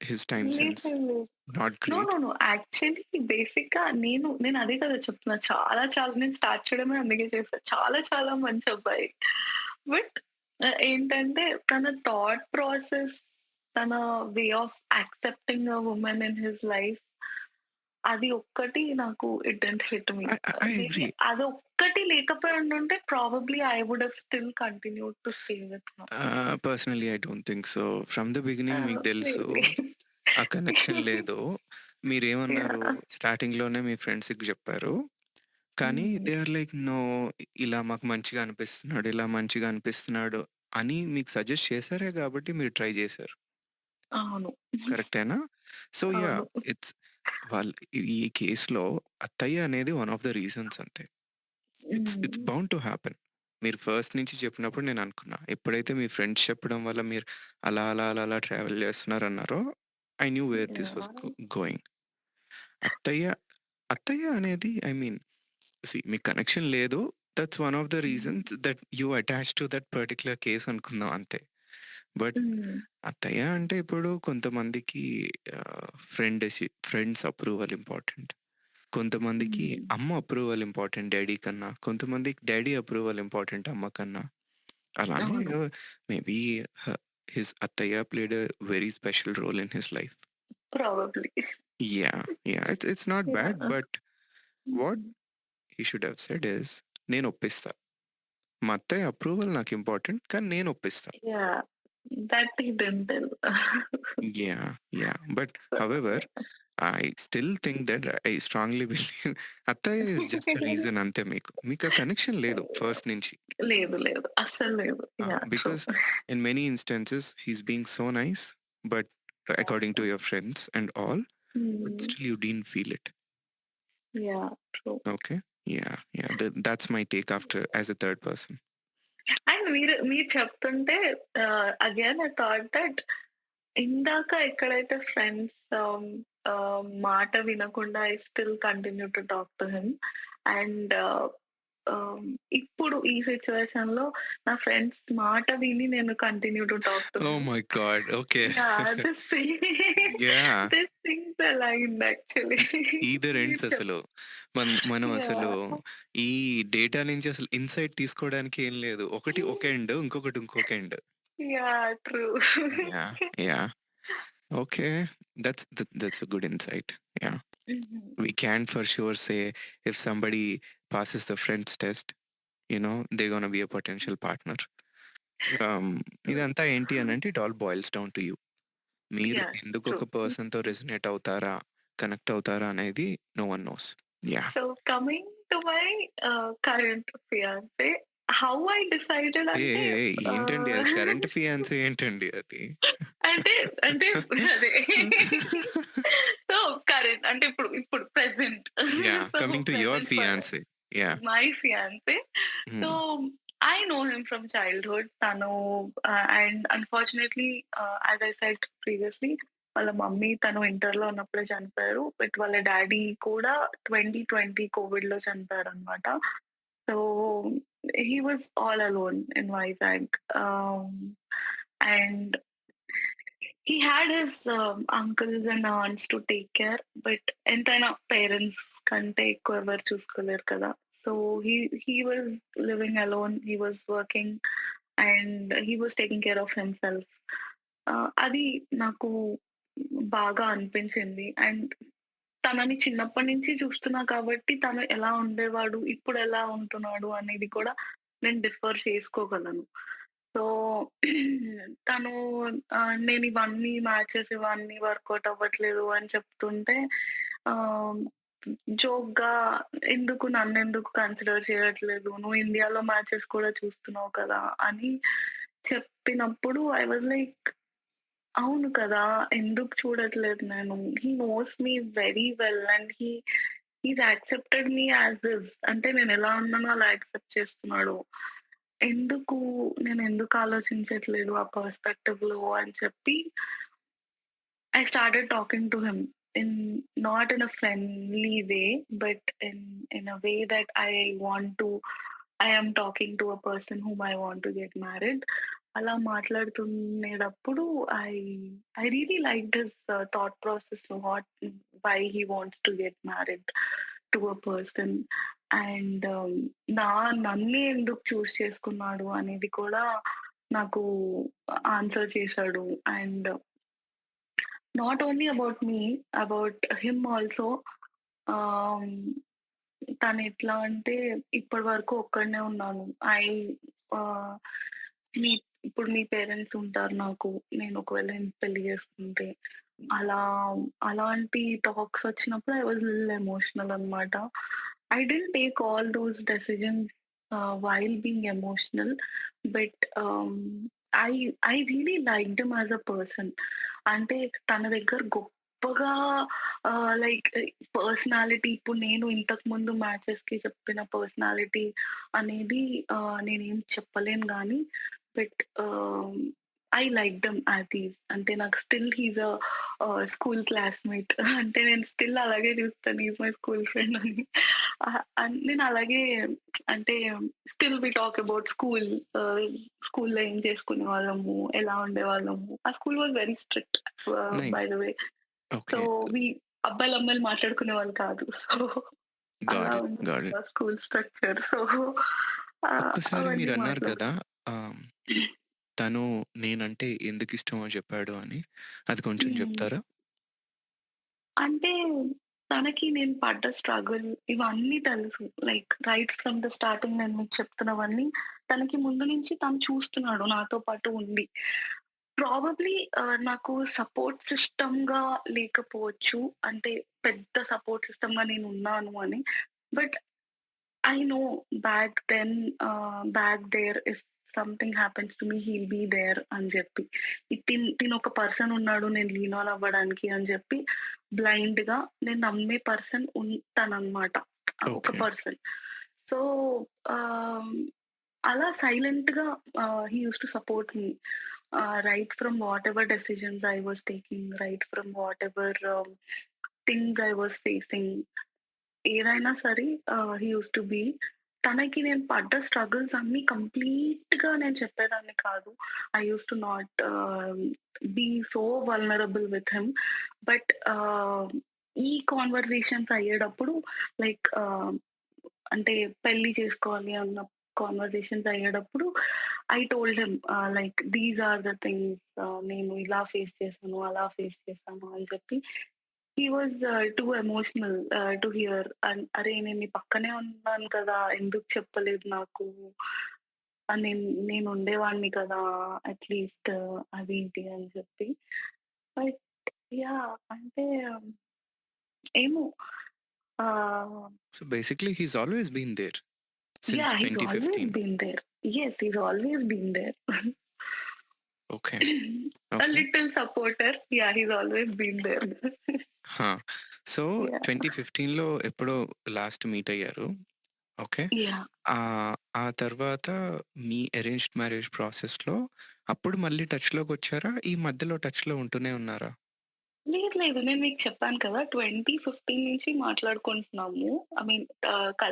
హిస్ టైమ్ సెన్స్ లేదు. లేదు. Not no. Great. No. No. Actually బేసిక్‌గా నేను అదే కదా చెప్తున్నా. నేను స్టార్ట్ చేయడమే అందుకే చేశా. చాలా చాలా మంచి అబ్బాయి. బట్ ఏంటంటే తన థాట్ ప్రాసెస్ తన way of accepting a woman in his life అది ఒక్కటి నాకు it don't hit me. I maybe agree. అదొక్కటి లేకపోయి ఉండుంటే probably I would have still continued to stay with her. Personally I don't think so. From the beginning మీకు తెలుసు maybe. ఆ connection లేదు. మీరేమన్నారు యాహ్! స్టార్టింగ్‌లోనే మీ ఫ్రెండ్స్‌కి జెప్పారు. కానీ హ్మ్. దే ఆర్ లైక్ నో, ఇలా మాకు మంచిగా అనిపిస్తున్నాడు, ఇలా మంచిగా అనిపిస్తున్నాడు అని మీకు సజెస్ట్ చేశారే గాబట్టి మీరు ట్రై జేశారు. అవును. కరెక్టేనా? So yeah! అవును. ఇట్స్ వాళ్ళు ఈ కేస్‌లో అత్తయ్య అనేది వన్ ఆఫ్ ద రీజన్స్ అంతే. ఇట్స్ ఇట్స్ హ్మ్. Bound to happen. మీరు ఫస్ట్ నుంచి చెప్పినప్పుడు నేను అనుకున్నా. ఎప్పుడైతే మీ ఫ్రెండ్స్ చెప్పడం వల్ల మీరు అలా, అలా, అలా, అలా ట్రావెల్ చేస్తున్నారన్నారో I knew where this was yeah! Going. అత్తయ్య, అత్తయ్య అనేది ఐ మీన్ మీకు కనెక్షన్ లేదు. That's one of the hmm. Reasons that you attach to that particular case అనుకుందాం అంతే. బట్ హ్మ్. అత్తయ్య అంటే ఇప్పుడు కొంతమందికి ఫ్రెండ్స్ అప్రూవల్ ఇంపార్టెంట్. కొంతమందికి హ్మ్. అమ్మ అప్రూవల్ ఇంపార్టెంట్ డ్యాడీ కన్నా. కొంతమందికి డ్యాడీ అప్రూవల్ ఇంపార్టెంట్ అమ్మ కన్నా. అలానే అవును. మేబీ హ హిస్ అత్తయ్య played a very special role in his life. Probably. Yeah! Yeah! It's not bad. Yeah! But what hmm. He should have said is నేను ఒప్పిస్తా. మా అత్తయ్య అప్రూవల్ నాకు ఇంపార్టెంట్. కానీ నేను ఒప్పిస్తా. Yeah! That he didn't tell. Yeah! Yeah! But however I still think that I strongly believe అత్తయ్య is just a reason అంతే మీకు. మీకు ఆ కనెక్షన్ లేదు ఫస్ట్ నుంచి. లేదు. లేదు. అస్సలు లేదు. Yeah! True. Because in many instances he's being so nice, but according to your friends and all, but హ్మ్. still you didn't feel it. Yeah! True. Okay? Yeah, yeah. That's my take after as a third person. And మీరు చెప్తుంటే again I thought that ఇందాక ఎక్కడైతే friends మాట వినకుండా I still continue to talk to him. And ఆహ్, ఇప్పుడు ఈ సిట్యుయేషన్‌లో నా ఫ్రెండ్స్ మాట విని నేను continue to talk to Oh him. my god. Okay. Yeah! This thing Yeah. This things aligned actually. Ether ends మీరు అసలు. మనం అసలు యాహ్! ఈ డేటా నుంచి అసలు ఇన్‌సైట్ తీసుకోవడానికి ఏం లేదు. ఒకటి ఒక ఎండ్, ఇంకొకటి ఇంకొక end. Yeah! True. Yeah! Yeah! Okay. that's a good insight. Yeah. హుహు. We can for sure say if somebody passes the friends test, they're gonna be a potential partner. Um, true. ఇదంతా ఏంటి అనంటే it all boils down to you. మీరు yeah! ఎందుకు true. ఒక పర్సన్‌తో resonate అవుతారా? Connect అవుతారా అనేది no one knows. Yeah! So coming to my current fiancée, how I decided అంటే ఏంటండి అది ఆహ్, కరెంట్ ఫియాన్సీ ఏంటండి అది? అంటే అంటే అదే. సో కరెంట్ అంటే ఇప్పుడు present. Yeah! So coming to your present for fiance. Yeah! My fiance. So hmm. I know him from childhood. తను and unfortunately as I said previously వాళ్ళ మమ్మీ తను ఇంటర్‌లో ఉన్నప్పుడే చనిపోయారు. బట్ వాళ్ళ డ్యాడీ కూడా 2020 కోవిడ్‌లో చనిపోయారనమాట. So he was all alone in Vizag. And he had his uncles and aunts to take care, but ఎంతైనా పేరెంట్స్ కంటే ఎక్కువ ఎవరు చూసుకోలేరు కదా. So he was living alone, he was working and he was taking care of himself. అది నాకు బాగా అనిపించింది. And తనని చిన్నప్పటి నుంచి చూస్తున్నా కాబట్టి తను ఎలా ఉండేవాడు, ఇప్పుడు ఎలా ఉంటున్నాడు అనేది కూడా నేను డిఫర్ చేసుకోగలను. సో తను నేను ఇవన్నీ మ్యాచెస్ ఇవన్నీ వర్కౌట్ అవ్వట్లేదు అని చెప్తుంటే ఆహ్, జోక్‌గా ఎందుకు నన్నెందుకు కన్సిడర్ చేయట్లేదు? నువ్వు ఇండియాలో మ్యాచెస్ కూడా చూస్తున్నావు కదా! అని చెప్పినప్పుడు ఐ వాస్ లైక్ అవును కదా! ఎందుకు చూడట్లేదు నేను? He knows me very well and he's accepted me as is. అంటే నేనెలా ఉన్నానో అలా యాక్సెప్ట్ చేస్తున్నాడు. ఎందుకు నేనెందుకు ఆలోచించట్లేదు ఆ పర్స్‌పెక్టివ్‌లో అని చెప్పి I started talking to him in not in a friendly way, but in a way that I am talking to a person whom I want to get married. అలా మాట్లాడుతునేటప్పుడు I I really liked his thought process why he wants to get married to a person. And నన్నే ఎందుకు choose చేసుకున్నాడు అనేది కూడా నాకు answer చేశాడు. And not only about me, about him also. Ah, తనెట్లా అంటే ఇప్పటి వరకు ఒక్కడినే ఉన్నాను. ఐ ఆహ్, మీ ఇప్పుడు మీ పేరెంట్స్ ఉంటారు నాకు. నేను ఒకవేళ నేను పెళ్లి చేసుకుంటే అలా అలాంటి టాక్స్ వచ్చినప్పుడు ఐ వాస్ లిటిల్ ఎమోషనల్ అనమాట. I didn't take all those decisions while being emotional. But I I really liked him as a person. అంటే తన దగ్గర గొప్పగా లైక్ పర్సనాలిటీ, ఇప్పుడు నేను ఇంతకుముందు మ్యాచెస్‌కి చెప్పిన పర్సనాలిటీ అనేది నేనేం చెప్పలేను గానీ, but I liked him as is. అంటే నాకు still he is school classmate. అంటే నేను స్టిల్ అలాగే చూస్తాను. He is my school friend అని. నేను అలాగే అంటే still we talk about school. Ah, స్కూల్‌లో ఏం చేసుకునేవాళ్ళము, ఎలా ఉండేవాళ్ళము. ఆ school was very strict by nice. The way. So, okay. We అబ్బాయిలు, అమ్మాయిలు మాట్లాడుకునేవాళ్ళు కాదు. సో, అలా గాట్ ఇట్. ఉండేది గాట్ ఇట్. మా స్కూల్ స్ట్రక్చర్. సో, ఒక్కసారి అవన్నీ మీరన్నారు మాట్లాడు కదా! ఆహ్, తను నేనంటే ఎందుకిష్టమో చెప్పాడు అని. అది కొంచెం హ్మ్. చెప్తారా? అంటే తనకి నేను పడ్డ స్ట్రగుల్ ఇవన్నీ తెలుసు. Like right from the starting నేను మీకు చెప్తున్నవన్నీ తనకి ముందు నుంచి తను చూస్తున్నాడు నాతో పాటు ఉండి. ప్రాబబ్లీ నాకు సపోర్ట్ సిస్టమ్‌గా లేకపోవచ్చు. అంటే పెద్ద సపోర్ట్ సిస్టమ్‌గా నేనున్నాను అని. But I know back then, back there if something happens to me he'll be there అని జెప్పి. తినొక పర్సన్ ఉన్నాడు నేను లీన్ ఆన్ అవ్వడానికి అని జెప్పి బ్లైండ్‌గా నేను నమ్మే పర్సన్ ఉంటాననమాట. ఒక ఓకే. పర్సన్. సో, ఆహ్, అలా సైలెంట్‌గా he used to support me. Right from whatever decisions I was taking, right from whatever things I was facing. ఏదైనా సరే హి యూజ్డ్ టు బీ. తనకి నేను పడ్డ స్ట్రగుల్స్ అన్నీ కంప్లీట్‌గా నేను చెప్పేదాన్ని కాదు. I used to not be so vulnerable with him. But ఈ కన్వర్జేషన్స్ అయ్యేటప్పుడు లైక్ అంటే పెళ్లి చేసుకోవాలి అన్న కన్వర్జేషన్స్ అయ్యేటప్పుడు I told him like these are the things, నేను ఇలా ఫేస్ చేశాను, అలా ఫేస్ చేశాను అని చెప్పి. He was too emotional to hear. అరే! నేను నీ పక్కనే ఉన్నాను కదా! ఎందుకు చెప్పలేదు నాకు? నేను ఉండేవాడిని కదా! అట్‌లీస్ట్ అది ఇది అని చెప్పి. But yeah! అంటే ఏమో ah, so, basically he is always been there since yeah! He's always 2015. Been there. Yes, he's always been there. Okay. A okay. little supporter. Yeah, he's always been there. Ah! So, Yeah. 2015లో ఎప్పుడో last meet అయ్యారు. Okay. Yeah. ఆ తర్వాత మీ arranged marriage ప్రాసెస్‌లో అప్పుడు మళ్ళీ టచ్‌లోకొచ్చారా? ఈ మధ్యలో టచ్‌లో ఉంటూనే ఉన్నారా? లేదు, లేదు. నేను మీకు చెప్పాను కదా! 2015 నుంచి మాట్లాడుకుంటున్నాము. ఐ మీన్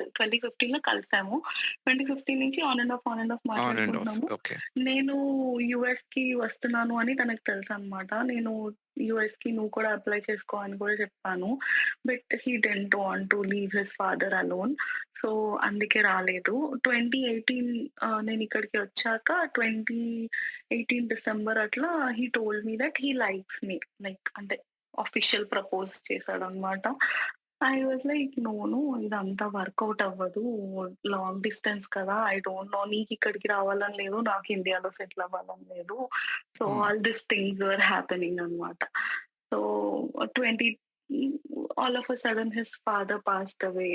2015లో కలిసాము. 2015 నుంచి on and off on and off. మాట్లాడుకుంటున్నాము. ఓకే. నేను యూఎస్‌కి వస్తున్నాను అని తనకు తెలుసనమాట. నేను యూఎస్‌కి నువ్వు కూడా అప్లై చేసుకో అని కూడా చెప్పాను. But he didn't want to leave his father alone. So, అందుకే రాలేదు. 2018 నేనిక్కడికి వచ్చాక 2018 డిసెంబర్ అట్లా he told me that he likes me. Like అంటే ఆఫిషియల్ ప్రపోజ్ చేశాడనమాట. I was like no, no ఇదంతా వర్కౌట్ అవ్వదు. లాంగ్ డిస్టెన్స్ కదా! ఐ డోంట్ నో, నీకిక్కడికి రావాలని లేదు. నాకు ఇండియాలో సెటిల్ అవ్వాలని లేదు. So, hmm. All these things were happening అనమాట. So, 20 all of a sudden his father passed away.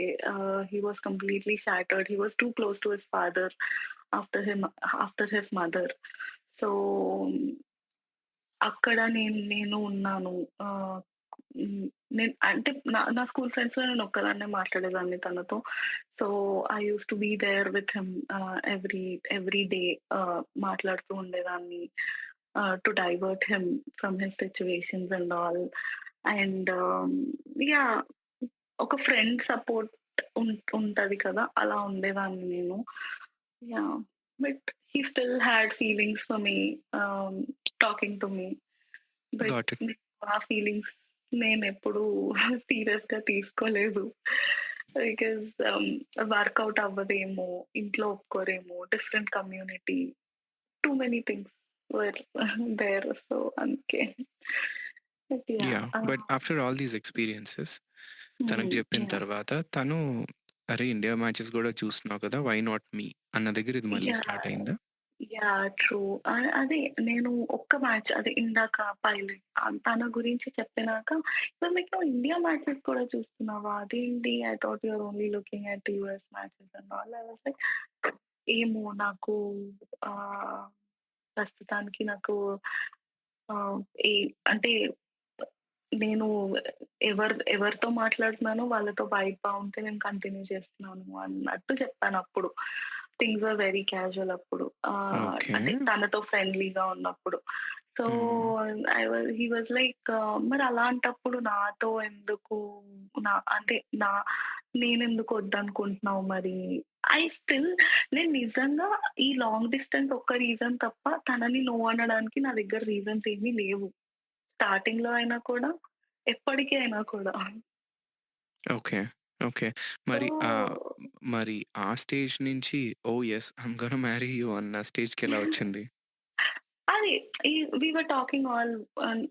He was completely shattered. He was too close to his father after him after his mother. So, అక్కడ నేను ఉన్నాను. ఆహ్, హ్మ్. నేను అంటే నా school ఫ్రెండ్స్‌లో నేను ఒక్కదాన్నే మాట్లాడేదాన్ని తనతో. So, I used to be there with him every day మాట్లాడుతూ ఉండేదాన్ని. To divert him from his situations and all. And yeah! ఒక ఫ్రెండ్ సపోర్ట్ ఉంటది కదా! అలా ఉండేదాన్ని నేను. Yeah! But he still had feelings for me, ah, talking to me. But got it. ఆ feelings నేనెప్పుడూ సీరియస్‌గా తీసుకోలేదు. బికాజ్ వర్కౌట్ అవ్వదేమో, ఇంట్లో ఒప్పుకోరేమో, different community, too many things were there. So, అందుకే. But yeah! Yeah! But after all these experiences తనకు జెప్పిన యాహ్! తర్వాత తను అరే! ఇండియా మ్యాచెస్ గూడా చూస్తున్నావు కదా! వై నాట్ మీ అన్న దగ్గర ఇది మళ్ళీ స్టార్ట్ యాహ్! అయిందా? యాహ్! ట్రూ. అదే నేను ఒక్క మ్యాచ్ అదే ఇందాక పైలట్ తన గురించి చెప్పినాక మీకు నువ్వు ఇండియా మ్యాచెస్ కూడా చూస్తున్నావా? అదేంటి I thought you are only looking at US matches and all. I was like ఏమో నాకు ఆహ్, ప్రస్తుతానికి నాకు ఆహ్, ఈ అంటే నేను ఎవరితో మాట్లాడుతున్నానో వాళ్ళతో వైబ్ బావుంటే నేను కంటిన్యూ చేస్తున్నాను అన్నట్టు చెప్పానప్పుడు. థింగ్స్ ఆర్ వెరీ క్యాజువల్ అప్పుడు. ఓకే. అంటే తనతో ఫ్రెండ్లీగా ఉన్నప్పుడు. సో, హ్మ్. హి వాస్ లైక్ మరి అలాంటప్పుడు నాతో ఎందుకు అంటే నేనెందుకు వద్దనుకుంటున్నావు మరి? ఐ స్టిల్ నేను నిజంగా ఈ లాంగ్ డిస్టెన్స్ ఒక్క రీజన్ తప్ప తనని నో అనడానికి నా దగ్గర రీజన్స్ ఏమీ లేవు. స్టార్టింగ్‌లో అయినా కూడా, ఎప్పటికి అయినా కూడా. ఓకే. ఓకే. సో, మరి మరి ఆ స్టేజ్ నుంచి oh! Yes I'm gonna marry you అన్న స్టేజ్‌కెలా వచ్చింది? అది we were talking all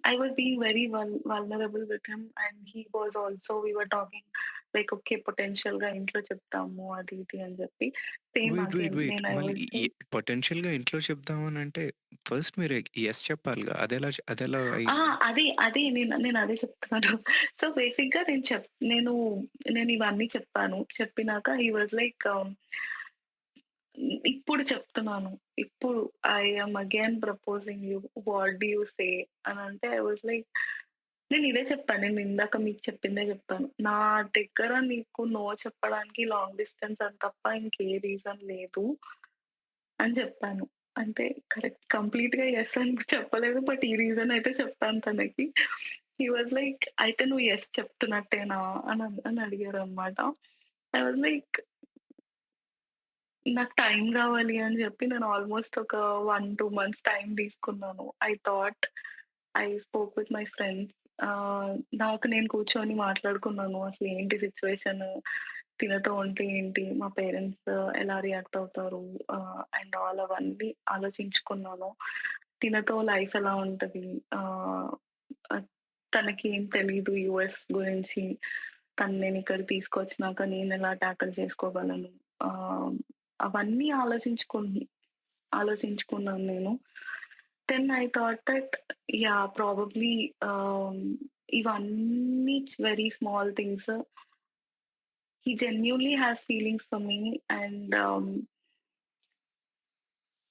I was being very vulnerable with him and he was also we were talking like okay పొటెన్షియల్‌గా ఇంట్లో చెప్తాము అది ఇది అని చెప్పి. Same again wait. నేను ఐ మళ్ళీ వాస్ సేయింగ్ పొటెన్షియల్‌గా ఇంట్లో చెప్దామనంటే ఫస్ట్ మీరు యెస్ చెప్పాలిగా. అదెలా ఆ! అయింది? అదే నేను అదే చెప్తున్నాను. సో, బేసిక్‌గా నేను నేను ఇవన్నీ చెప్పాను. చెప్పినాక హి వాస్ లైక్ ఇప్పుడు చెప్తున్నాను. ఇప్పుడు I am again proposing you. What do you say? అనంటే ఐ వాస్ లైక్ నేను ఇదే చెప్పాను. నేను ఇందాక మీకు చెప్పిందే చెప్పాను. నా దగ్గర నీకు నో చెప్పడానికి లాంగ్ డిస్టెన్స్ అని తప్ప ఇంకే రీజన్ లేదు అని చెప్పాను. అంటే కరెక్ట్ కంప్లీట్‌గా యెస్ అని చెప్పలేదు. బట్ ఈ రీజన్ అయితే చెప్పాను తనకి. హి వాస్ లైక్ అయితే నువ్వు యెస్ చెప్తున్నట్టేనా అని అడిగారనమాట. ఐ వాస్ లైక్ నాకు టైం గావాలి అని జెప్పి నేను ఆల్‌మోస్ట్ ఒక 1, 2 మంత్స్ టైం తీసుకున్నాను. I thought I spoke with my friends. ఆహ్, నాకు నేను కూర్చొని మాట్లాడుకున్నాను. అసలు ఏంటి సిట్యుయేషన్? తినతో ఉంటే ఏంటి? మా పేరెంట్స్ ఎలా రియాక్ట్ అవుతారు? అండ్ ఆల్ అవన్నీ ఆలోచించుకున్నాను. తినతో లైఫ్ ఎలా ఉంటది? ఆహ్, ఆహ్, తనకేం తెలీదు యూఎస్ గురించి. తను నేనిక్కడికి తీసుకొచ్చినాక నేనెలా టాకిల్ చేసుకోగలను? ఆహ్, అవన్నీ ఆలోచించుకున్నాను నేను. Then I thought that yeah! Probably ఇవన్నీ very small things. He genuinely has feelings for me and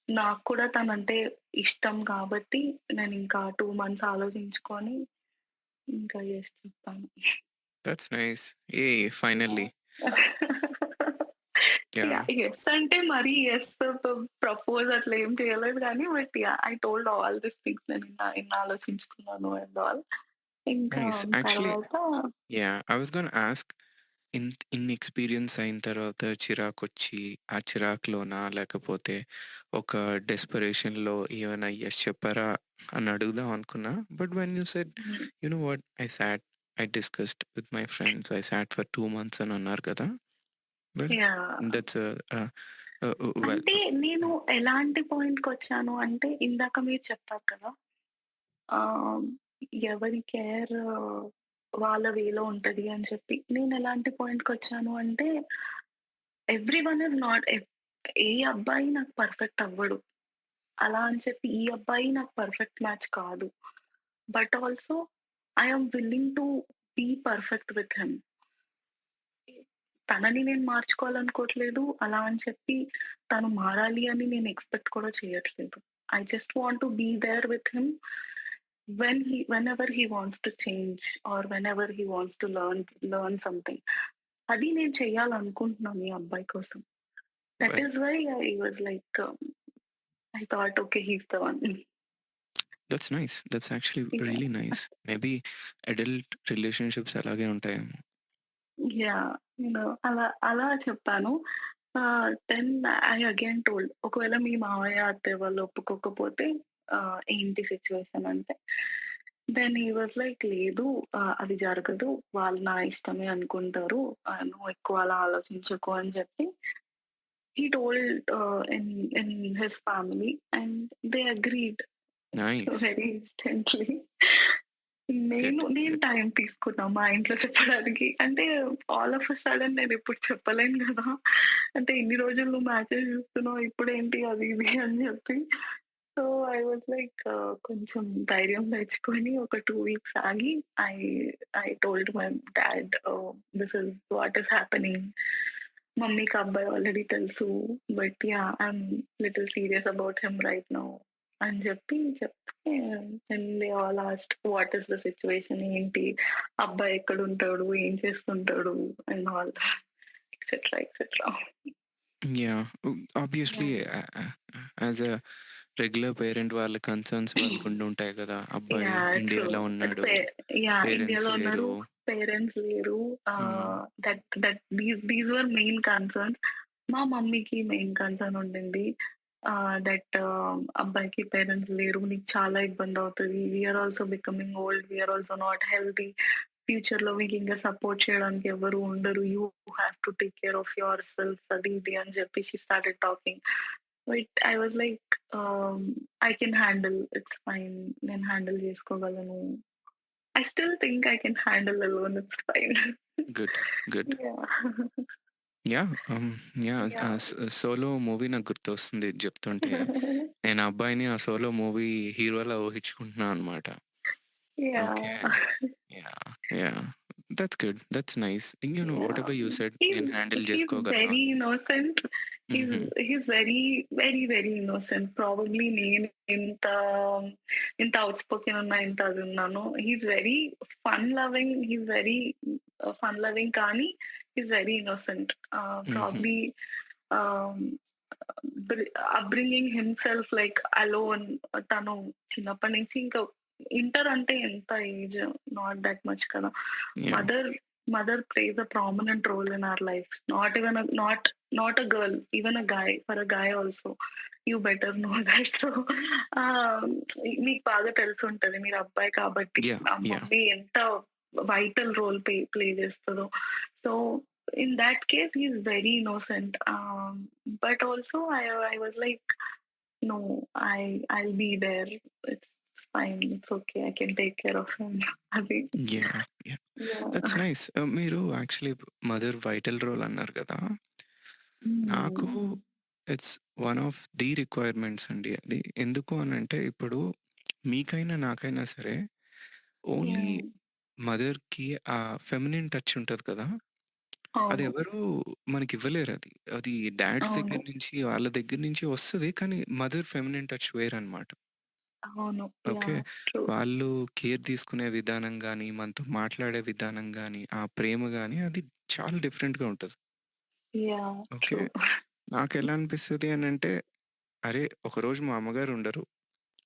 నాకు కూడా తనంటే ఇష్టం కాబట్టి నేనింకా 2 మంత్స్ ఆలోచించుకొని ఇంకా యెస్ చెప్పాను. That's nice. Finally. Yeah! Yes అంటే మరీ యెస్ ప్రపోజ్ అట్లా ఏం చేయలేదు గానీ but I told all this things నేను ఇన్ని ఆలోచించుకున్నాను అండ్ ఆల్. ఇంకా నైస్. యాక్చువల్లీ తర్వాత yeah! I was gonna ask ఇన్ని ఎక్స్‌పీరియన్స్ అయిన తర్వాత చిరాకొచ్చి, ఆ చిరాకులోనా లేకపోతే ఒక డెస్పరేషన్‌లో ఏమైనా యెస్ చెప్పారా అని అడుగుదాం అనుకున్నా. But when you said hmm. You know what I discussed with my friends. I sat for 2 months అని అన్నారు కదా! Well yeah! దట్స్ వెల్ అంటే నేను ఎలాంటి పాయింట్‌కొచ్చాను అంటే ఇందాక మీరు చెప్పారు కదా! ఆహ్, ఎవరి కేర్ వాళ్ళ వేలో ఉంటది అని చెప్పి. నేను ఎలాంటి పాయింట్‌కొచ్చాను అంటే ఎవ్రీవన్ ఈస్ నాట్ ఏ అబ్బాయి నాకు పర్ఫెక్ట్ అవ్వడు. అలా అని చెప్పి ఈ అబ్బాయి నాకు పర్ఫెక్ట్ మ్యాచ్ కాదు. But also I am willing to be perfect with him. తనని నేను మార్చుకోవాలనుకోవట్లేదు. అలా అని చెప్పి తను మారాలి అని నేను ఎక్స్‌పెక్ట్ కూడా చేయట్లేదు. I just want to be there with him whenever he wants to change or whenever he wants to learn something. అది నేను చేయాలనుకుంటున్నాను ఈ అబ్బాయి కోసం. That well is why I was like I thought okay he is the one. That's nice. That's actually really yeah! Nice. Maybe adult relationships అలాగే ఉంటాయేమో. Yeah! నేను అలా చెప్పాను. దెన్ ఐ అగైన్ టోల్డ్ ఒకవేళ మీ మావయ్య, అత్తయ్య వాళ్ళు ఒప్పుకోకపోతే ఏంటి సిట్యుయేషన్ అంటే, దెన్ హి వాస్ లైక్ లేదు అది జరగదు. వాళ్ళు నా ఇష్టమే అనుకుంటారు. నువ్వు ఎక్కువ అలా ఆలోచించకు అని చెప్పి he told in his family and they agreed nice. Very instantly. Good. నేను గుడ్. టైం తీసుకున్నా మా ఇంట్లో చెప్పడానికి. అంటే ఆల్ ఆఫ్ ఎ సడెన్ నేనిప్పుడు చెప్పలేను గదా! అంటే ఇన్ని రోజులు నువ్వు మ్యాచెస్ చూస్తున్నావు ఇప్పుడేంటి అది ఇది అని జెప్పి. సో, ఐ వాస్ లైక్ కొంచెం ధైర్యం తెచ్చుకొని ఒక 2 వీక్స్ ఆగి I I told my dad this is what is happening. మమ్మీకి అబ్బాయి ఆల్రెడీ తెలుసు. But yeah! I'm little serious about him right now అని చెప్తే and they all asked what is the situation ఏంటి? అబ్బాయి ఎక్కడుంటాడు? ఏం చేస్తుంటాడు? And all etcetera etcetera. Yeah! Obviously yeah! As a regular parent వాళ్ళ కన్సర్న్స్ వాళ్ళకుండుంటాయి గదా! అబ్బాయి యాహ్! ట్రూ. ఇండియాలో ఉన్నాడు. Pay yeah! పేరెంట్స్ ఇండియాలో ఉన్నారు. లేరు. పేరెంట్స్ లేరు. Hmm. These were main concerns. మా మమ్మీకి మెయిన్ కన్సర్న్ ఉండింది. దట్ అబ్బాయికి పేరెంట్స్ లేరు. నీకు చాలా ఇబ్బందవుతది. We are also becoming old. We are also not healthy. ఫ్యూచర్‌లో మీకింకా సపోర్ట్ చేయడానికి ఎవరు ఉండరు. You have to take care of yourself అది ఇది అని చెప్పి she started talking. But I was like I can handle. It's fine. నేను హ్యాండిల్ చేసుకోగలను. I still think I can handle alone. It's fine. Good. Good. Yeah! Yeah! Yeah! Yeah! 'Solo' movie నాకు గుర్తొస్తుంది ఇది జెప్తుంటే. నేను ఆ అబ్బాయిని ఆ 'సోలో' మూవీ హీరోలా ఊహించుకుంటున్నా అనమాట. Okay. Yeah! Yeah! Yeah! That's good. That's nice. Yeah. Whatever you said He's నేను హ్యాండిల్ he's జేసుకోగలను very అని. innocent. He's హుహు. he's very innocent. Probably నేను ఇంత ఇంత ఔట్‌స్పోకెన్ ఉన్నా, ఇంత అది ఉన్నాను. He's very fun loving. He's very fun loving కానీ హీస్ వెరీ ఇన్నోసెంట్. హుహు. ప్రాబబ్లీ ఆహ్, అప్బ్రింగింగ్ హిమ్సెల్ఫ్ లైక్ అలోన్. తను చిన్నప్పటి నుంచి ఇంకా ఇంటర్ అంటే ఎంత ఏజ్? నాట్ దట్ మచ్ కదా! Yeah! Mother mother plays a prominent role in our life. Not even a not a girl, even a guy. For a guy also, you better know that. So, మీకు బాగా తెలిసుంటది. మీరు అబ్బాయి కాబట్టి yeah! Ah yeah! Mummy ఎంత vital role play చేస్తదో. So, in that case he is very innocent. But also I was like no, I I'll be there. It's fine. It's okay. I can take care of him. అది. Yeah! Yeah! That's yeah! Nice. మీరు actually mother vital role అన్నారు గదా! నాకు hmm. It's one of the requirements అండి అది. ఎందుకు అనంటే ఇప్పుడు మీకైనా, నాకైనా సరే ఓన్లీ యాహ్! మదర్‌కి ఆ ఫెమినిన్ టచ్ ఉంటది కదా! అవును. అదెవరు మనకివ్వలేరది. అది డాడ్స్ అవును. దగ్గర నుంచి, వాళ్ళ దగ్గర నుంచి వస్తది. కానీ మదర్ ఫెమినిన్ టచ్ వేరనమాట. అవును. ఓకే. యాహ్! ట్రూ. వాళ్ళు కేర్ తీసుకునే విధానం గానీ, మనతో మాట్లాడే విధానం గానీ, ఆ ప్రేమ గానీ అది చాలా డిఫరెంట్‌గా ఉంటది. యాహ్! ఓకే. ట్రూ. నాకెలా అనిపిస్తది అనంటే, అరే! ఒకరోజు మా అమ్మగారు ఉండరు.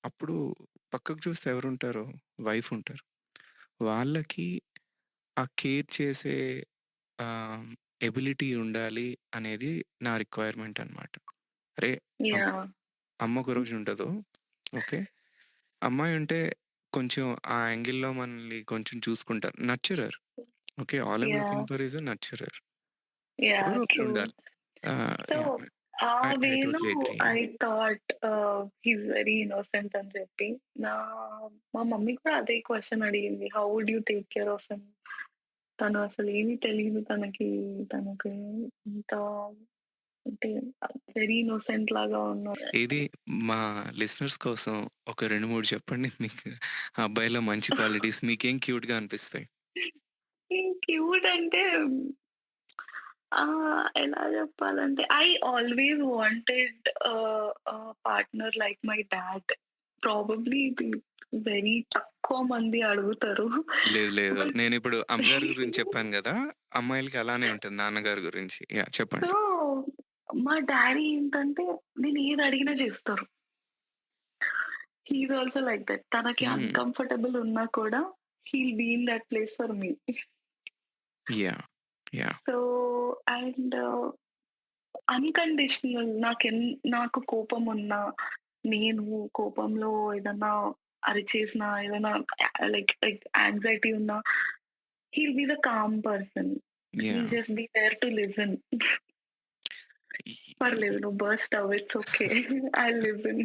అప్పుడు పక్కకు చూస్తే ఎవరుంటారు? వైఫ్ ఉంటారు. వాళ్ళకి ఆ కేర్ చేసే ఆహ్, ఎబిలిటీ ఉండాలి అనేది నా రిక్వైర్మెంట్ అనమాట. అరే! అమ్ యాహ్! అమ్మ ఒకరోజు ఉండదు. ఓకే. అమ్మాయి ఉంటే కొంచెం ఆ యాంగిల్‌లో మనల్ని కొంచెం చూసుకుంటారు. Nurturer. Okay. All I'm yeah! Looking for is a nurturer. Yeah! ఎవరో ఒకళ్ళు ట్రూ. ఉండాలి. So, yeah! ఆ ఐ వేలో totally agree. I thought he is very innocent అని చెప్పి. నా మా మమ్మీ కూడా అదే క్వెషన్ అడిగింది. How would you take care of him? తను అసలేమి తెలీదు తనకి. తనకి ఇంత అంటే వెరీ ఇన్నోసెంట్ లాగా ఉన్నాడు. ఏది మా లిసనర్స్ కోసం ఒక 2, 3 చెప్పండి మీకు ఆ అబ్బాయిలో మంచి క్వాలిటీస్ మీకేం క్యూట్‌గా అనిపిస్తాయి? క్యూట్ అంటే ఎలా జెప్పాలంటే I always wanted partner like my dad. Probably ఇది వెరీ తక్కువ మంది అడుగుతారు. లేదు. లేదు. బట్ నేనిప్పుడు అమ్మగారి గురించి చెప్పాను గదా! అమ్మాయిలకి అలానే ఉంటుంది నాన్నగారి గురించి. యాహ్! సో, చెప్పండి. మా డ్యాడీ ఏంటంటే నేను ఏది అడిగినా చేస్తారు. He is also like that. తనకి హ్మ్. అన్‌కంఫర్టబుల్ ఉన్నా కూడా he will be in that place for me. Yeah! Yeah! So, and unconditional నాకు కోపమున్నా, నేను కోపంలో ఏదన్నా అరిచేసినా, ఏదైనా లైక్ యాంగ్జైటీ ఉన్నా, he'll be the calm person. He'll yeah! Just be there to listen. ఈ పర్లేదు నువ్వు బర్స్ట్ అవ్వు. It's okay. I will listen.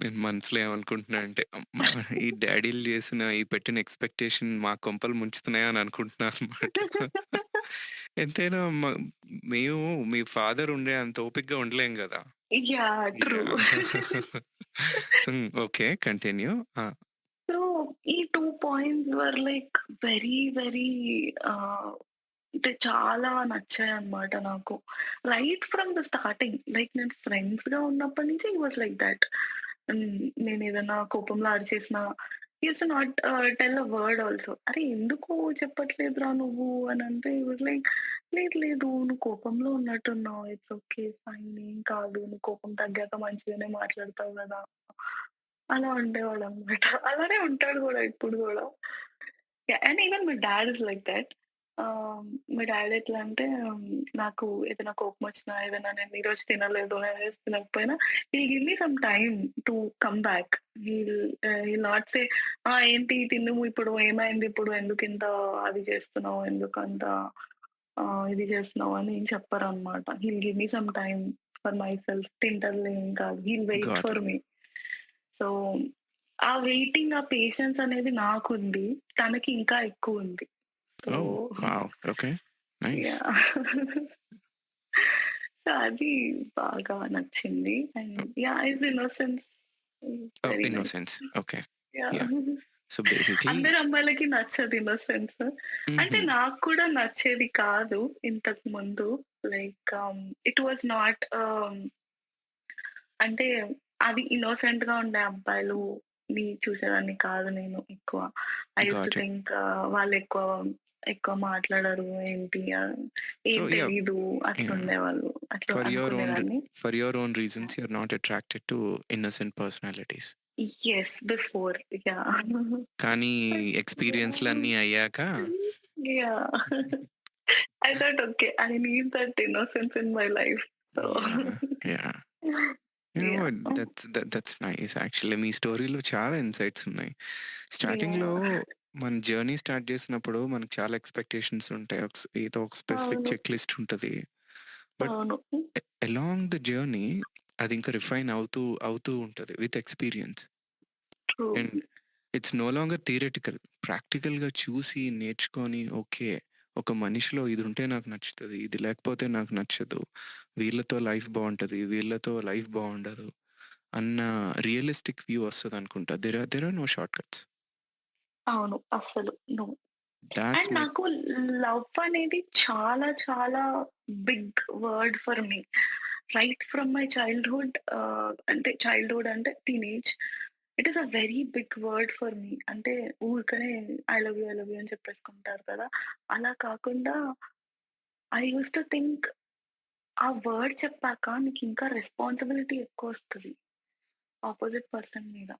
నేను మనసులో ఏమనుకుంటున్నా అంటే, అమ్మా! ఈ డ్యాడీలు చేసిన ఈ పెట్టిన ఎక్స్‌పెక్టేషన్ మా కొంపలు ముంచుతున్నాయా అని అనుకుంటున్నా అనమాట. ఎంతైనా మేము మీ ఫాదర్ ఉండే అంత ఓపికగా ఉండలేం గదా! Yeah! True. Yeah! So, okay. Continue. ఆ! సో, ఈ 2 points were like very, very ah, అంటే చాలా నచ్చాయన్నమాట నాకు. Right from the starting like నేను ఫ్రెండ్స్‌గా ఉన్నప్పటి నుంచి హి వాస్ లైక్ థట్. నేనేదన్నా కోపంలో అరిచేసినా he used to not tell a word also. "అరే! ఎందుకు చెప్పట్లేదురా నువ్వు" అనంటే హి వాస్ లైక్, "లేదు లేదు నువ్వు కోపంలో ఉన్నట్టున్నావు. It's okay. ఫైన్ ఏం కాదు. నువ్వు కోపం తగ్గాక మంచిగానే మాట్లాడతావు గదా!" అలా ఉండేవాడనమాట. అలానే ఉంటాడు గూడా ఇప్పుడు గూడా. Yeah! And even my dad is like that. మా డాడ్ ఎట్లా అంటే నాకు ఏదైనా కోపమొచ్చినా, ఏదైనా నేను ఈరోజు తినలేదు, నేను ఈరోజు తినకపోయినా he'll give me some time to come back. He'll not say ఏంటి తిను ఇప్పుడు ఏమైంది ఇప్పుడు ఎందుకింత అది చేస్తున్నావు? ఎందుకంత ఇది చేస్తున్నావు అని ఏం చెప్పరనమాట. He'll give me some time for myself. తింటదిలే ఏం కాదు. He'll wait got for it. Me. So, ఆ వెయిటింగ్, ఆ పేషెన్స్ అనేది నాకుంది. తనకి ఇంకా ఎక్కువుంది. So oh! Wow! Okay. Nice. Yeah! So, అది బాగా నచ్చింది. And yeah! His innocence is oh! Very nice. Innocence. Okay. Yeah! Yeah! So, basically అందరి అమ్మాయిలకి నచ్చదు ఇన్నోసెన్స్. అంటే హుహు. నాకు కూడా నచ్చేది కాదు ఇంతకు ముందు. లైక్ ఇట్ వాస్ నాట్ అంటే అది ఇన్నోసెంట్‌గా ఉండే అబ్బాయిలుని చూసేదాన్ని కాదు నేను ఎక్కువ. I used to got it. Think వాళ్ళెక్కువ ఎక్కువ మాట్లాడరు ఏంటి సో, ఏం యాహ్! తెలీదు యాహ్! అట్లుండేవాళ్ళు. అట్లా ఫర్ యువర్ ఓన్ అనుకునేదాన్ని. For your own reasons you are not attracted to innocent personalities. Yes. Before yeah! కానీ ఎక్స్‌పీరియన్స్‌లన్నీ అయ్యాక yeah! I thought okay. I need that innocence in my life. So yeah! Yeah! You know what yeah! That's nice actually మీ స్టోరీలో చాలా insights ఉన్నాయి. స్టార్టింగ్‌లో yeah! మన journey start చేసినప్పుడు మనకు చాలా ఎక్స్‌పెక్టేషన్స్ ఉంటాయి. ఏదో ఒక స్పెసిఫిక్ అవును. చెక్ లిస్ట్ ఉంటది. బట్ అవును. అలాంగ్ ద జర్నీ అది ఇంకా రిఫైన్ అవుతూ అవుతూ ఉంటది with experience. True. And it's no longer theoretical. ప్రాక్టికల్‌గా చూసి, నేర్చుకొని ఓకే. ఒక మనిషిలో ఇది ఉంటే నాకు నచ్చుతది. ఇది లేకపోతే నాకు నచ్చదు. వీళ్ళతో లైఫ్ బావుంటది. వీళ్ళతో లైఫ్ బావుండదు. అన్న రియలిస్టిక్ వ్యూ వస్తదనుకుంటా. There are no shortcuts. అవును. అస్సలు. నో. థాట్స్ అండ్ మేక్ నాకు లవ్ అనేది చాలా చాలా big word for me. Right from my childhood అంటే చైల్డ్‌హుడ్ అంటే teenage. It is a very big word for me. అంటే ఊరికనే I love you, I love you అని చెప్పేసుకుంటారు కదా! అలా కాకుండా ఐ యూజ్డ్ టు థింక్ ఆ వర్డ్ చెప్పాక నీకింకా రెస్పాన్సిబిలిటీ ఎక్కువొస్తది అపోజిట్ పర్సన్ మీద.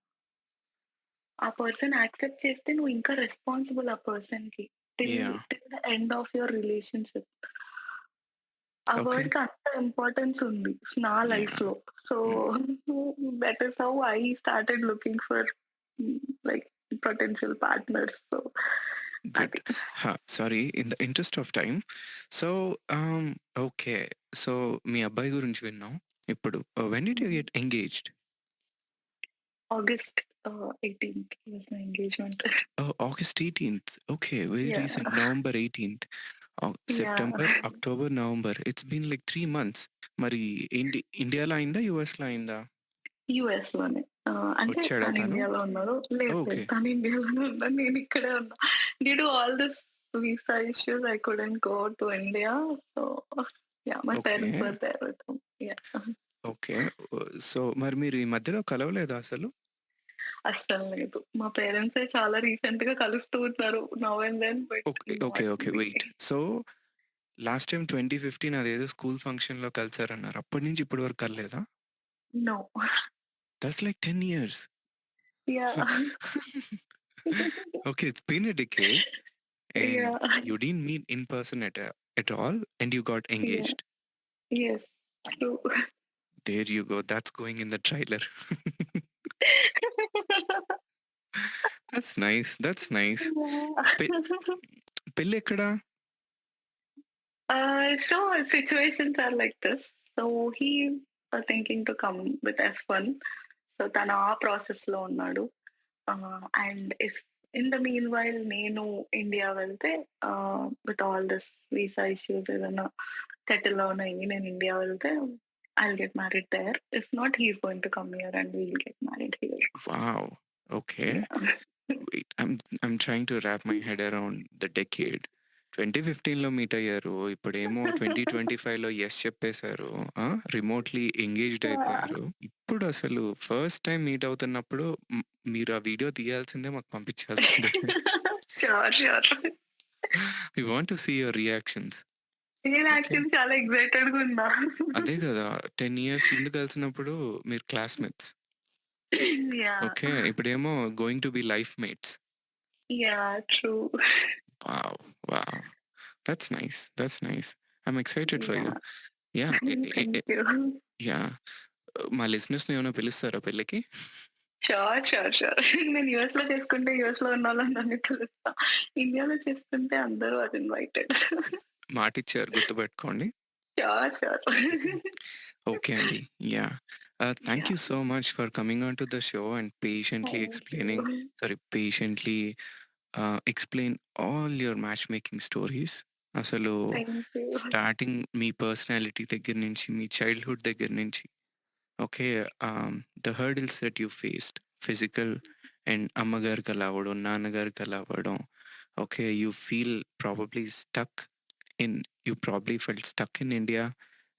ఆ పర్సన్ యాక్సెప్ట్ చేస్తే నువ్వు ఇంకా రెస్పాన్సిబుల్ ఆ పర్సన్‌కి. Till yeah! Till the end of your relationship. ఆ ఓకే. వర్డ్‌కి అంత ఇంపార్టెన్స్ ఉంది నా యాహ్! లైఫ్‌లో. So, hmm. That is how I started looking for like potential partners. So, good. అది. Sorry in the interest of time. So, okay. So, మీ అబ్బాయి గురించి విన్నాం. ఇప్పుడు when did you hmm. Get engaged? August 18th was my engagement. Oh! August 18th. Okay. Very recent. Yeah! November 18th. Yeah! September, October, November. It's been like 3 months. మరి ఏంటి ఇండియాలో అయిందా? యూఎస్‌లో అయిందా? యూఎస్‌లోనే. అంటే వచ్చాడా తను తను? ఇండియాలో ఉన్నాడు. లేదు లేదు. ఓకే. తను ఇండియాలోనే ఉన్నాడు. నేను ఇక్కడే ఉన్నా. Due to all this visa issues I couldn't go to India. So, yeah! My okay. Parents were there with him. Yeah! Okay. So, మరి మీరు ఈ మధ్యలో కలవలేదా అసలు? అస్సలు లేదు. మా పేరెంట్సే చాలా రీసెంట్‌గా కలుస్తూ ఉన్నారు. Now and then but okay. Okay. Not okay. మీ. వెయిట్. సో, లాస్ట్ టైమ్ 2015 అదేదో స్కూల్ ఫంక్షన్‌లో కలిసారన్నారు. అప్పటి నుంచి ఇప్పటి వరకు కలలేదా? No. That's like 10 years. Yeah! Okay, it's been a decade and yeah! you didn't meet in person at all and you got yeah! engaged. Yes. True. There you go. That's going in the trailer. That's nice. That's nice. పె yeah! పెళ్ళెక్కడ? So situations are like this. So he's thinking to come with F1. So తను ఆ ప్రాసెస్‌లో ఉన్నాడు. And if in the meanwhile నేను India వెళ్తే with all this visa issues ఏదన్నా settle అవునయ్యి నేను ఇండియా వెళ్తే I'll get married there. If not he is going to come here and we'll get married here. Wow! Okay. Yeah! Wait I'm trying to wrap my head around the decade. 2015లో meet అయ్యారు. ఇప్పుడేమో 2025లో yes చెప్పేసారు. ఆ! Remotely engaged అయిపోయారు. ఇప్పుడు అసలు first time meet అవుతున్నప్పుడు మీరు ఆ వీడియో తీయాల్సిందే, మాకు పంపించాల్సిందే. Sure. Sure. We want to see your reactions. నేను ఓకే. యాక్చువల్లీ చాలా ఎక్సైటెడ్‌గా ఉన్నా. అదే గదా! 10 ఇయర్స్ ముందు కలిసినప్పుడు మీరు క్లాస్‌మేట్స్. యాహ్! ఓకే. ఇప్పుడేమో going to be life mates. Yeah! True. Wow! Wow! That's nice. That's nice. I'm excited for you. Yeah! Yeah! Thank you. Yeah! మా లిజనర్స్‌ని ఏమైనా పిలుస్తారా పెళ్ళికి? ష్యూర్. ష్యూర్. ష్యూర్. నేను యూఎస్‌లో చేసుకుంటే యూఎస్‌లో ఉన్నోళ్ళందరిని పిలుస్తా. ఇండియాలో చేసుకుంటే అందరూ ఆర్ ఇన్వైటెడ్. మాటిచ్చారు, గుర్తుపెట్టుకోండి. ష్యూర్. ష్యూర్. ఓకే అండి. Yeah! Thank you yeah! So much for coming on to the show and thank you. Patiently explain all your match making stories. అసలు థాంక్ యూ. స్టార్టింగ్ మీ పర్సనాలిటీ దగ్గర నుంచి, మీ childhood దగ్గర నుంచి, okay, the hurdles that you faced physical and అమ్మగారికి అలా అవ్వడం, నాన్నగారికి అలా అవ్వడం. Okay, you probably felt stuck in India,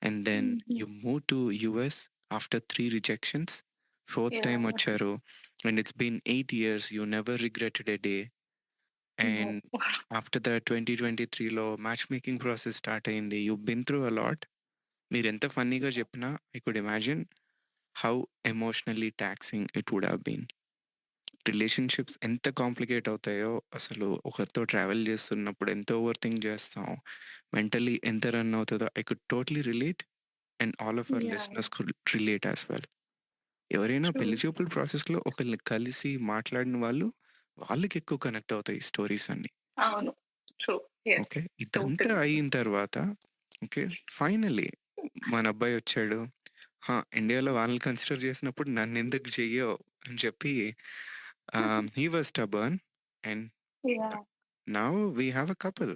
and then హుహు. you moved to US after 3 rejections. Fourth time yeah! వచ్చారు, and it's been 8 years. You never regretted a day. No. And after the 2023లో match making process start అయింది. You been through a lot. మీరెంత ఫన్నీగా చెప్పినా I could imagine how emotionally taxing it would have been. Relationships ఎంత complicate అవుతాయో, అసలు ఒకరితో travel చేస్తున్నప్పుడు ఎంత ఓవర్ థింక్ చేస్తాం, మెంటల్లీ ఎంత రన్ అవుతుందో I could totally relate, and all of our yeah! Listeners could relate as well. ఎవరైనా ట్రూ. పెళ్లి చూపుల ప్రాసెస్లో ఒకరిని కలిసి మాట్లాడిన వాళ్ళు, వాళ్ళకి ఎక్కువ కనెక్ట్ అవుతాయి ఈ స్టోరీస్ అన్ని. అవును. ట్రూ. యెస్. ఓకే. ఇదంతా టోటలీ. అయిన తర్వాత ఓకే, ఫైనల్లీ మన అబ్బాయి వచ్చాడు. ఇండియాలో వాళ్ళని కన్సిడర్ చేసినప్పుడు నన్నెందుకు చెయ్యవు అని చెప్పి he was stubborn, and yeah! Now we have a couple.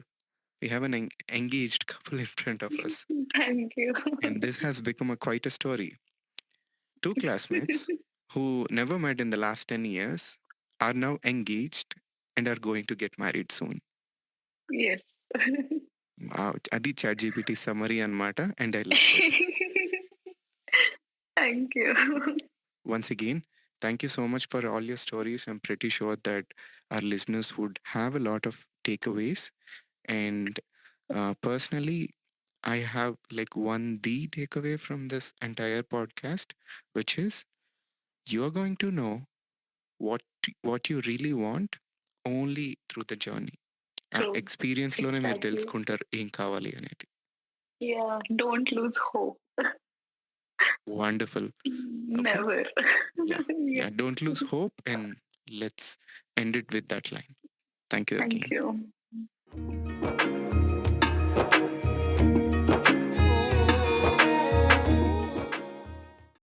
We have an engaged couple in front of us, thank you. and this has become quite a story. Two classmates who never met in the last 10 years are now engaged and are going to get married soon. Yes. అది ChatGPT summary అన్నమాట, and I love it. Thank you. Once again, thank you so much for all your stories. I'm pretty sure that our listeners would have a lot of takeaways. And personally, I have like the takeaway from this entire podcast, which is you're going to know what what you really want only through the journey. ఆ true. ఎక్స్‌పీరియన్స్‌లోనే మీరు exactly. తెలుసుకుంటారు ఏం కావాలి అనేది. Yeah! Don't lose hope. Wonderful. Okay. Never. Yeah. Yeah! Yeah. Don't lose hope. And let's end it with that line. Thank you thank again. You.